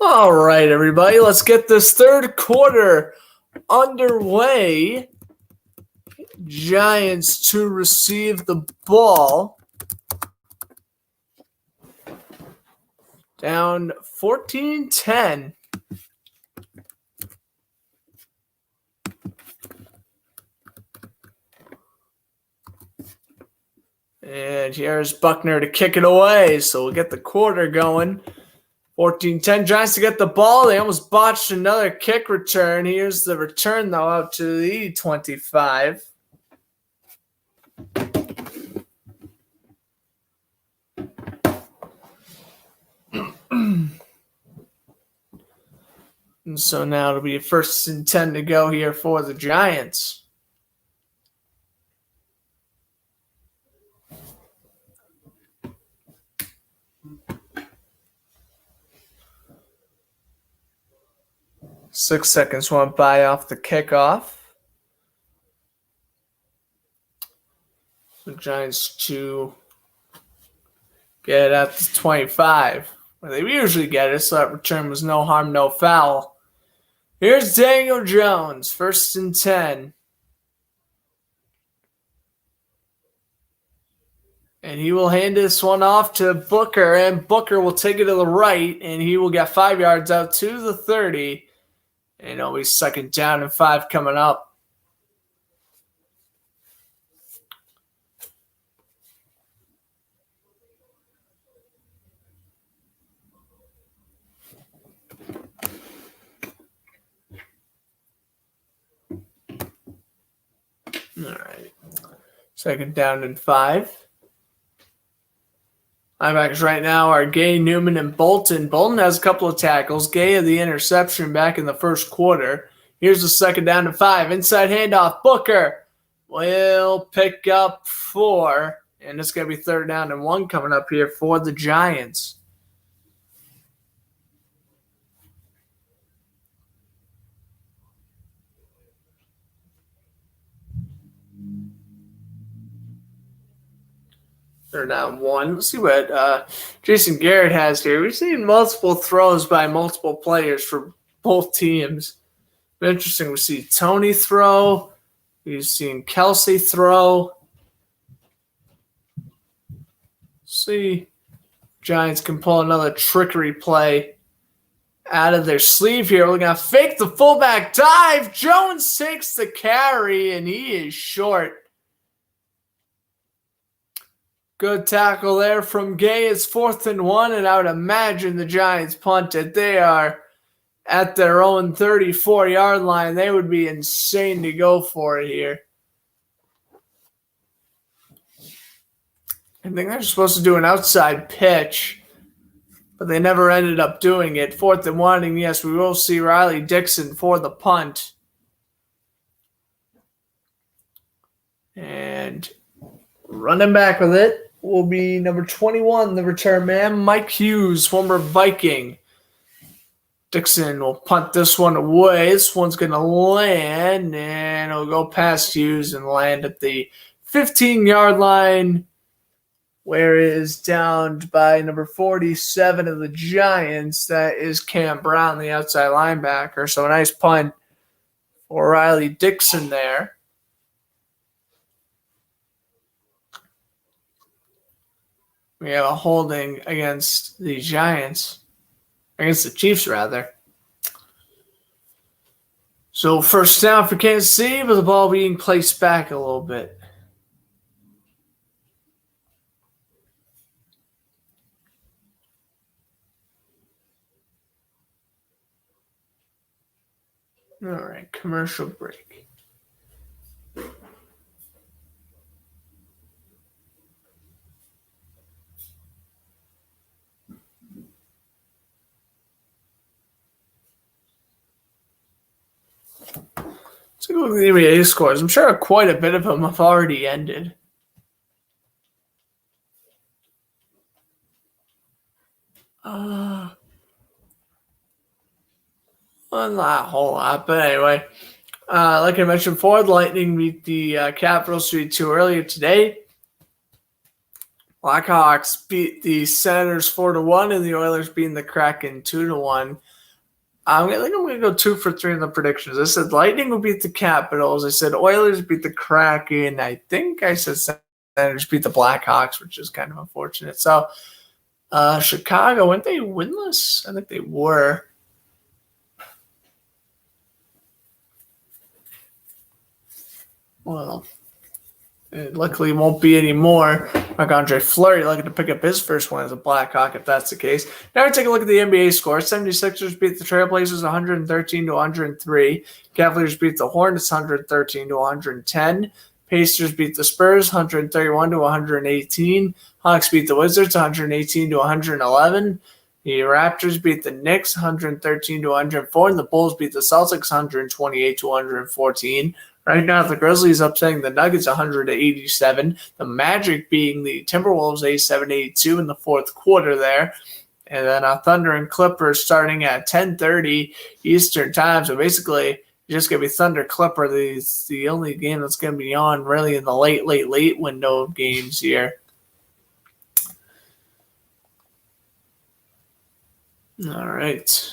All right, everybody, let's get this third quarter underway. Giants to receive the ball. Down 14-10. And here's Buckner to kick it away. So we'll get the quarter going. 14-10. Giants to get the ball. They almost botched another kick return. Here's the return, though, out to the 25. And so now it'll be a 1st and 10 to go here for the Giants. Six seconds went by off the kickoff. The Giants to get it at the 25. Where they usually get it, so that return was no harm, no foul. Here's Daniel Jones, 1st and 10. And he will hand this one off to Booker, and Booker will take it to the right, and he will get 5 yards out to the 30. And it'll be 2nd down and 5 coming up. All right. 2nd down and 5. Linebackers right now are Gay, Newman, and Bolton. Bolton has a couple of tackles. Gay had the interception back in the 1st quarter. Here's the 2nd down and 5. Inside handoff. Booker will pick up 4. And it's going to be 3rd down and 1 coming up here for the Giants. They're down 1. Let's see what Jason Garrett has here. We've seen multiple throws by multiple players for both teams. Interesting. We see Tony throw. We've seen Kelsey throw. See, Giants can pull another trickery play out of their sleeve here. We're going to fake the fullback dive. Jones takes the carry, and he is short. Good tackle there from Gay. It's 4th and 1, and I would imagine the Giants punted. They are at their own 34-yard line. They would be insane to go for it here. I think they're supposed to do an outside pitch, but they never ended up doing it. 4th and 1, and yes, we will see Riley Dixon for the punt. And running back with it will be number 21, the return man, Mike Hughes, former Viking. Dixon will punt this one away. This one's going to land, and it'll go past Hughes and land at the 15-yard line, where it is downed by number 47 of the Giants. That is Cam Brown, the outside linebacker. So a nice punt for Riley Dixon there. We have a holding against the Giants. Against the Chiefs, rather. So 1st down for Kansas City, with the ball being placed back a little bit. All right, commercial break. Let's go look at the NBA scores. I'm sure quite a bit of them have already ended. Well, not a whole lot, but anyway. Like I mentioned before, the Lightning beat the Capitals 3-2 earlier today. Blackhawks beat the Senators 4-1, and the Oilers beating the Kraken 2-1. I think I'm going to go 2 for 3 in the predictions. I said Lightning will beat the Capitals. I said Oilers beat the Kraken. I think I said Senators beat the Blackhawks, which is kind of unfortunate. So, Chicago, weren't they winless? I think they were. Well, it luckily won't be anymore. Marc-Andre Fleury looking to pick up his first win as a Blackhawk, if that's the case. Now we take a look at the NBA score. 76ers beat the Trailblazers 113-103. Cavaliers beat the Hornets 113-110. Pacers beat the Spurs 131-118. Hawks beat the Wizards 118-111. The Raptors beat the Knicks 113-104. And the Bulls beat the Celtics 128-114. Right now, the Grizzlies upsetting the Nuggets 100-87. The Magic beating the Timberwolves 87-82 in the fourth quarter there. And then Thunder and Clippers starting at 10:30 Eastern time. So basically, it's just going to be Thunder Clipper. The only game that's going to be on really in the late window of games here. All right.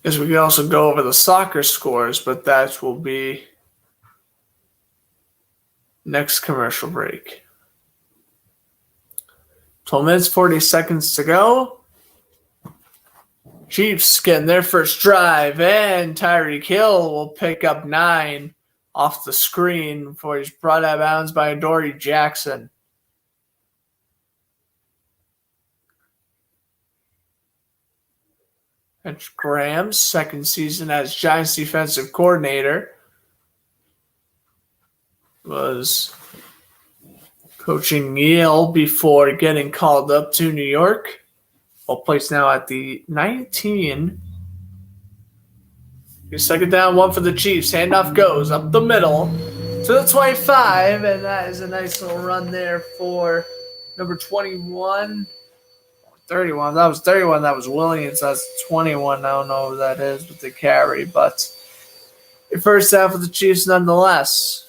Guess we could also go over the soccer scores, but that will be next commercial break. 12 minutes, 40 seconds to go. Chiefs getting their first drive, and Tyreek Hill will pick up 9 off the screen before he's brought out of bounds by Adoree Jackson. That's Graham's second season as Giants defensive coordinator. Was coaching Yale before getting called up to New York. Well, placed now at the 19. Second down, 1 for the Chiefs. Handoff goes up the middle to the 25, and that is a nice little run there for number 21. 31. That was 31. That was Williams. That's 21. I don't know who that is with the carry, but your first half of the Chiefs nonetheless.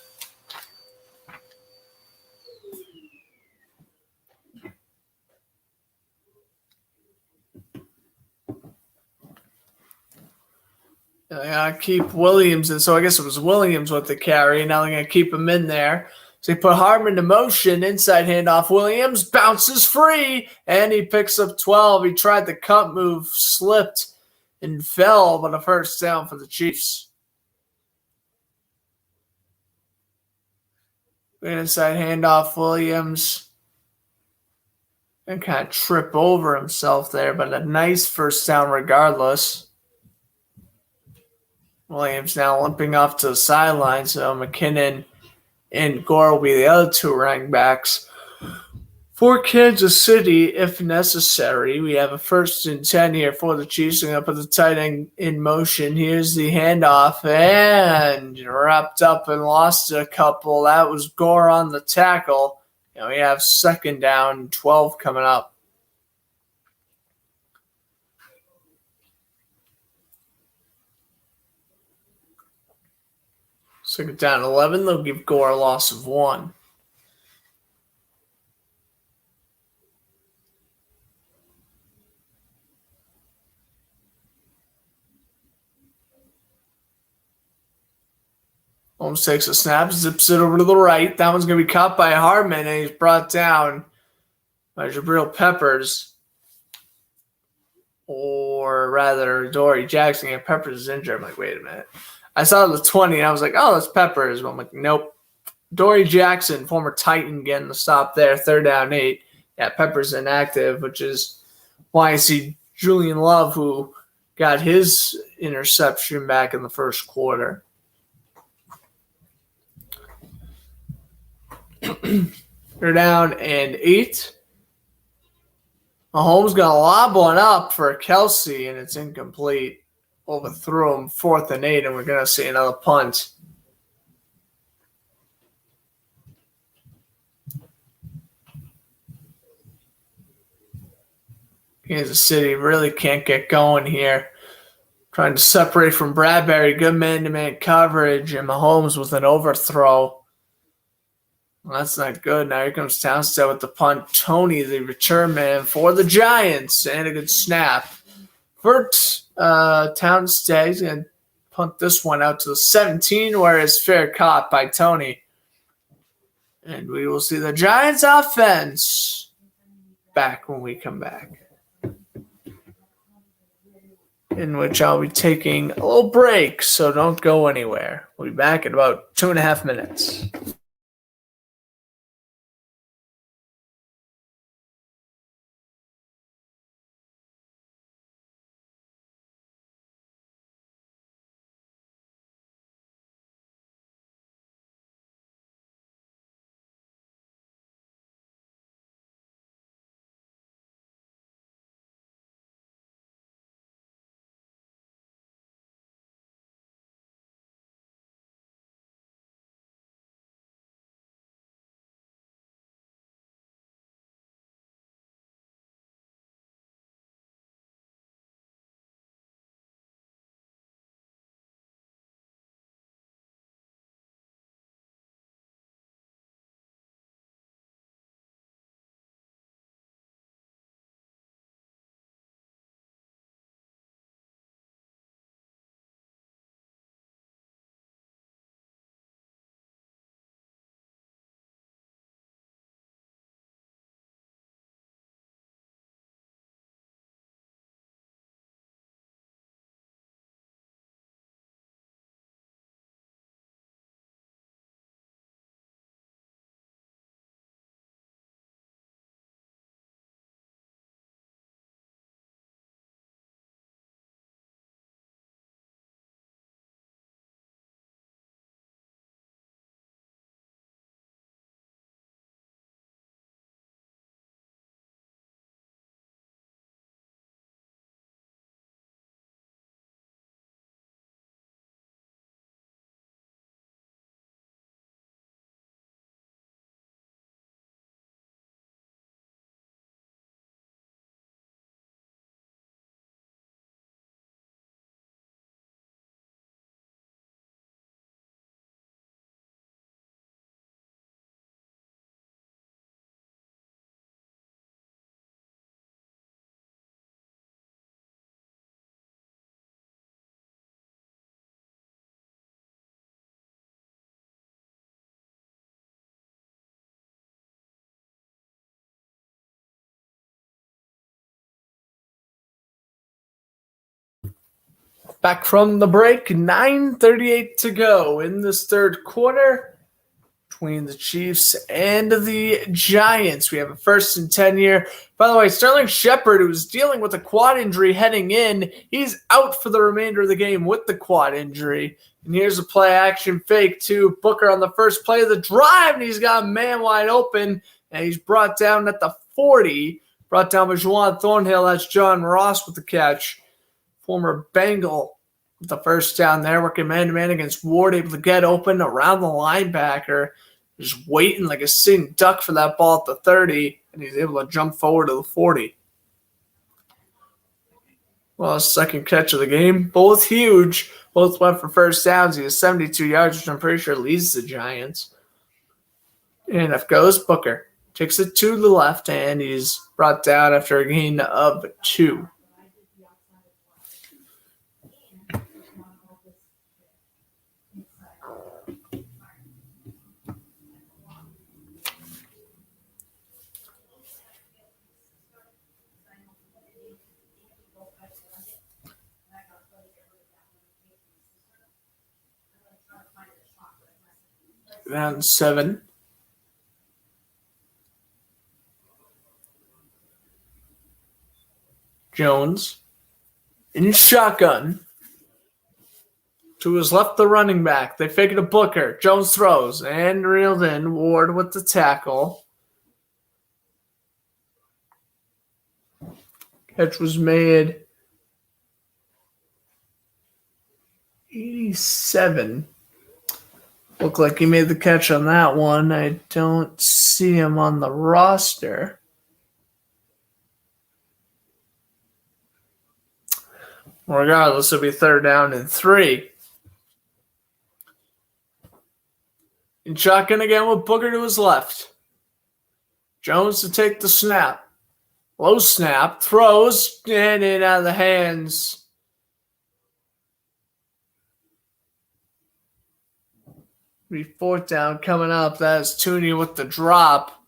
They're going to keep Williams, and so I guess it was Williams with the carry. Now they're going to keep him in there. So they put Harmon in motion, inside handoff. Williams bounces free, and he picks up 12. He tried the cut move, slipped, and fell, but a first down for the Chiefs. Inside handoff, Williams. And kind of trip over himself there, but a nice first down regardless. Williams now limping off to the sideline, so McKinnon and Gore will be the other 2 running backs. For Kansas City, if necessary, we have a 1st and 10 here for the Chiefs. They're going to put the tight end in motion. Here's the handoff, and wrapped up and lost a couple. That was Gore on the tackle. We have 2nd down, 12 coming up. Second down, 11. They'll give Gore a loss of 1. Holmes takes a snap, zips it over to the right. That one's going to be caught by Harmon, and he's brought down by Jabril Peppers. Or rather, Adoree Jackson. And Peppers is injured. I'm like, wait a minute. I saw the 20, and I was like, oh, that's Peppers. But I'm like, nope. Adoree Jackson, former Titan, getting the stop there. 3rd down, 8. Yeah, Peppers inactive, which is why I see Julian Love, who got his interception back in the first quarter. They're down and 8. Mahomes going to lob one up for Kelsey, and it's incomplete. Overthrew him, 4th and 8, and we're going to see another punt. Kansas City really can't get going here. Trying to separate from Bradbury, good man-to-man coverage, and Mahomes with an overthrow. Well, that's not good. Now here comes Townsend with the punt. Tony, the return man for the Giants, and a good snap. For Townsend, he's going to punt this one out to the 17, where it's fair caught by Tony. And we will see the Giants offense back when we come back, in which I'll be taking a little break, so don't go anywhere. We'll be back in about 2.5 minutes. Back from the break, 9:38 to go in this third quarter between the Chiefs and the Giants. We have a 1st and 10 here. By the way, Sterling Shepard, who was dealing with a quad injury heading in, he's out for the remainder of the game with the quad injury. And here's a play-action fake to Booker on the first play of the drive, and he's got a man wide open, and he's brought down at the 40. Brought down by Juwan Thornhill. That's John Ross with the catch. Former Bengal with the first down there, working man-to-man against Ward, able to get open around the linebacker, just waiting like a sitting duck for that ball at the 30, and he's able to jump forward to the 40. Well, his second catch of the game, both huge. Both went for first downs. He has 72 yards, which I'm pretty sure leads the Giants. And up goes Booker. Takes it to the left, and he's brought down after a gain of 2. Round 7. Jones in shotgun. To his left, the running back. They fake it to Booker. Jones throws and reeled in. Ward with the tackle. Catch was made. 87. Looked like he made the catch on that one. I don't see him on the roster. Regardless, it'll be 3rd down and 3. And shotgun again with Booker to his left. Jones to take the snap. Low snap, throws, and in out of the hands. Be 4th down coming up. That is Tooney with the drop.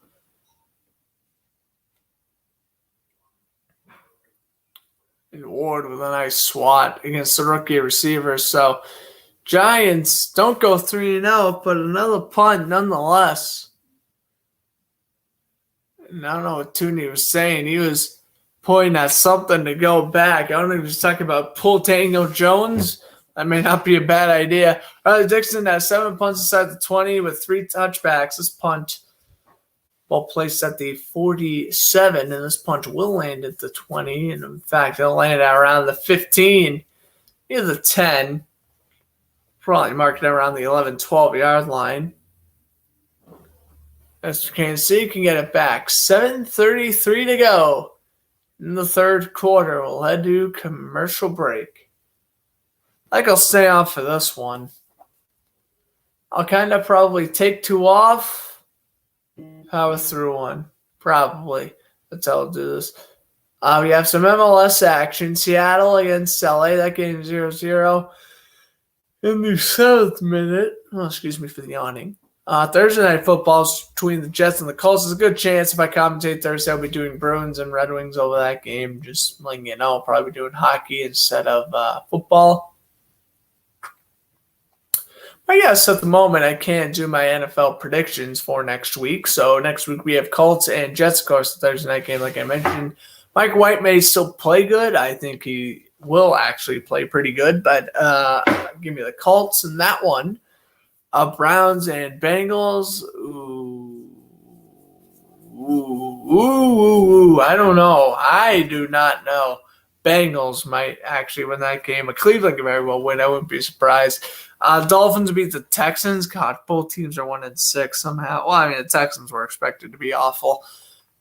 And Ward with a nice swat against the rookie receiver. So Giants don't go 3-0, but another punt nonetheless. And I don't know what Tooney was saying. He was pointing at something to go back. I don't know if he was talking about pull Daniel Jones. That may not be a bad idea. Riley Dixon has 7 punts inside the 20 with 3 touchbacks. This punt, ball placed at the 47, and this punt will land at the 20. And in fact, it'll land at around the 15, near the 10. Probably mark it around the 11, 12-yard line. As Kansas City can get it back. 7:33 to go in the 3rd quarter. We'll head to commercial break. I think I'll stay on for this one. I'll kind of probably take 2 off. Power through 1. Probably. That's how I'll do this. We have some MLS action. Seattle against LA. That game 0-0. In the 7th minute. Oh, excuse me for the yawning. Thursday night football between the Jets and the Colts. There's a good chance if I commentate Thursday, I'll be doing Bruins and Red Wings over that game. Just letting you know, I'll probably be doing hockey instead of football. But yes, at the moment, I can't do my NFL predictions for next week. So next week we have Colts and Jets, of course, the Thursday night game, like I mentioned. Mike White may still play good. I think he will actually play pretty good. But give me the Colts in that one. Browns and Bengals. Ooh. I don't know. I do not know. Bengals might actually win that game. Cleveland can very well win. I wouldn't be surprised. Dolphins beat the Texans. God, both teams are 1-6 somehow. Well, I mean, the Texans were expected to be awful.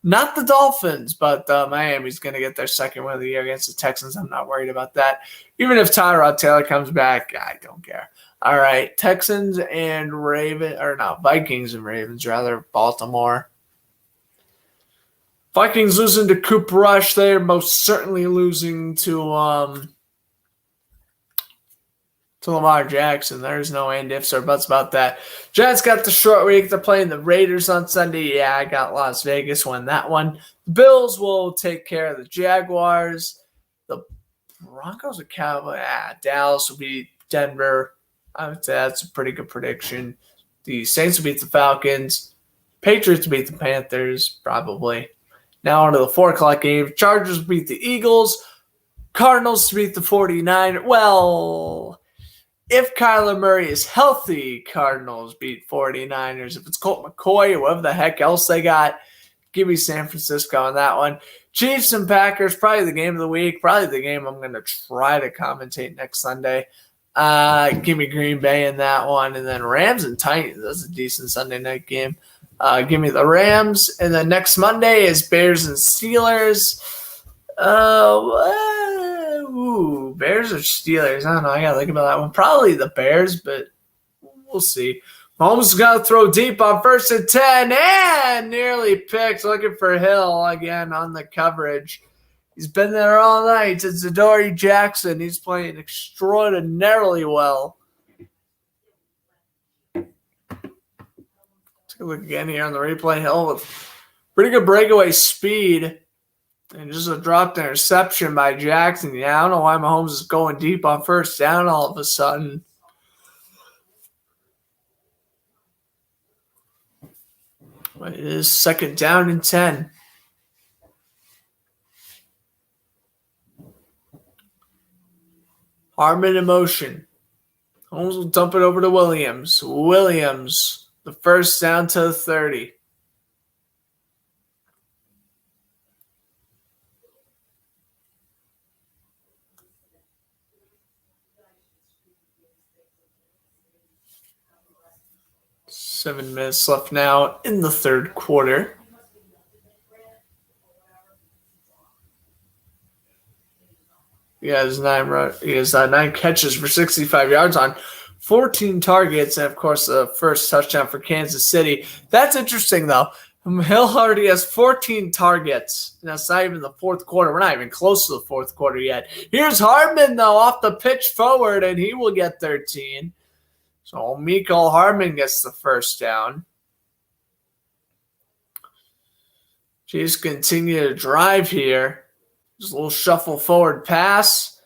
Not the Dolphins, but Miami's going to get their 2nd win of the year against the Texans. I'm not worried about that. Even if Tyrod Taylor comes back, I don't care. All right, Vikings and Ravens, rather, Baltimore. Vikings losing to Cooper Rush. They're most certainly losing to Lamar Jackson. There's no and ifs or buts about that. Giants got the short week. They're playing the Raiders on Sunday. Yeah, I got Las Vegas win that one. The Bills will take care of the Jaguars. The Broncos and Cowboys. Dallas will beat Denver. I would say that's a pretty good prediction. The Saints will beat the Falcons. Patriots will beat the Panthers, probably. Now on to the 4 o'clock game. Chargers will beat the Eagles. Cardinals to beat the 49ers. Well, if Kyler Murray is healthy, Cardinals beat 49ers. If it's Colt McCoy or whatever the heck else they got, give me San Francisco on that one. Chiefs and Packers, probably the game of the week. Probably the game I'm going to try to commentate next Sunday. Give me Green Bay in that one. And then Rams and Titans. That's a decent Sunday night game. Give me the Rams. And then next Monday is Bears and Steelers. Bears or Steelers? I don't know. I got to think about that one. Probably the Bears, but we'll see. Mahomes is going to throw deep on 1st and 10 and nearly picked. Looking for Hill again on the coverage. He's been there all night. It's Adoree Jackson. He's playing extraordinarily well. Take a look again here on the replay. Hill with pretty good breakaway speed. And just a dropped interception by Jackson. Yeah, I don't know why Mahomes is going deep on 1st down all of a sudden. But it is 2nd down and 10. Harmon in motion. Holmes will dump it over to Williams. Williams, the 1st down to the 30. Seven minutes left now in the 3rd quarter. He has nine catches for 65 yards on 14 targets, and of course the first touchdown for Kansas City. That's interesting though. Hill already has 14 targets. And that's not even the fourth quarter. We're not even close to the fourth quarter yet. Here's Hardman though off the pitch forward, and he will get 13. So Mecole Hardman gets the first down. Chiefs continue to drive here. Just a little shuffle forward pass.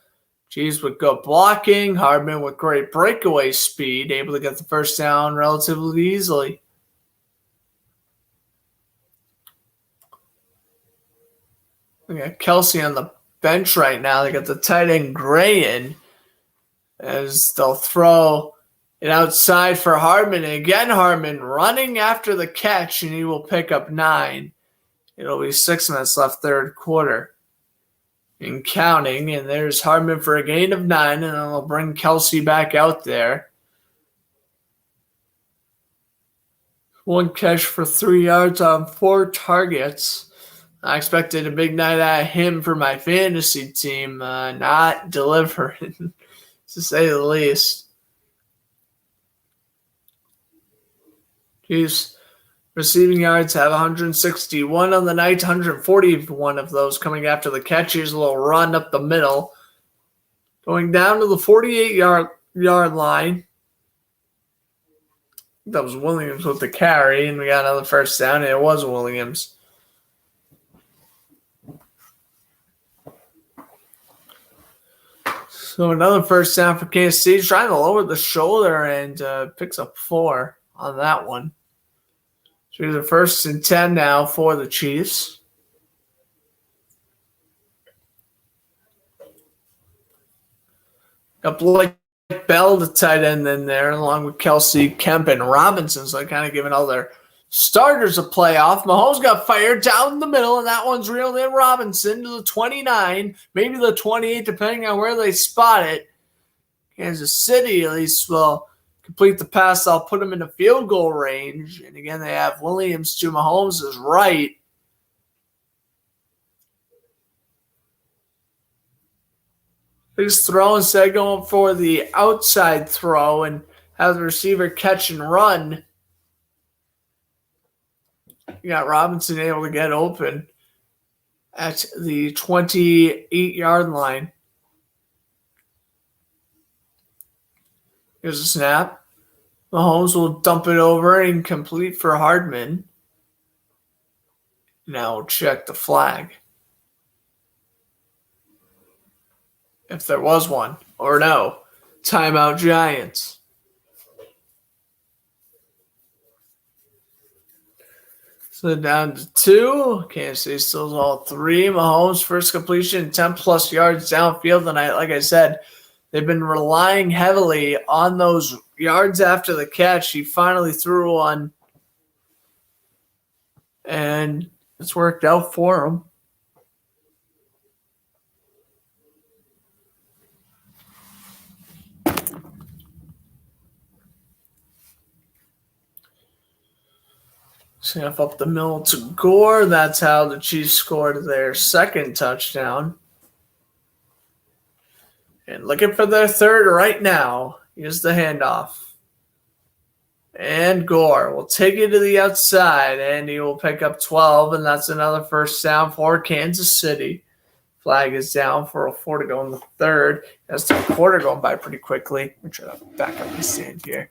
Chiefs with good blocking. Hardman with great breakaway speed, able to get the first down relatively easily. We got Kelsey on the bench right now. They got the tight end Gray in as they'll throw it outside for Hardman. And again, Hardman running after the catch, and he will pick up 9. It'll be 6 minutes left, third quarter. And counting, and there's Hardman for a gain of 9, and then they'll bring Kelsey back out there. 1 catch for 3 yards on 4 targets. I expected a big night out of him for my fantasy team, not delivering, to say the least. Chiefs receiving yards have 161 on the night, 141 of those coming after the catch. Here's a little run up the middle. Going down to the 48-yard line. That was Williams with the carry, and we got another first down, and it was Williams. So another first down for Kansas City. Trying to lower the shoulder and picks up 4 on that one. So here's a 1st and 10 now for the Chiefs. Got Blake Bell, the tight end, in there, along with Kelsey, Kemp, and Robinson. So kind of giving all their starters a playoff. Mahomes got fired down the middle, and that one's reeled in Robinson to the 29, maybe the 28, depending on where they spot it. Kansas City at least will complete the pass. I'll put them in the field goal range. And again, they have Williams to Mahomes' right. He's throw instead going for the outside throw and have the receiver catch and run. You got Robinson able to get open at the 28-yard line. Here's a snap. Mahomes will dump it over and complete for Hardman. Now we'll check the flag. If there was one, or no. Timeout Giants. So down to 2. Kansas City still all 3. Mahomes' first completion, 10-plus yards downfield. And like I said, they've been relying heavily on those yards after the catch. He finally threw one, and it's worked out for him. Snap up the middle to Gore. That's how the Chiefs scored their second touchdown. And looking for their third right now. Here's the handoff. And Gore will take it to the outside, and he will pick up 12, and that's another first down for Kansas City. Flag is down for a 4 to go in the third. That's the quarter going by pretty quickly. Let me try to back up the stand here.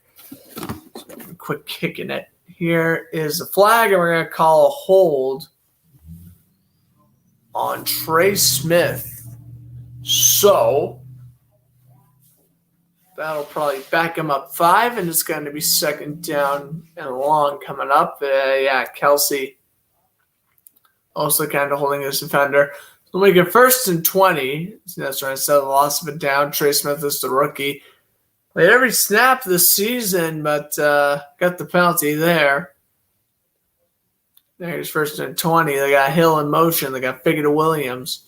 So a quick kick in it. Here is the flag, and we're going to call a hold on Trey Smith. So that'll probably back him up 5, and it's going to be second down and long coming up. Kelsey also kind of holding his defender. So we get 1st and 20. So that's right. So the loss of it down. Trey Smith is the rookie. Played every snap this season, but got the penalty there. There's 1st and 20. They got Hill in motion. They got Figure to Williams.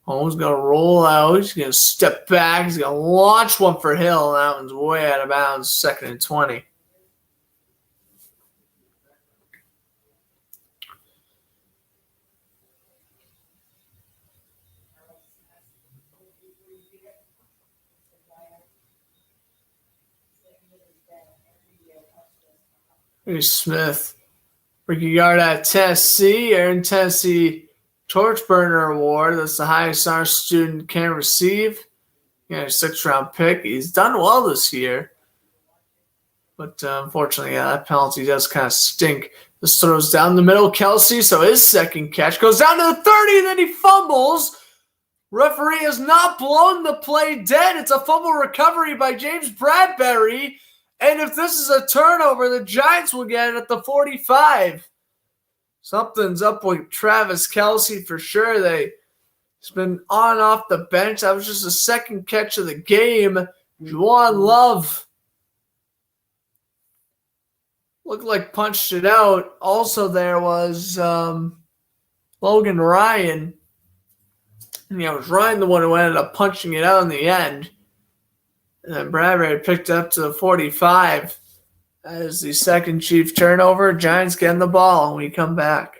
Holmes going to roll out. He's going to step back. He's going to launch one for Hill. That one's way out of bounds. 2nd and 20. Ray Smith, rookie guard at Tennessee, earned Tennessee Torchburner Award. That's the highest our student can receive. He had a 6th-round pick. He's done well this year. But unfortunately, that penalty does kind of stink. This throws down the middle. Kelsey, so his second catch goes down to the 30, and then he fumbles. Referee has not blown the play dead. It's a fumble recovery by James Bradbury. And if this is a turnover, the Giants will get it at the 45. Something's up with Travis Kelsey for sure. He's been on and off the bench. That was just the second catch of the game. Juwan Love looked like punched it out. Also, there was Logan Ryan. And it was Ryan the one who ended up punching it out in the end. And then Bradbury picked it up to the 45 as the second Chief turnover. Giants getting the ball when we come back.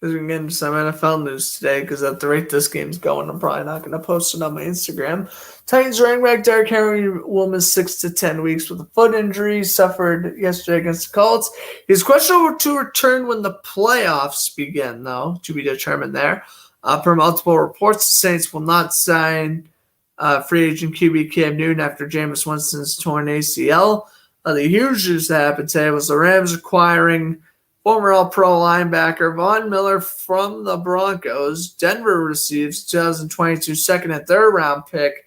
As we can get into some NFL news today, because at the rate this game's going, I'm probably not going to post it on my Instagram. Titans running back Daryl Williams 6 to 10 weeks with a foot injury, suffered yesterday against the Colts. He's questionable to return when the playoffs begin, though, to be determined there. Per multiple reports, the Saints will not sign free agent QB Cam Newton after Jameis Winston's torn ACL. The huge news that happened today was the Rams acquiring former All-Pro linebacker Von Miller from the Broncos. Denver receives 2022 second and third round pick.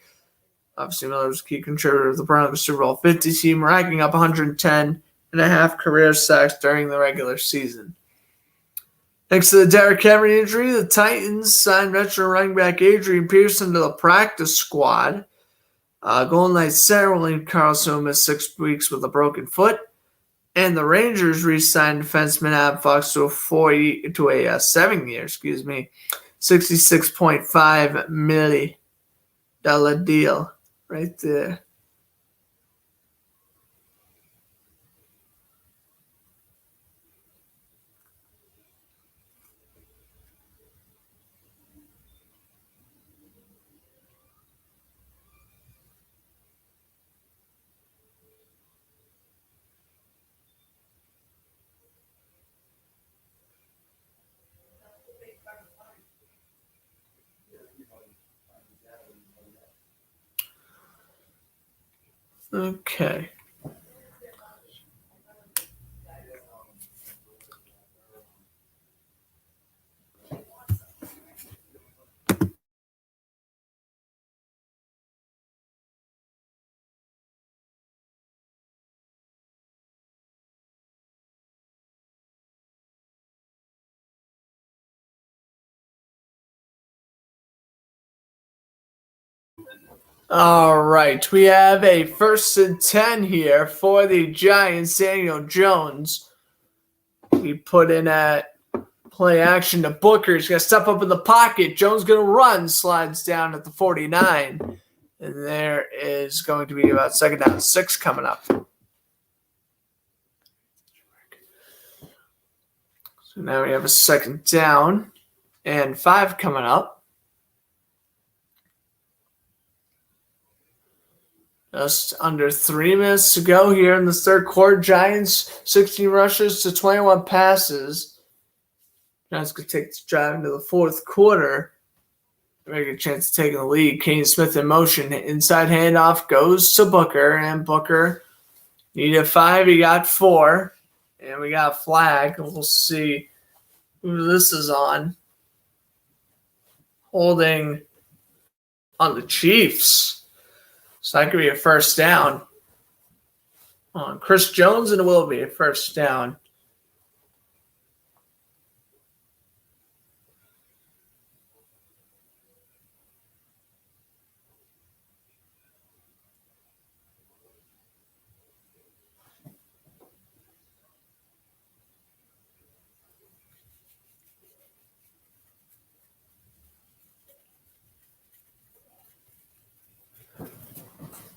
Obviously, Miller was a key contributor to the Broncos Super Bowl 50 team, racking up 110.5 career sacks during the regular season. Thanks to the Derrick Henry injury, the Titans signed veteran running back Adrian Peterson to the practice squad. Golden Knights center William Karlsson missed 6 weeks with a broken foot. And the Rangers re-signed defenseman Adam Fox to a 7-year, $66.5 million deal right there. Okay. All right, we have a 1st and 10 here for the Giants. Daniel Jones. We put in at play action to Booker. He's going to step up in the pocket. Jones going to run, slides down at the 49. And there is going to be about 2nd down 6 coming up. So now we have a 2nd down and 5 coming up. Just under 3 minutes to go here in the third quarter. Giants, 16 rushes to 21 passes. Giants could take this drive into the fourth quarter. Make a chance of taking the lead. Kane Smith in motion. Inside handoff goes to Booker. And Booker needed 5. He got 4. And we got a flag. We'll see who this is on. Holding on the Chiefs. So that could be a 1st down on Chris Jones, and it will be a 1st down.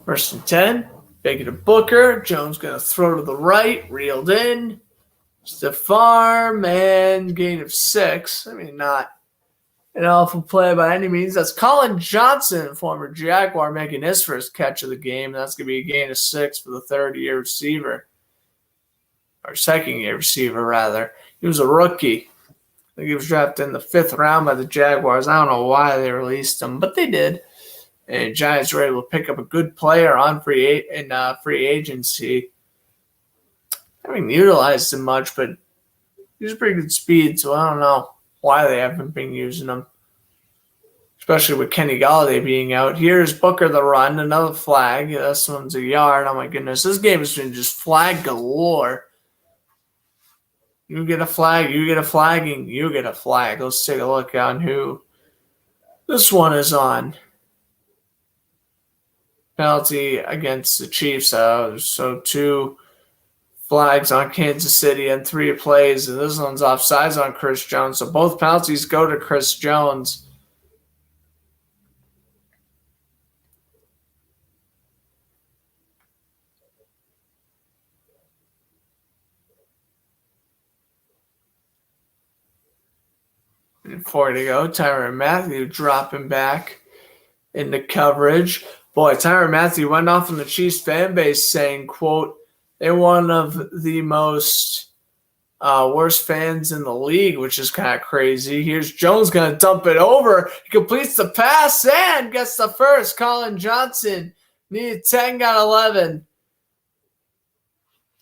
First and 10. Fake it to Booker. Jones going to throw to the right. Reeled in. Stephar, man, gain of 6. I mean, not an awful play by any means. That's Colin Johnson, former Jaguar, making his first catch of the game. That's going to be a gain of 6 for the third-year receiver. Or second-year receiver, rather. He was a rookie. I think he was drafted in the 5th round by the Jaguars. I don't know why they released him, but they did. And Giants were able to pick up a good player on free agency. I haven't utilized him much, but he's pretty good speed, so I don't know why they haven't been using him, especially with Kenny Golladay being out. Here's Booker the run, another flag. This one's a yard. Oh, my goodness. This game has been just flag galore. You get a flag, you get a flagging, you get a flag. Let's take a look on who this one is on. Penalty against the Chiefs. So 2 flags on Kansas City and 3 plays, and this one's offsides on Chris Jones. So both penalties go to Chris Jones. And 4 to go. Tyrann Mathieu dropping back into coverage. Boy, Tyrann Mathieu went off on the Chiefs fan base saying, quote, they're one of the most worst fans in the league, which is kind of crazy. Here's Jones going to dump it over. He completes the pass and gets the first. Colin Johnson needed 10, got 11.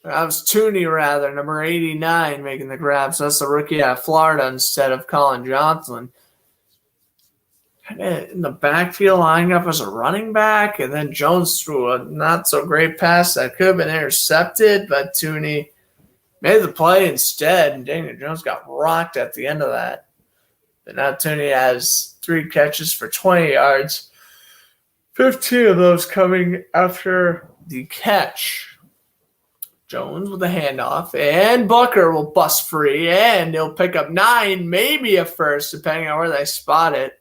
That was Tooney, rather, number 89, making the grab. So that's the rookie out of Florida instead of Colin Johnson. In the backfield, lining up as a running back, and then Jones threw a not-so-great pass that could have been intercepted, but Tooney made the play instead, and Daniel Jones got rocked at the end of that. But now Tooney has 3 catches for 20 yards, 15 of those coming after the catch. Jones with a handoff, and Booker will bust free, and he'll pick up 9, maybe a first, depending on where they spot it.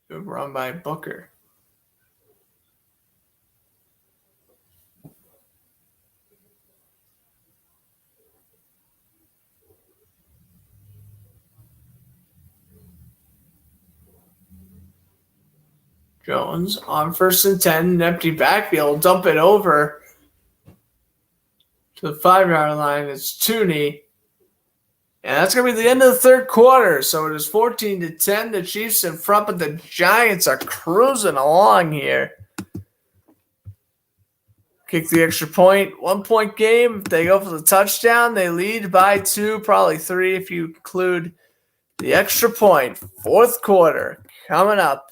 Good run by Booker. Jones on 1st and 10, an empty backfield, dump it over to the 5-yard line. It's Tooney. And that's going to be the end of the 3rd quarter. So it is 14-10. The Chiefs in front, but the Giants are cruising along here. Kick the extra point. 1-point game. If they go for the touchdown, they lead by 2, probably 3 if you include the extra point. 4th quarter coming up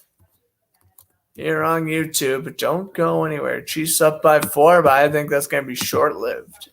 here on YouTube, but don't go anywhere. Chiefs up by 4, but I think that's going to be short-lived.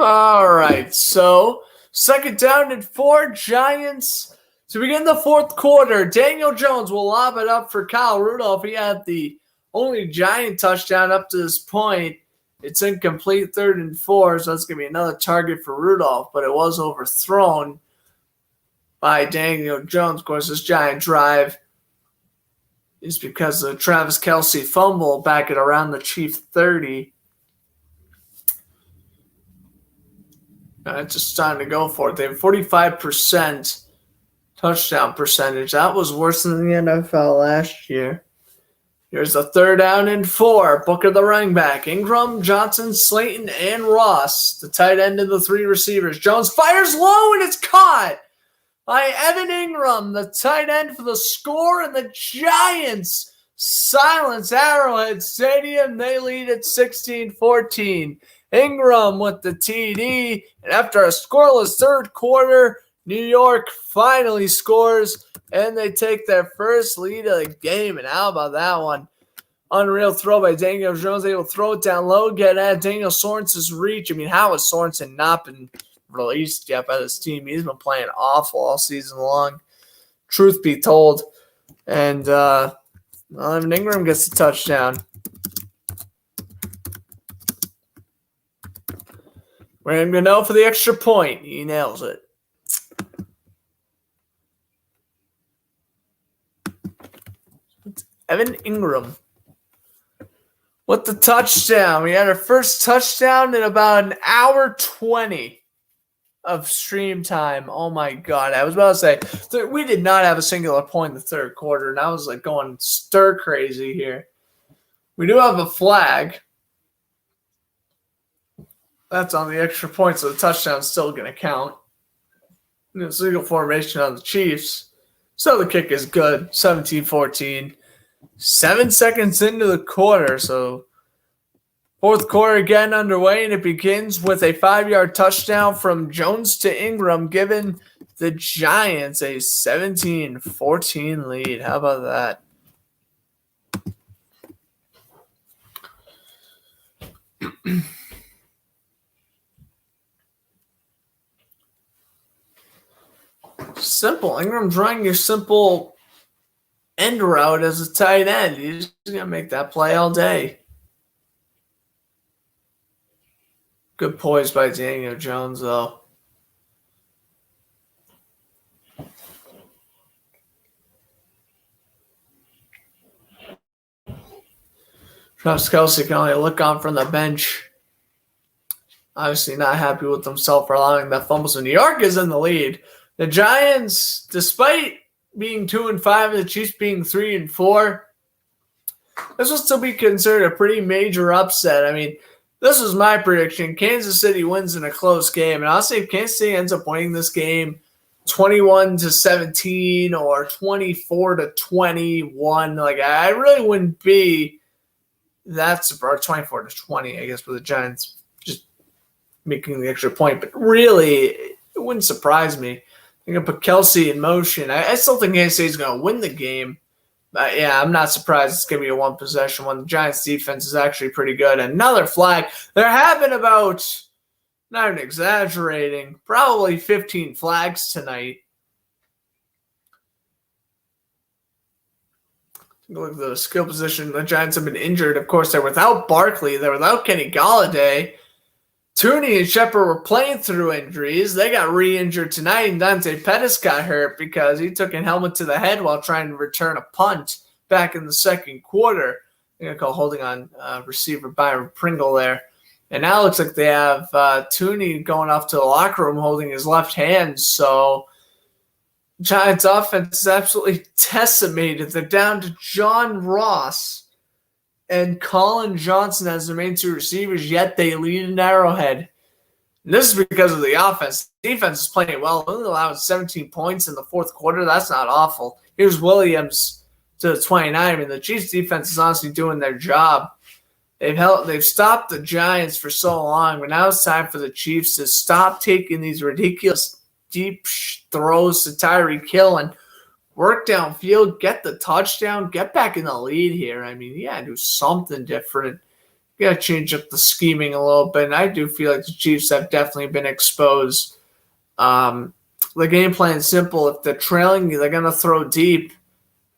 All right, so second down and 4, Giants. To begin the fourth quarter, Daniel Jones will lob it up for Kyle Rudolph. He had the only Giant touchdown up to this point. It's incomplete, 3rd and 4, so that's going to be another target for Rudolph, but it was overthrown by Daniel Jones. Of course, this Giant drive is because of Travis Kelce fumble back at around the Chief 30. It's just time to go for it. They have 45% touchdown percentage. That was worse than the NFL last year. Here's the 3rd down and 4. Booker the running back. Ingram, Johnson, Slayton, and Ross. The tight end and the 3 receivers. Jones fires low and it's caught by Evan Ingram, the tight end for the score, and the Giants silence Arrowhead Stadium. They lead at 16-14. Ingram with the TD, and after a scoreless third quarter, New York finally scores, and they take their first lead of the game. And how about that one? Unreal throw by Daniel Jones, able to throw it down low, get at Daniel Sorensen's reach. I mean, how has Sorensen not been released yet by this team? He's been playing awful all season long, truth be told. And Evan Ingram gets the touchdown. Graham Gano for the extra point. He nails it. It's Evan Ingram with the touchdown. We had our first touchdown in about an hour 20 of stream time. Oh my God. I was about to say, we did not have a singular point in the third quarter, and I was like going stir crazy here. We do have a flag. That's on the extra point, so the touchdown's still going to count. It's legal formation on the Chiefs. So the kick is good, 17-14. 7 seconds into the quarter, so fourth quarter again underway, and it begins with a 5-yard touchdown from Jones to Ingram, giving the Giants a 17-14 lead. How about that? Simple. Ingram's running your simple end route as a tight end. He's going to make that play all day. Good poise by Daniel Jones, though. Travis Kelce can only look on from the bench. Obviously not happy with himself for allowing that fumble. So New York is in the lead. The Giants, despite being 2-5 and the Chiefs being 3-4, this will still be considered a pretty major upset. I mean, this was my prediction. Kansas City wins in a close game. And I'll say if Kansas City ends up winning this game 21-17 or 24-21, like I really wouldn't be that surprised. 24-20, I guess, with the Giants just making the extra point. But really, it wouldn't surprise me. I'm going to put Kelce in motion. I still think Kansas City's going to win the game. But yeah, I'm not surprised it's going to be a one-possession one. The Giants' defense is actually pretty good. Another flag. There have been about, not even exaggerating, probably 15 flags tonight. Look at the skill position. The Giants have been injured. Of course, they're without Barkley. They're without Kenny Golladay. Tooney and Shepard were playing through injuries. They got re-injured tonight, and Dante Pettis got hurt because he took a helmet to the head while trying to return a punt back in the second quarter. They're going to call holding on receiver Byron Pringle there. And now it looks like they have Tooney going off to the locker room holding his left hand. So Giants offense is absolutely decimated. They're down to John Ross and Colin Johnson as their main 2 receivers, yet they lead in Arrowhead. And this is because of the offense. The defense is playing well. Only allowed 17 points in the fourth quarter. That's not awful. Here's Williams to the 29. I mean, the Chiefs defense is honestly doing their job. They've stopped the Giants for so long, but now it's time for the Chiefs to stop taking these ridiculous deep throws to Tyreek Hill and work downfield, get the touchdown, get back in the lead here. I mean, yeah, do something different. got to change up the scheming a little bit. And I do feel like the Chiefs have definitely been exposed. The game plan is simple. If they're trailing, they're going to throw deep.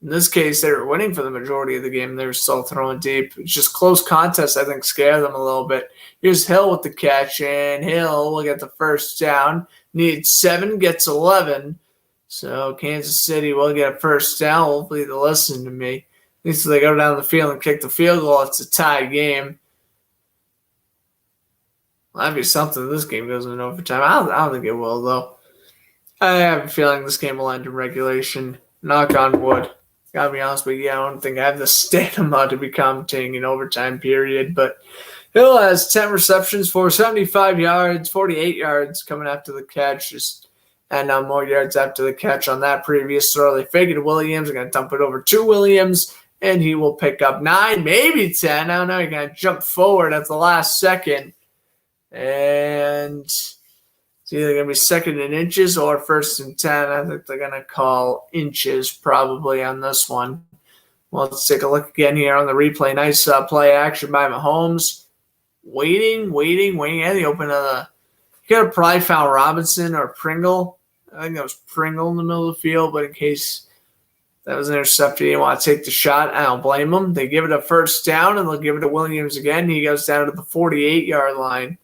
In this case, they were winning for the majority of the game. They were still throwing deep. It's just close contests, I think, scare them a little bit. Here's Hill with the catch, and Hill will get the first down. Needs 7, gets 11. So Kansas City will get a first down. Hopefully they'll listen to me. At least if they go down the field and kick the field goal, it's a tie game. Well, that'd be something if this game goes into overtime. I don't think it will, though. I have a feeling this game will end in regulation. Knock on wood. Gotta be honest with you, I don't think I have the stamina to be commentating in overtime period. But Hill has 10 receptions for 75 yards, 48 yards coming after the catch. And more yards after the catch on that previous throw. They fake it to Williams. They're going to dump it over to Williams. And he will pick up 9, maybe 10. I don't know. You're going to jump forward at the last second. And it's either going to be 2nd and inches or 1st and 10. I think they're going to call inches probably on this one. Well, let's take a look again here on the replay. Nice play action by Mahomes. Waiting. And the open of the – you could have probably found Robinson or Pringle. I think that was Pringle in the middle of the field, but in case that was intercepted, you want to take the shot. I don't blame them. They give it a first down, and they'll give it to Williams again. He goes down to the 48-yard line.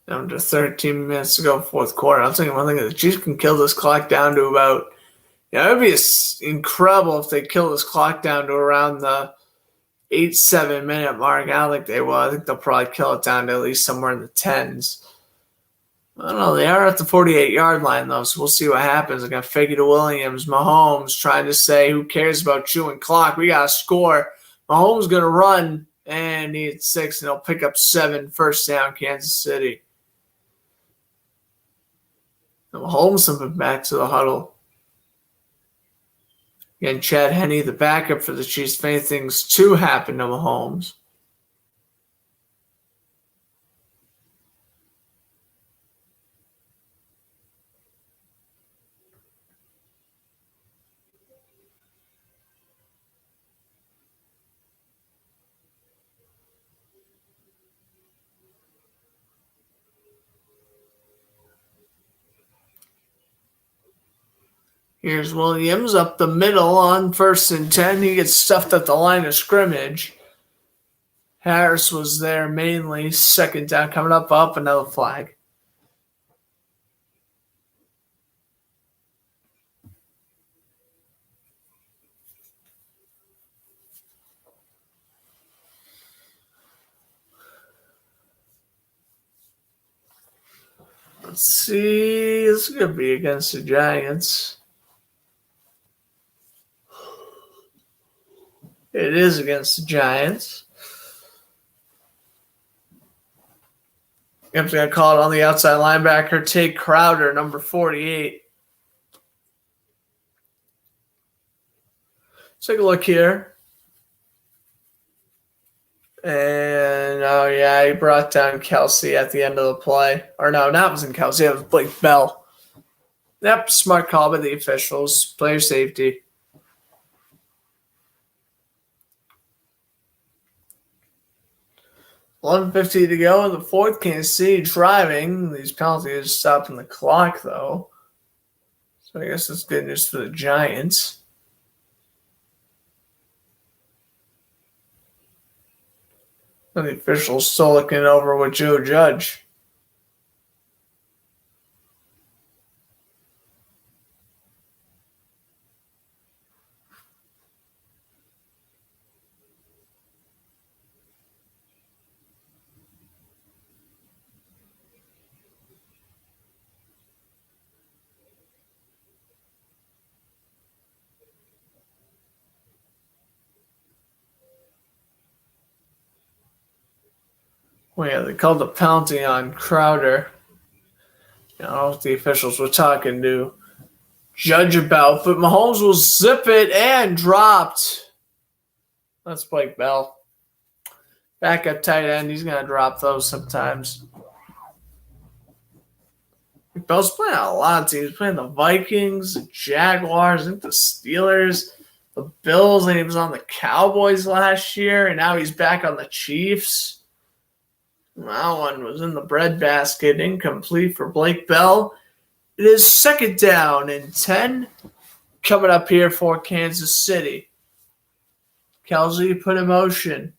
Down to 13 minutes to go, fourth quarter. I'm thinking one thing, the Chiefs can kill this clock down to about, it would be incredible if they kill this clock down to around the 8-7 minute mark. I don't think they will. I think they'll probably kill it down to at least somewhere in the 10s. I don't know. They are at the 48-yard line, though, so we'll see what happens. They're going to fake it to Williams. Mahomes trying to say, who cares about chewing clock? We got to score. Mahomes going to run and needs 6, and he'll pick up 7, first down, Kansas City. Mahomes coming back to the huddle. Again, Chad Henne, the backup for the Chiefs, if anything's to happen to Mahomes. Here's Williams up the middle on 1st and 10. He gets stuffed at the line of scrimmage. Harris was there mainly. 2nd down coming up another flag. Let's see. This is going to be against the Giants. It is against the Giants. I'm going to call it on the outside linebacker. Take Crowder, number 48. Let's take a look here. And, oh, yeah, he brought down Kelsey at the end of the play. Or, no, that wasn't Kelsey. It was Blake Bell. Yep, smart call by the officials. Player safety. 11:50 to go in the fourth. Kansas City driving. These penalties stopping the clock, though. So I guess it's good news for the Giants. And the officials still looking it over with Joe Judge. Well, yeah, they called the penalty on Crowder. I don't know what the officials were talking to Judge about, but Mahomes will zip it and dropped. That's Blake Bell. Backup tight end. He's going to drop those sometimes. Bell's playing a lot of teams. He's playing the Vikings, the Jaguars, I think the Steelers, the Bills, and he was on the Cowboys last year, and now he's back on the Chiefs. That one was in the breadbasket, incomplete for Blake Bell. It is 2nd down and 10 coming up here for Kansas City. Kelsey put in motion.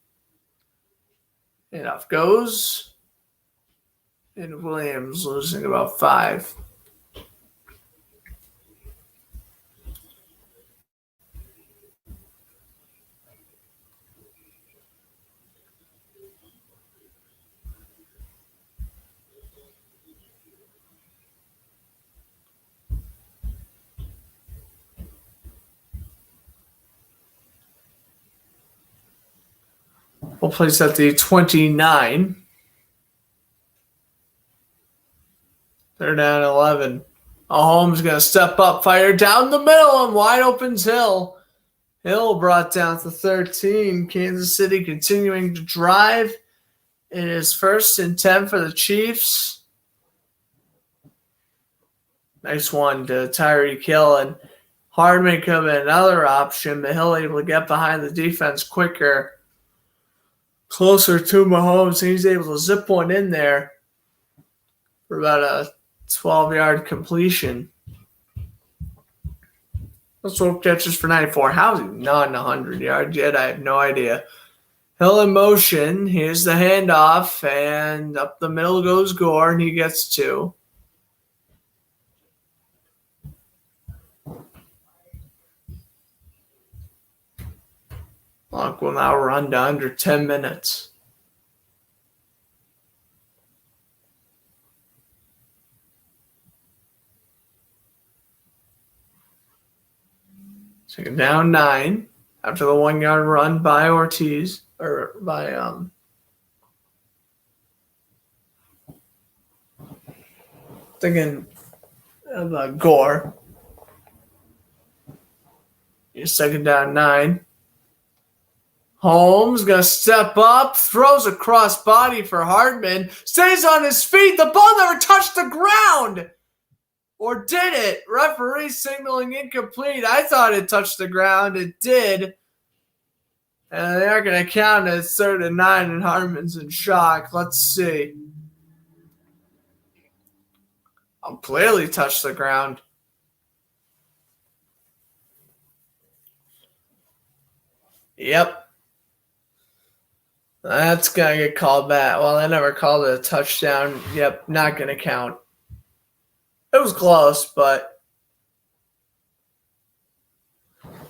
And off goes. And Williams losing about 5. We'll place at the 29. 3rd down 11. Mahomes going to step up, fire down the middle, and wide open's Hill. Hill brought down to 13. Kansas City continuing to drive. It is 1st and 10 for the Chiefs. Nice one to Tyreek Hill, and Hardman coming another option, but Hill able to get behind the defense quicker. Closer to Mahomes, and he's able to zip one in there for about a 12-yard completion. Those 12 catches for 94. How is he not in 100 yards yet? I have no idea. Hill in motion. Here's the handoff, and up the middle goes Gore, and he gets 2. Clock will now run to under 10 minutes. So down 9 after the 1-yard run by Ortiz, or by thinking of Gore. Here's 2nd down 9. Holmes going to step up, throws a cross body for Hardman, stays on his feet. The ball never touched the ground. Or did it? Referee signaling incomplete. I thought it touched the ground. It did. And they're going to count it 3rd and 9, and Hardman's in shock. Let's see. Clearly touched the ground. Yep. That's going to get called back. Well, I never called it a touchdown. Yep, not going to count. It was close, but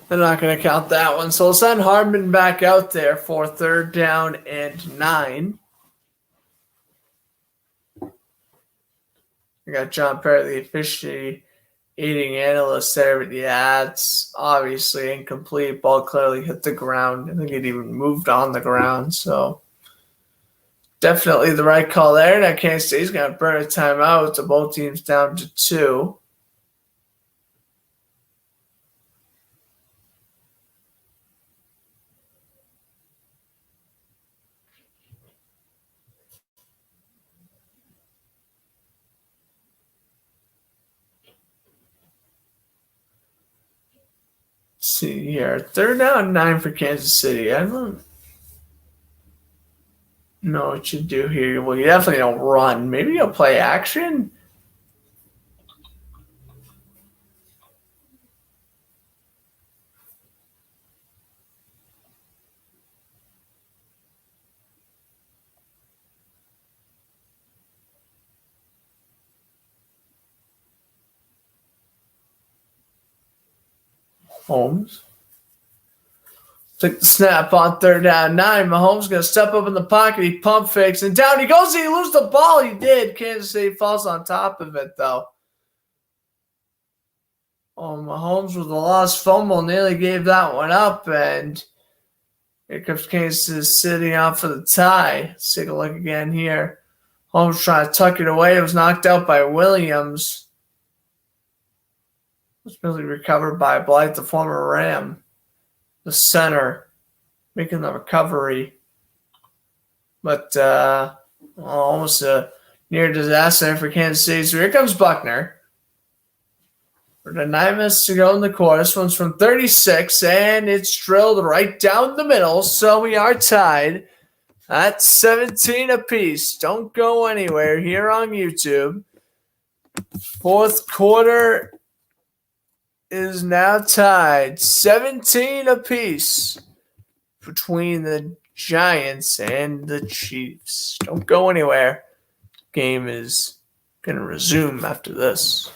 they're not going to count that one. So we'll send Hardman back out there for 3rd down and 9. We got John Parrott, the officiating analyst there, but yeah, it's obviously incomplete. Ball clearly hit the ground. I think it even moved on the ground, so definitely the right call there. Now Kansas State's going to burn a timeout to both teams down to 2. See here, 3rd down 9 for Kansas City. I don't know what you do here. Well, you definitely don't run. Maybe you'll play action. Holmes. Took the snap on 3rd down 9. Mahomes going to step up in the pocket. He pump fakes, and down he goes. He loses the ball. He did. Kansas City falls on top of it, though. Oh, Mahomes with a lost fumble nearly gave that one up, and here comes Kansas City out for the tie. Let's take a look again here. Holmes trying to tuck it away. It was knocked out by Williams. It was really recovered by Blythe, the former Ram. The center making the recovery. But almost a near disaster for Kansas City. So here comes Buckner. For the 9 minutes to go in the quarter. This one's from 36, and it's drilled right down the middle. So we are tied at 17 apiece. Don't go anywhere here on YouTube. Fourth quarter is now tied 17 apiece between the Giants and the Chiefs. Don't go anywhere. Game is going to resume after this.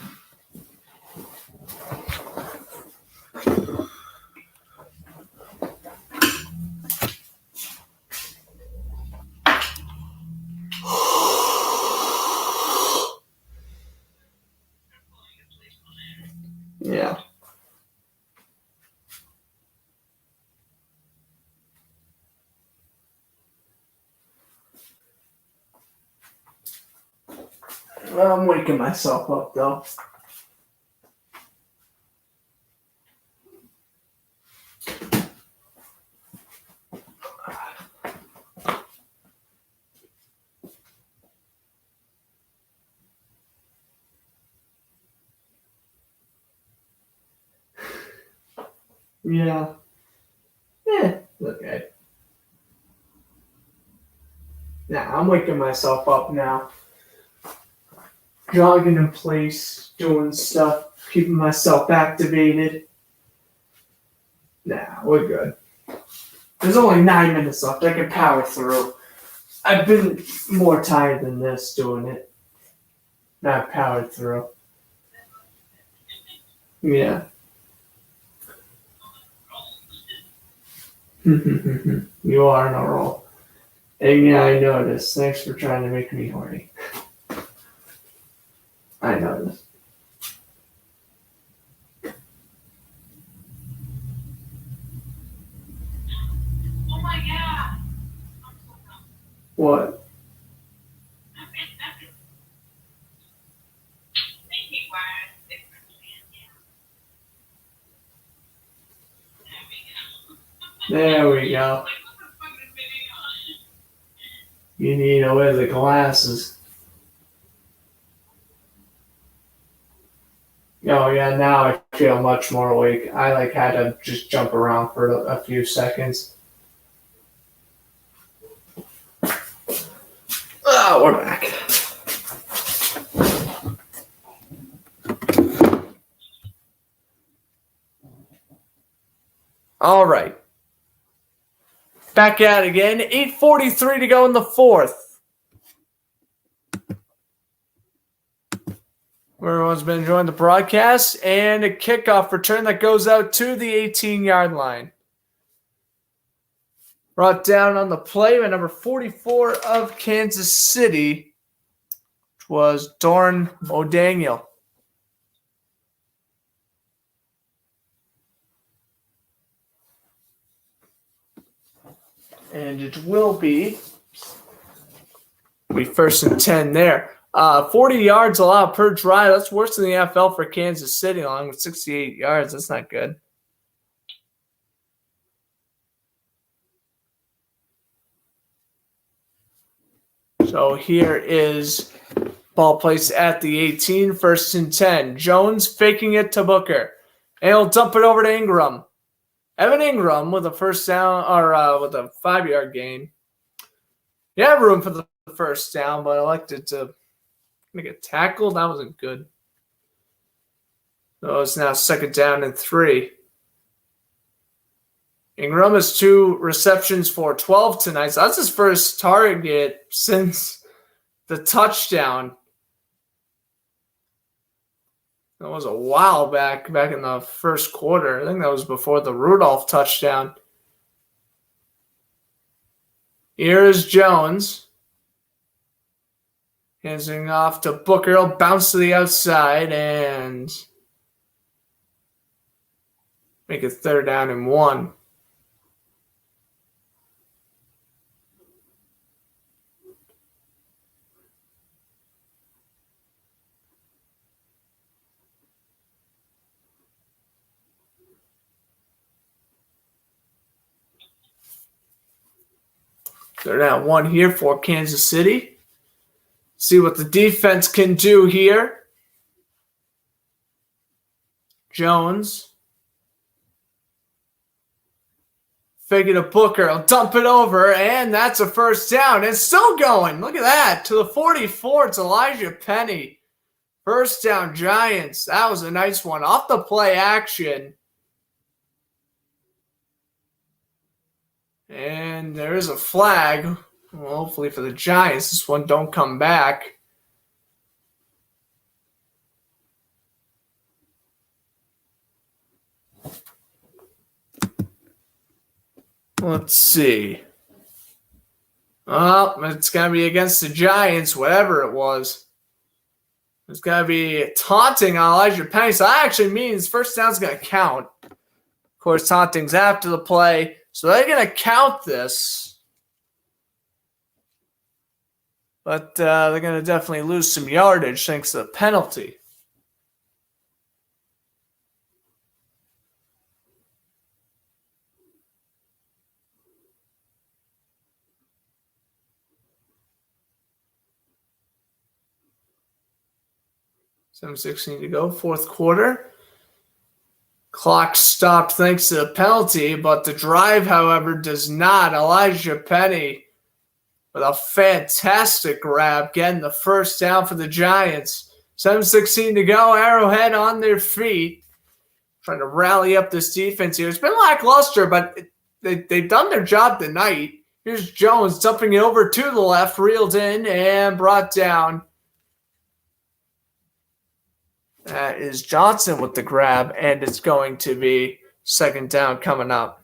Yeah. Well, I'm waking myself up, though. Yeah. Okay. Nah, I'm waking myself up now. Jogging in place, doing stuff, keeping myself activated. Nah, we're good. There's only 9 minutes left. I can power through. I've been more tired than this doing it. Not powered through. Yeah. You are on a roll. And yeah, I noticed. Thanks for trying to make me horny. I noticed.
Oh my god.
What? There we go. You need to wear the glasses. Oh yeah, now I feel much more awake. I had to just jump around for a few seconds. Oh, we're back. All right. Back at it again. 8:43 to go in the fourth. Everyone's been enjoying the broadcast, and a kickoff return that goes out to the 18-yard line. Brought down on the play by number 44 of Kansas City, which was Dorn O'Daniel. And it will be first and 10 there. 40 yards allowed per drive. That's worse than the NFL for Kansas City, along with 68 yards. That's not good. So here is ball placed at the 18, first and 10. Jones faking it to Booker. And he'll dump it over to Ingram. Evan Ingram with a first down, or with a 5-yard gain. You have room for the first down, but elected to make a tackle. That wasn't good. So it's now second down and 3. Ingram has 2 receptions for 12 tonight. So that's his first target since the touchdown. That was a while back in the first quarter. I think that was before the Rudolph touchdown. Here is Jones. Handing off to Booker. He'll bounce to the outside and make it third down and 1. They're now 1 here for Kansas City. See what the defense can do here. Jones. Fake it to Booker. He'll dump it over, and that's a first down. It's still going. Look at that. To the 44, it's Elijah Penny. First down, Giants. That was a nice one. Off the play action. And there is a flag. Well, hopefully for the Giants, this one don't come back. Let's see. Oh, it's going to be against the Giants, whatever it was. It's going to be taunting on Elijah Penny. So that actually means first down's going to count. Of course, taunting's after the play. So they're going to count this. But they're going to definitely lose some yardage thanks to the penalty. $7:16 to go, fourth quarter. Clock stopped thanks to the penalty, but the drive, however, does not. Elijah Penny with a fantastic grab, getting the first down for the Giants. 7:16 to go, Arrowhead on their feet, trying to rally up this defense here. It's been lackluster, but they've done their job tonight. Here's Jones dumping it over to the left, reeled in and brought down. That is Johnson with the grab, and it's going to be second down coming up.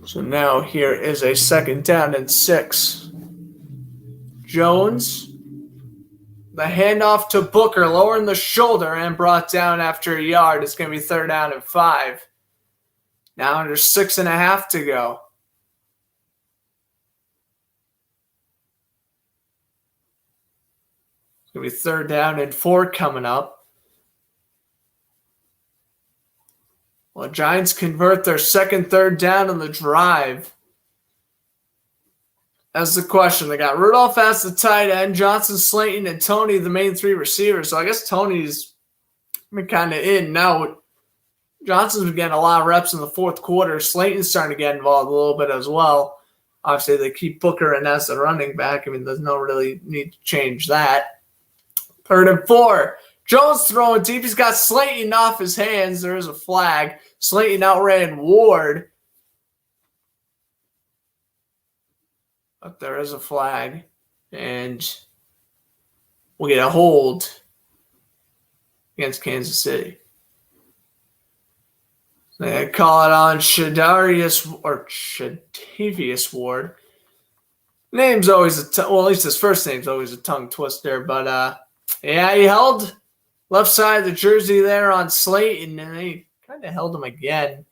So now here is a second down and 6. Jones. The handoff to Booker, lowering the shoulder and brought down after a yard. It's going to be third down and 5. Now under 6.5 to go. It's going to be third down and 4 coming up. Well, Giants convert their second third down on the drive. That's the question. They got Rudolph as the tight end, Johnson, Slayton, and Tony, the main 3 receivers. So I guess Tony's been kind of in now. Johnson's been getting a lot of reps in the fourth quarter. Slayton's starting to get involved a little bit as well. Obviously, they keep Booker in as the running back. I mean, there's no really need to change that. Third and 4. Jones throwing deep. He's got Slayton off his hands. There is a flag. Slayton outran Ward. But there is a flag, and we'll get a hold against Kansas City. They call it on Shadavius Ward. Name's always at least his first name's always a tongue twister. But yeah, he held left side of the jersey there on Slayton, and he kind of held him again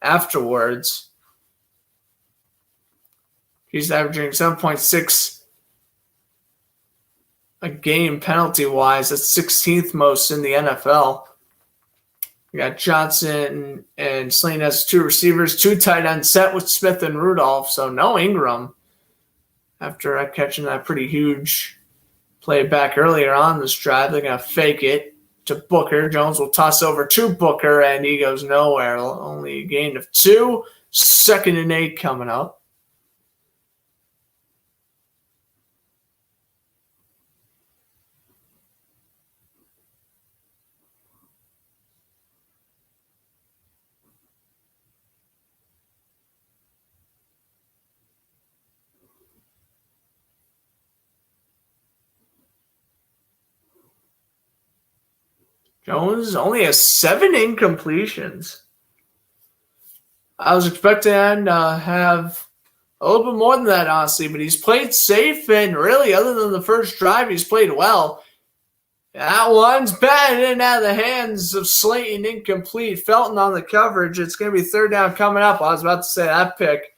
afterwards. He's averaging 7.6 a game penalty-wise. That's 16th most in the NFL. We got Johnson and Slayton as 2 receivers, 2 tight ends set with Smith and Rudolph. So no Ingram after catching that pretty huge play back earlier on this drive. They're going to fake it to Booker. Jones will toss over to Booker, and he goes nowhere. Only a gain of 2. Second and 8 coming up. Jones only has 7 incompletions. I was expecting to have a little bit more than that, honestly, but he's played safe, and really, other than the first drive, he's played well. That one's batted in and out of the hands of Slayton, incomplete. Felton on the coverage. It's going to be third down coming up. I was about to say that pick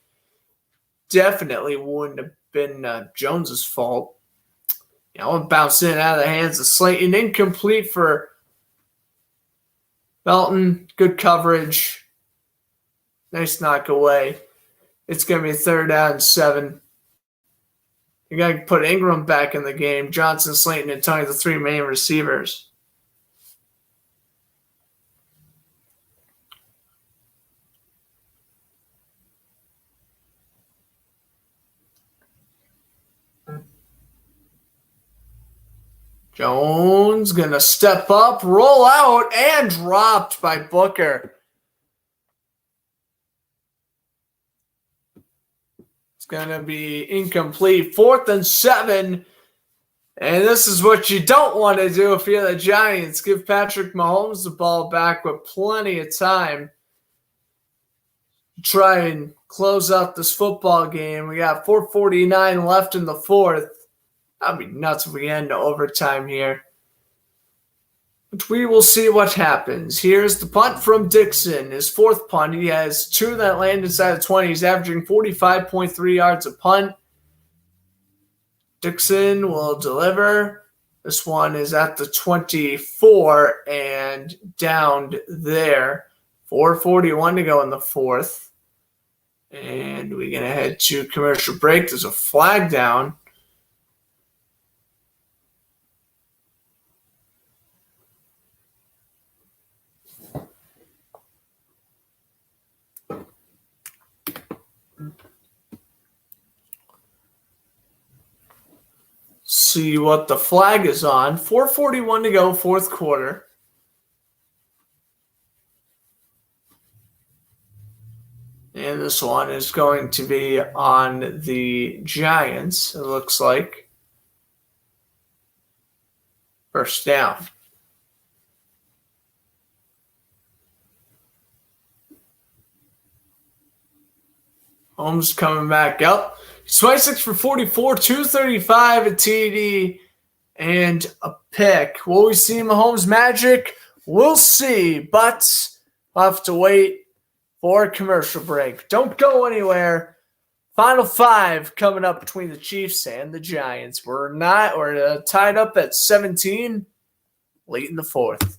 definitely wouldn't have been Jones's fault. One bounced in out of the hands of Slayton. Incomplete for Melton. Good coverage. Nice knock away. It's going to be 3rd down and 7. You're going to put Ingram back in the game. Johnson, Slayton, and Tony, the 3 main receivers. Jones going to step up, roll out, and dropped by Booker. It's going to be incomplete. 4th and 7. And this is what you don't want to do if you're the Giants. Give Patrick Mahomes the ball back with plenty of time to try and close out this football game. We got 4:49 left in the 4th. That'd be nuts if we end to overtime here. But we will see what happens. Here's the punt from Dixon. His 4th punt. He has 2 that land inside the 20. He's averaging 45.3 yards a punt. Dixon will deliver. This one is at the 24 and downed there. 4:41 to go in the 4th. And we're going to head to commercial break. There's a flag down. See what the flag is on. 4:41 to go, 4th quarter. And this one is going to be on the Giants, it looks like. 1st down. Holmes coming back up. 26 for 44, 235, a TD, and a pick. Will we see Mahomes magic? We'll see, but we'll have to wait for a commercial break. Don't go anywhere. Final 5 coming up between the Chiefs and the Giants. We're tied up at 17 late in the 4th.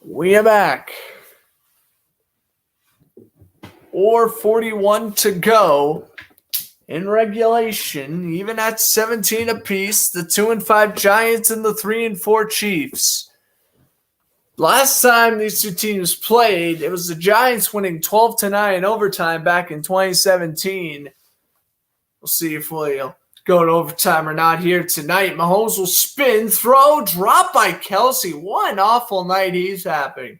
We are back. 4:41 to go in regulation, even at 17 apiece. The 2-5 Giants and the 3-4 Chiefs. Last time these two teams played, it was the Giants winning 12-9 in overtime back in 2017. We'll see if we'll go to overtime or not here tonight. Mahomes will spin, throw, drop by Kelce. What an awful night he's having.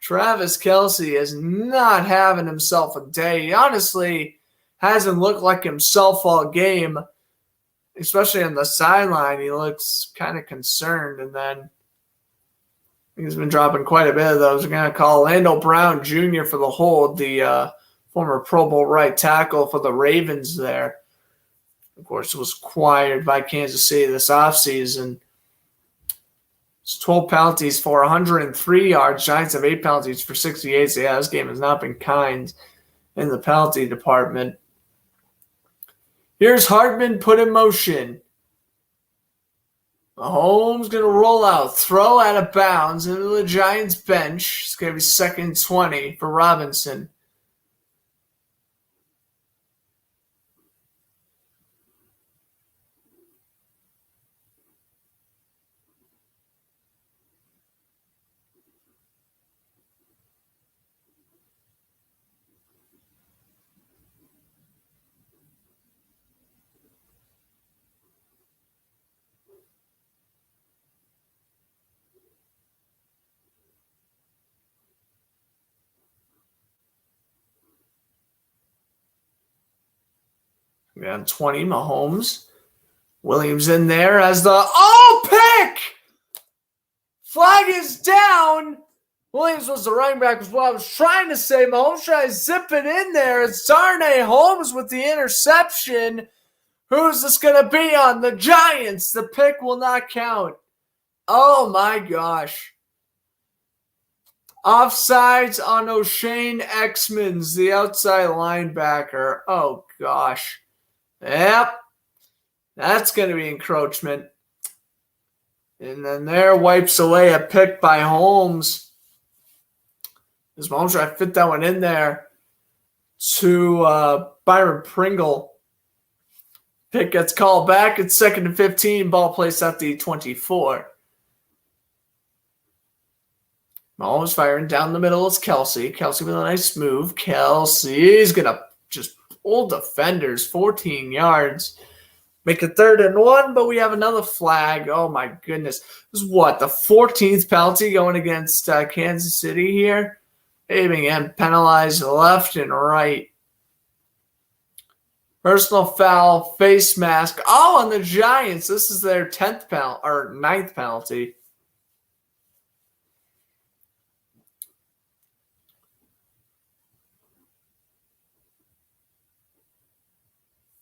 Travis Kelce is not having himself a day. He honestly hasn't looked like himself all game, especially on the sideline. He looks kind of concerned, and then he's been dropping quite a bit of those. We're going to call Orlando Brown Jr. for the hold, the former Pro Bowl right tackle for the Ravens there. Of course, was acquired by Kansas City this offseason. It's 12 penalties for 103 yards. Giants have 8 penalties for 68. So, yeah, this game has not been kind in the penalty department. Here's Hardman put in motion. Mahomes going to roll out, throw out of bounds into the Giants bench. It's going to be 2nd and 20 for Robinson. On 20, Mahomes. Williams in there as the pick! Flag is down. Williams was the running back, was what I was trying to say. Mahomes trying to zip it in there. It's Darnay Holmes with the interception. Who's this going to be on? The Giants. The pick will not count. Oh, my gosh. Offsides on O'Shane Exmans, the outside linebacker. Oh, gosh. Yep. That's going to be encroachment. And then there wipes away a pick by Holmes. As Mahomes trying to fit that one in there to Byron Pringle. Pick gets called back. It's 2nd and 15. Ball placed at the 24. Mahomes firing down the middle. It's Kelce. Kelce with a nice move. Kelce's going to just pull defenders 14 yards. Make it 3rd and 1, but we have another flag. Oh, my goodness. This is what, the 14th penalty going against Kansas City here? Aiming and penalized left and right. Personal foul, face mask. Oh, on the Giants. This is their 10th penalty, or 9th penalty.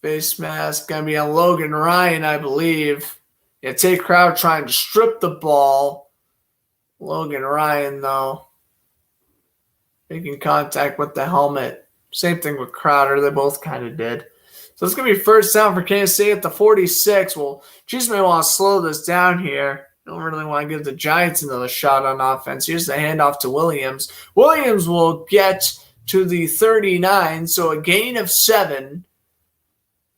Face mask going to be on Logan Ryan, I believe. Yeah, Tate Crowder trying to strip the ball. Logan Ryan, though, making contact with the helmet. Same thing with Crowder. They both kind of did. So it's going to be 1st down for Kansas City at the 46. Well, Chiefs may want to slow this down here. Don't really want to give the Giants another shot on offense. Here's the handoff to Williams. Williams will get to the 39, so a gain of 7.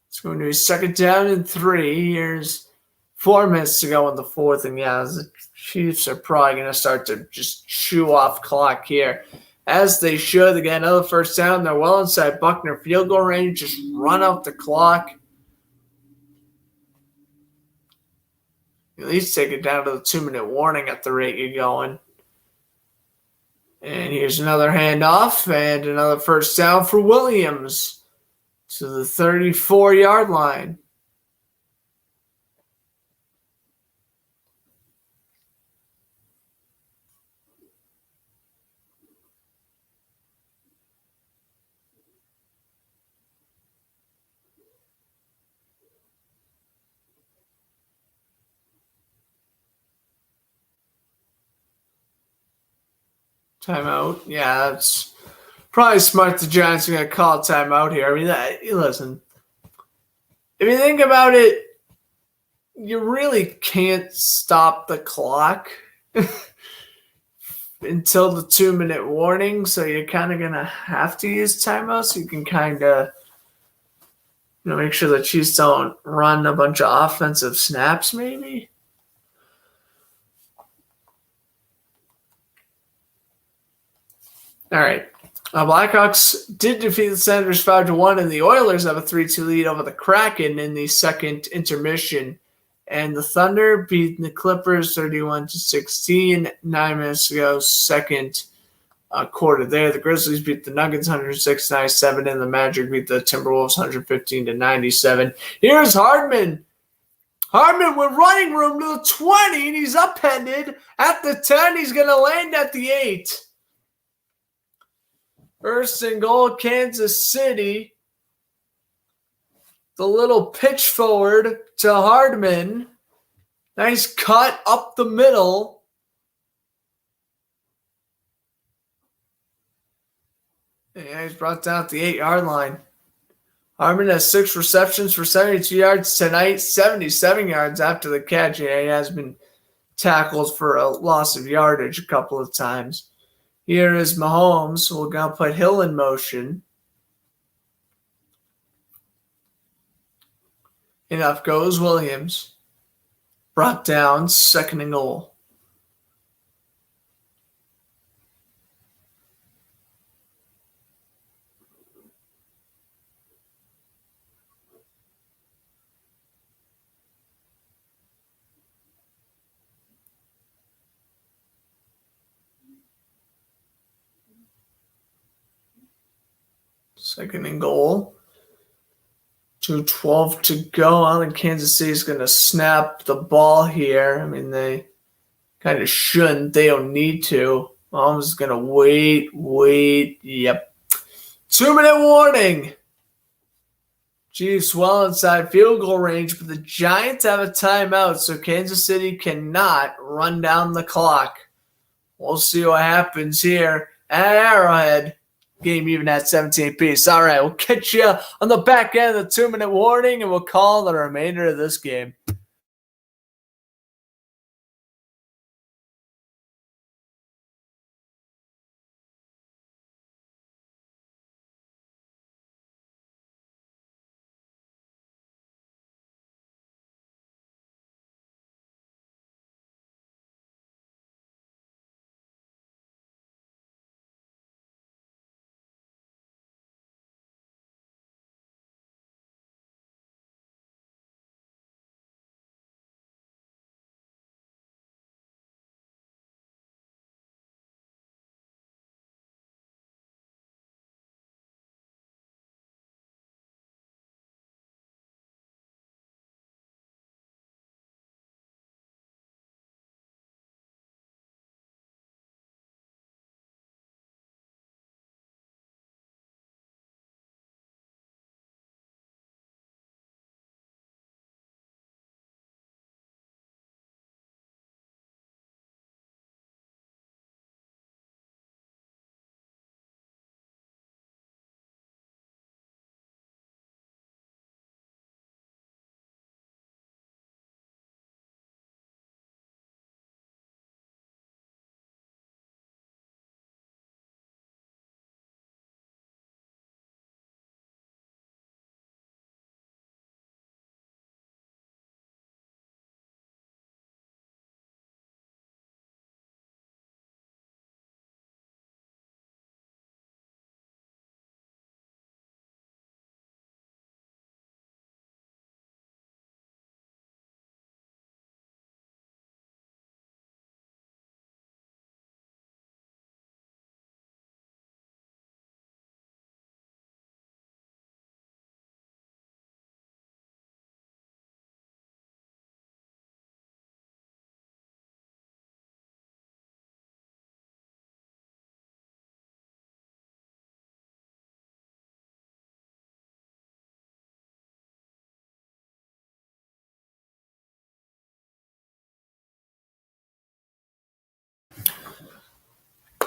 It's going to be 2nd down and 3. Here's 4 minutes to go in the 4th. And, yeah, the Chiefs are probably going to start to just chew off clock here, as they should. Again, another 1st down. They're well inside Buckner field goal range. Just run out the clock. At least take it down to the 2-minute warning at the rate you're going. And here's another handoff and another 1st down for Williams to the 34-yard line. Timeout. Yeah, that's probably smart. The Giants are going to call a timeout here. I mean, listen, if you think about it, you really can't stop the clock until the 2-minute warning. So you're kind of going to have to use timeout so you can kind of, make sure the Chiefs don't run a bunch of offensive snaps maybe. All right. Blackhawks did defeat the Senators 5-1, and the Oilers have a 3-2 lead over the Kraken in the second intermission. And the Thunder beat the Clippers 31-16 9 minutes ago, second quarter there. The Grizzlies beat the Nuggets 106-97, and the Magic beat the Timberwolves 115-97. Here's Hardman. Hardman with running room to the 20, and he's upended at the 10. He's going to land at the 8. First and goal, Kansas City. The little pitch forward to Hardman. Nice cut up the middle. Yeah, he's brought down at the 8-yard line. Hardman has 6 receptions for 72 yards tonight, 77 yards after the catch. Yeah, he has been tackled for a loss of yardage a couple of times. Here is Mahomes. We're going to put Hill in motion. And up goes Williams. Brought down, second and goal. Second and goal. 2:12 to go. I think Kansas City's going to snap the ball here. I mean, they kind of shouldn't. They don't need to. Mahomes is going to wait. Yep. 2-minute warning. Chiefs well inside field goal range, but the Giants have a timeout, so Kansas City cannot run down the clock. We'll see what happens here at Arrowhead. Game even at 17 apiece. All right, we'll catch you on the back end of the 2-minute warning, and we'll call the remainder of this game.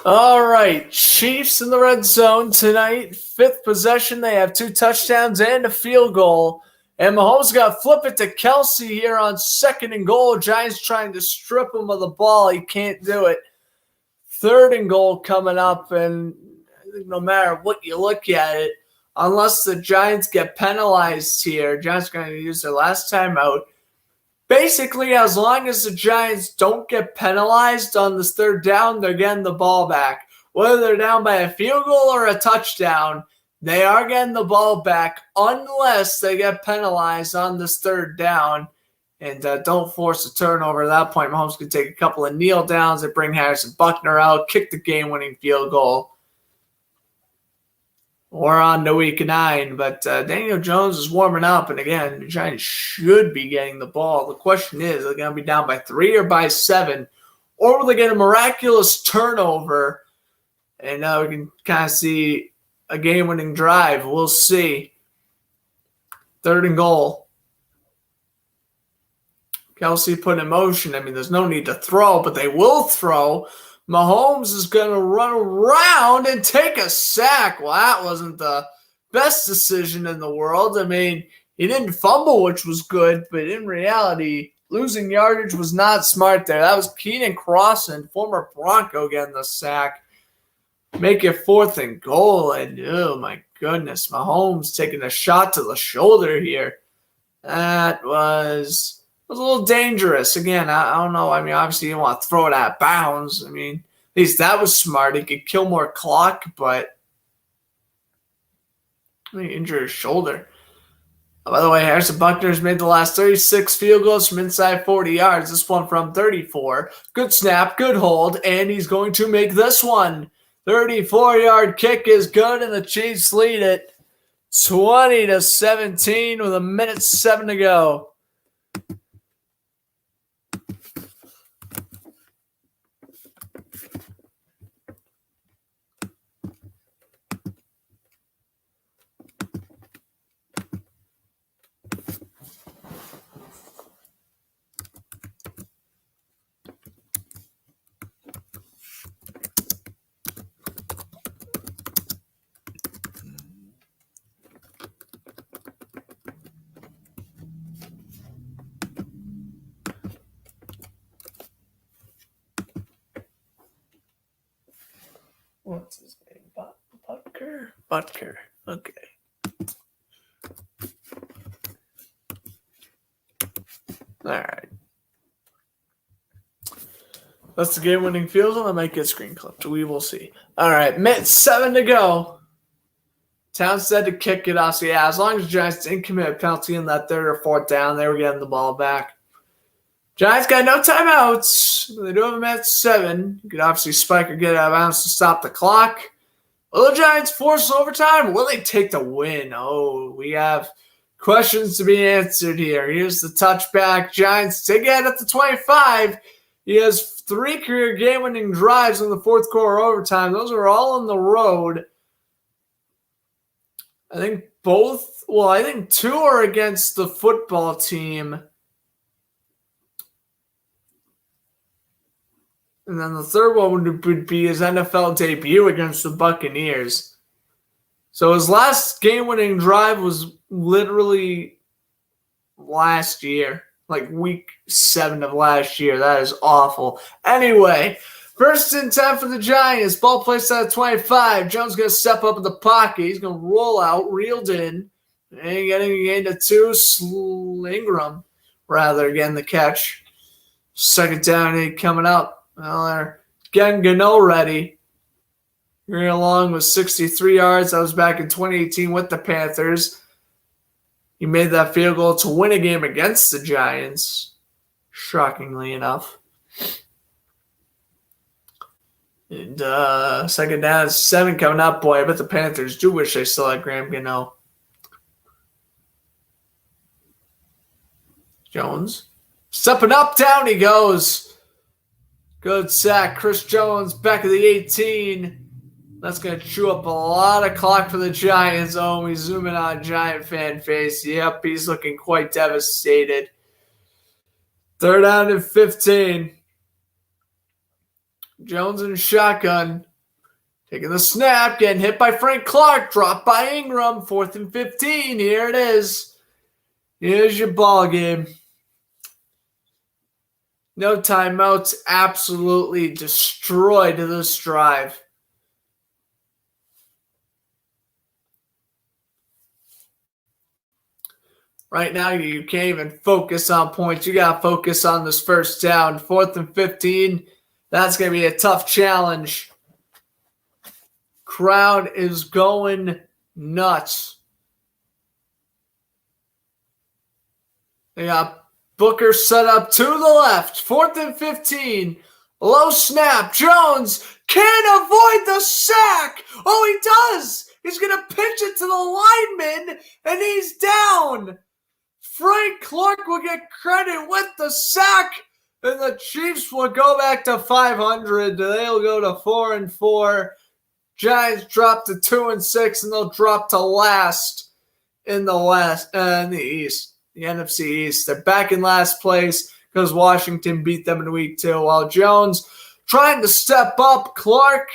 All right, Chiefs in the red zone tonight. 5th possession. They have 2 touchdowns and a field goal. And Mahomes got to flip it to Kelsey here on 2nd and goal. Giants trying to strip him of the ball. He can't do it. 3rd and goal coming up. And I think no matter what you look at it, unless the Giants get penalized here, Giants are going to use their last timeout. Basically, as long as the Giants don't get penalized on this 3rd down, they're getting the ball back. whether they're down by a field goal or a touchdown, they are getting the ball back unless they get penalized on this third down. And don't force a turnover at that point. Mahomes can take a couple of kneel downs and bring Harrison Buckner out, kick the game-winning field goal. We're on to week 9, but Daniel Jones is warming up. And again, the Giants should be getting the ball. The question is, are they going to be down by 3 or by 7? Or will they get a miraculous turnover? And we can kind of see a game-winning drive. We'll see. 3rd and goal. Kelsey put in motion. I mean, there's no need to throw, but they will throw. Mahomes is going to run around and take a sack. Well, that wasn't the best decision in the world. I mean, he didn't fumble, which was good, but in reality, losing yardage was not smart there. That was Keenan Crossan, former Bronco, getting the sack. Make it 4th and goal, and oh my goodness, Mahomes taking a shot to the shoulder here. That was a little dangerous. Again, I don't know. I mean, obviously you don't want to throw it out of bounds. I mean, at least that was smart. He could kill more clock, but he injured his shoulder. Oh, by the way, Harrison Buckner's made the last 36 field goals from inside 40 yards. This one from 34. Good snap, good hold, and he's going to make this one. 34-yard kick is good, and the Chiefs lead it 20-17 with 1:07 to go. What's his name? Butker. Okay. All right. That's the game-winning field goal. I might get screen clipped. We will see. All right. 7 to go. Townsend to kick it off. So, yeah, as long as the Giants didn't commit a penalty in that 3rd or 4th down, they were getting the ball back. Giants got no timeouts. They do have them at 7. You could obviously spike or get out of bounds to stop the clock. Will the Giants force overtime? Will they take the win? Oh, we have questions to be answered here. Here's the touchback. Giants take it at the 25. He has 3 career game-winning drives in the 4th quarter overtime. Those are all on the road. I think 2 are against the football team. And then the 3rd one would be his NFL debut against the Buccaneers. So his last game-winning drive was literally last year, like week 7 of last year. That is awful. Anyway, 1st and 10 for the Giants. Ball placed at 25. Jones going to step up in the pocket. He's going to roll out, reeled in, and getting a gain to 2. Ingram, getting the catch. 2nd down, coming up. Well, they're getting Gano ready. You're along with 63 yards. That was back in 2018 with the Panthers. He made that field goal to win a game against the Giants, shockingly enough. And 2nd down, 7 coming up. Boy, I bet the Panthers do wish they still had Graham Gano. Jones. Stepping up, down he goes. Good sack. Chris Jones back at the 18. That's going to chew up a lot of clock for the Giants. Oh, we zoom in on Giant fan face. Yep, he's looking quite devastated. 3rd down and 15. Jones in shotgun. Taking the snap. Getting hit by Frank Clark. Dropped by Ingram. 4th and 15. Here it is. Here's your ball game. No timeouts, absolutely destroyed this drive. Right now, you can't even focus on points. You got to focus on this 1st down. 4th and 15, that's going to be a tough challenge. Crowd is going nuts. They got Booker set up to the left. 4th and 15. Low snap. Jones can't avoid the sack. Oh, he does. He's going to pitch it to the lineman, and he's down. Frank Clark will get credit with the sack, and the Chiefs will go back to 500. They'll go to 4-4. Giants drop to 2-6, and they'll drop to last in the East. The NFC East. They're back in last place because Washington beat them in week 2. While Jones trying to step up. Clark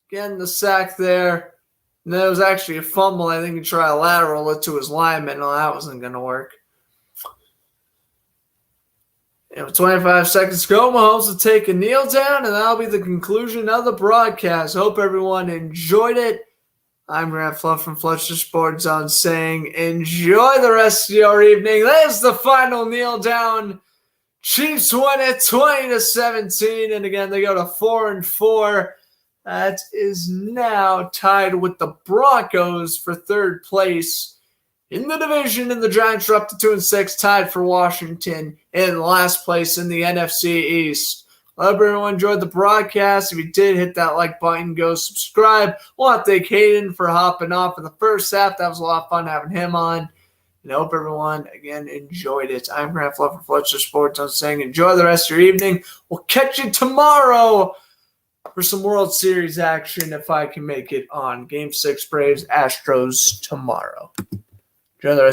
getting the sack there. And there was actually a fumble. I think he tried to lateral it to his lineman. No, that wasn't going to work. And with 25 seconds to go, Mahomes will take a kneel down, and that'll be the conclusion of the broadcast. Hope everyone enjoyed it. I'm Grant Fluff from Fletcher Sports Zone saying enjoy the rest of your evening. There's the final kneel down. Chiefs win it 20-17. And again, they go to 4-4. That is now tied with the Broncos for 3rd place in the division. And the Giants are up to 2-6, tied for Washington in last place in the NFC East. I hope everyone enjoyed the broadcast. If you did, hit that like button, go subscribe. I want to thank Hayden for hopping off in the first half. That was a lot of fun having him on. And I hope everyone, again, enjoyed it. I'm Grant Fluff from Fletcher Sports. I'm saying enjoy the rest of your evening. We'll catch you tomorrow for some World Series action if I can make it on Game 6 Braves Astros tomorrow. Enjoy the rest.